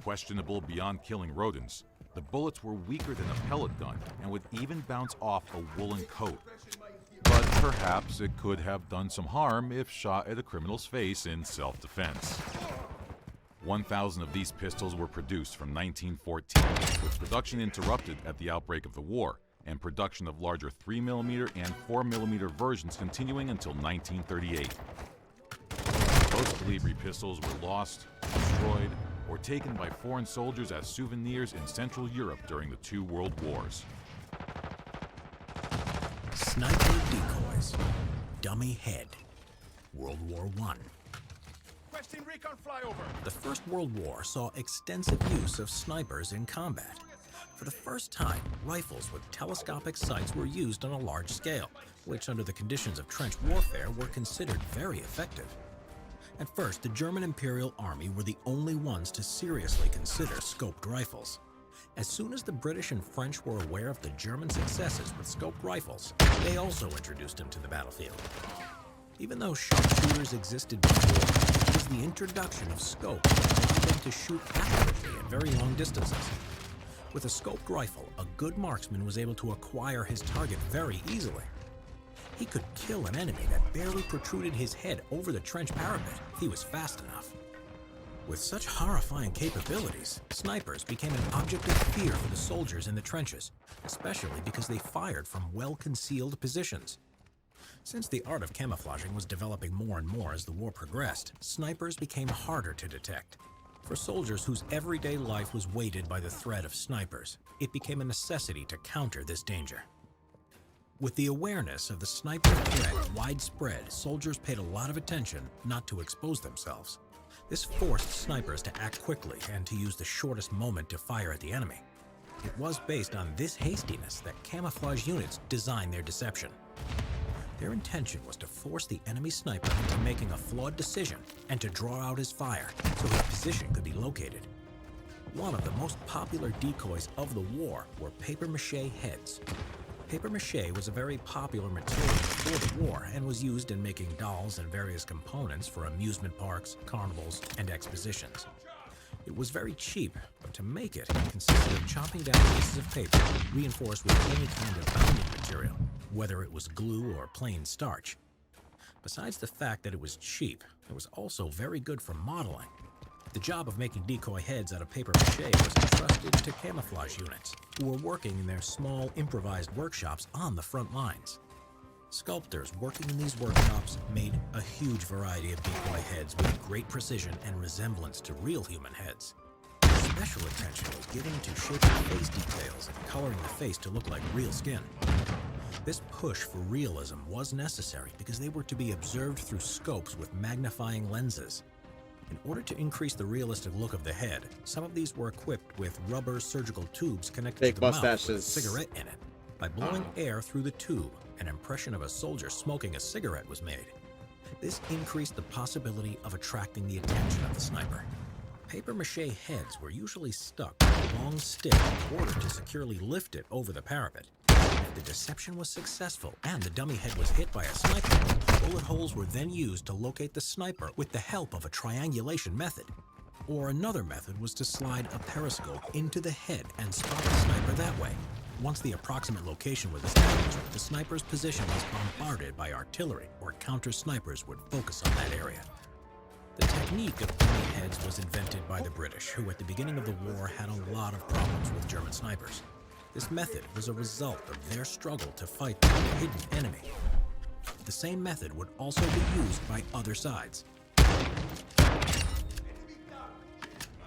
Questionable beyond killing rodents, the bullets were weaker than a pellet gun and would even bounce off a woolen coat. But perhaps it could have done some harm if shot at a criminal's face in self-defense. 1,000 of these pistols were produced from 1914, with production interrupted at the outbreak of the war, and production of larger 3mm and 4mm versions continuing until 1938. Most Colibri pistols were lost, destroyed, or taken by foreign soldiers as souvenirs in Central Europe during the 2 world wars. Sniper decoys. Dummy head. World War I. Requesting recon flyover. The First World War saw extensive use of snipers in combat. For the first time, rifles with telescopic sights were used on a large scale, which under the conditions of trench warfare were considered very effective. At first, the German Imperial Army were the only ones to seriously consider scoped rifles. As soon as the British and French were aware of the German successes with scoped rifles, they also introduced them to the battlefield. Even though sharpshooters existed before, it was the introduction of scope that allowed them to shoot accurately at very long distances. With a scoped rifle, a good marksman was able to acquire his target very easily. He could kill an enemy that barely protruded his head over the trench parapet if he was fast enough. With such horrifying capabilities, snipers became an object of fear for the soldiers in the trenches, especially because they fired from well-concealed positions. Since the art of camouflaging was developing more and more as the war progressed, snipers became harder to detect. For soldiers whose everyday life was weighted by the threat of snipers, it became a necessity to counter this danger. With the awareness of the sniper threat widespread, soldiers paid a lot of attention not to expose themselves. This forced snipers to act quickly and to use the shortest moment to fire at the enemy. It was based on this hastiness that camouflage units designed their deception. Their intention was to force the enemy sniper into making a flawed decision and to draw out his fire so his position could be located. One of the most popular decoys of the war were papier-mâché heads. Papier-mâché was a very popular material before the war and was used in making dolls and various components for amusement parks, carnivals, and expositions. It was very cheap, but to make it consisted of chopping down pieces of paper reinforced with any kind of binding material, whether it was glue or plain starch. Besides the fact that it was cheap, it was also very good for modeling. The job of making decoy heads out of papier-mâché was entrusted to camouflage units, who were working in their small, improvised workshops on the front lines. Sculptors working in these workshops made a huge variety of decoy heads with great precision and resemblance to real human heads. Special attention was given to shaping face details and coloring the face to look like real skin. This push for realism was necessary because they were to be observed through scopes with magnifying lenses. In order to increase the realistic look of the head, some of these were equipped with rubber surgical tubes connected Fake to the mouth with a mustaches. cigarette in it. By blowing air through the tube, an impression of a soldier smoking a cigarette was made. This increased the possibility of attracting the attention of the sniper. Papier-mâché heads were usually stuck to a long stick in order to securely lift it over the parapet. If the deception was successful and the dummy head was hit by a sniper, bullet holes were then used to locate the sniper with the help of a triangulation method. Or another method was to slide a periscope into the head and spot the sniper that way. Once the approximate location was established, the sniper's position was bombarded by artillery, or counter-snipers would focus on that area. The technique of dummy heads was invented by the British, who at the beginning of the war had a lot of problems with German snipers. This method was a result of their struggle to fight the hidden enemy. The same method would also be used by other sides.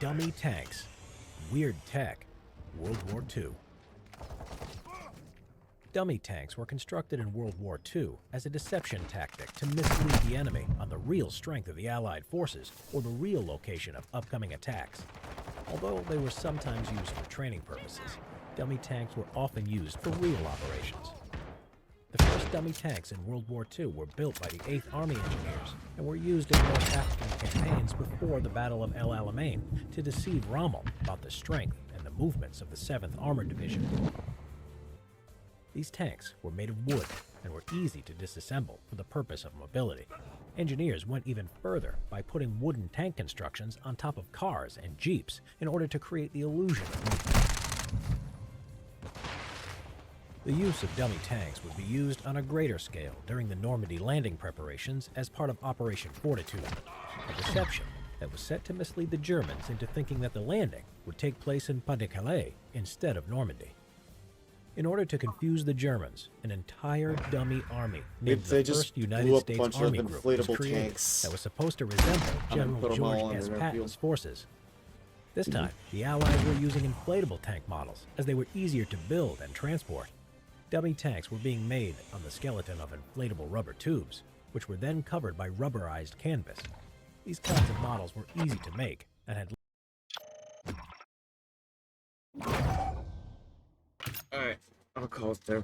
Dummy tanks. Weird tech. World War II. Dummy tanks were constructed in World War II as a deception tactic to mislead the enemy on the real strength of the Allied forces or the real location of upcoming attacks. Although they were sometimes used for training purposes, dummy tanks were often used for real operations. The first dummy tanks in World War II were built by the 8th Army engineers and were used in North African campaigns before the Battle of El Alamein to deceive Rommel about the strength and the movements of the 7th Armored Division. These tanks were made of wood and were easy to disassemble for the purpose of mobility. Engineers went even further by putting wooden tank constructions on top of cars and jeeps in order to create the illusion of movement. The use of dummy tanks would be used on a greater scale during the Normandy landing preparations as part of Operation Fortitude, a deception that was set to mislead the Germans into thinking that the landing would take place in Pas-de-Calais instead of Normandy. In order to confuse the Germans, an entire dummy army named They the just First blew United up a States bunch of Army Group was inflatable created tanks that was supposed to resemble and General put 'em all George on S. an Patton's airfield. forces. This time, the Allies were using inflatable tank models as they were easier to build and transport. Dummy tanks were being made on the skeleton of inflatable rubber tubes, which were then covered by rubberized canvas. These kinds of models were easy to make and had Alright, I'll call it there.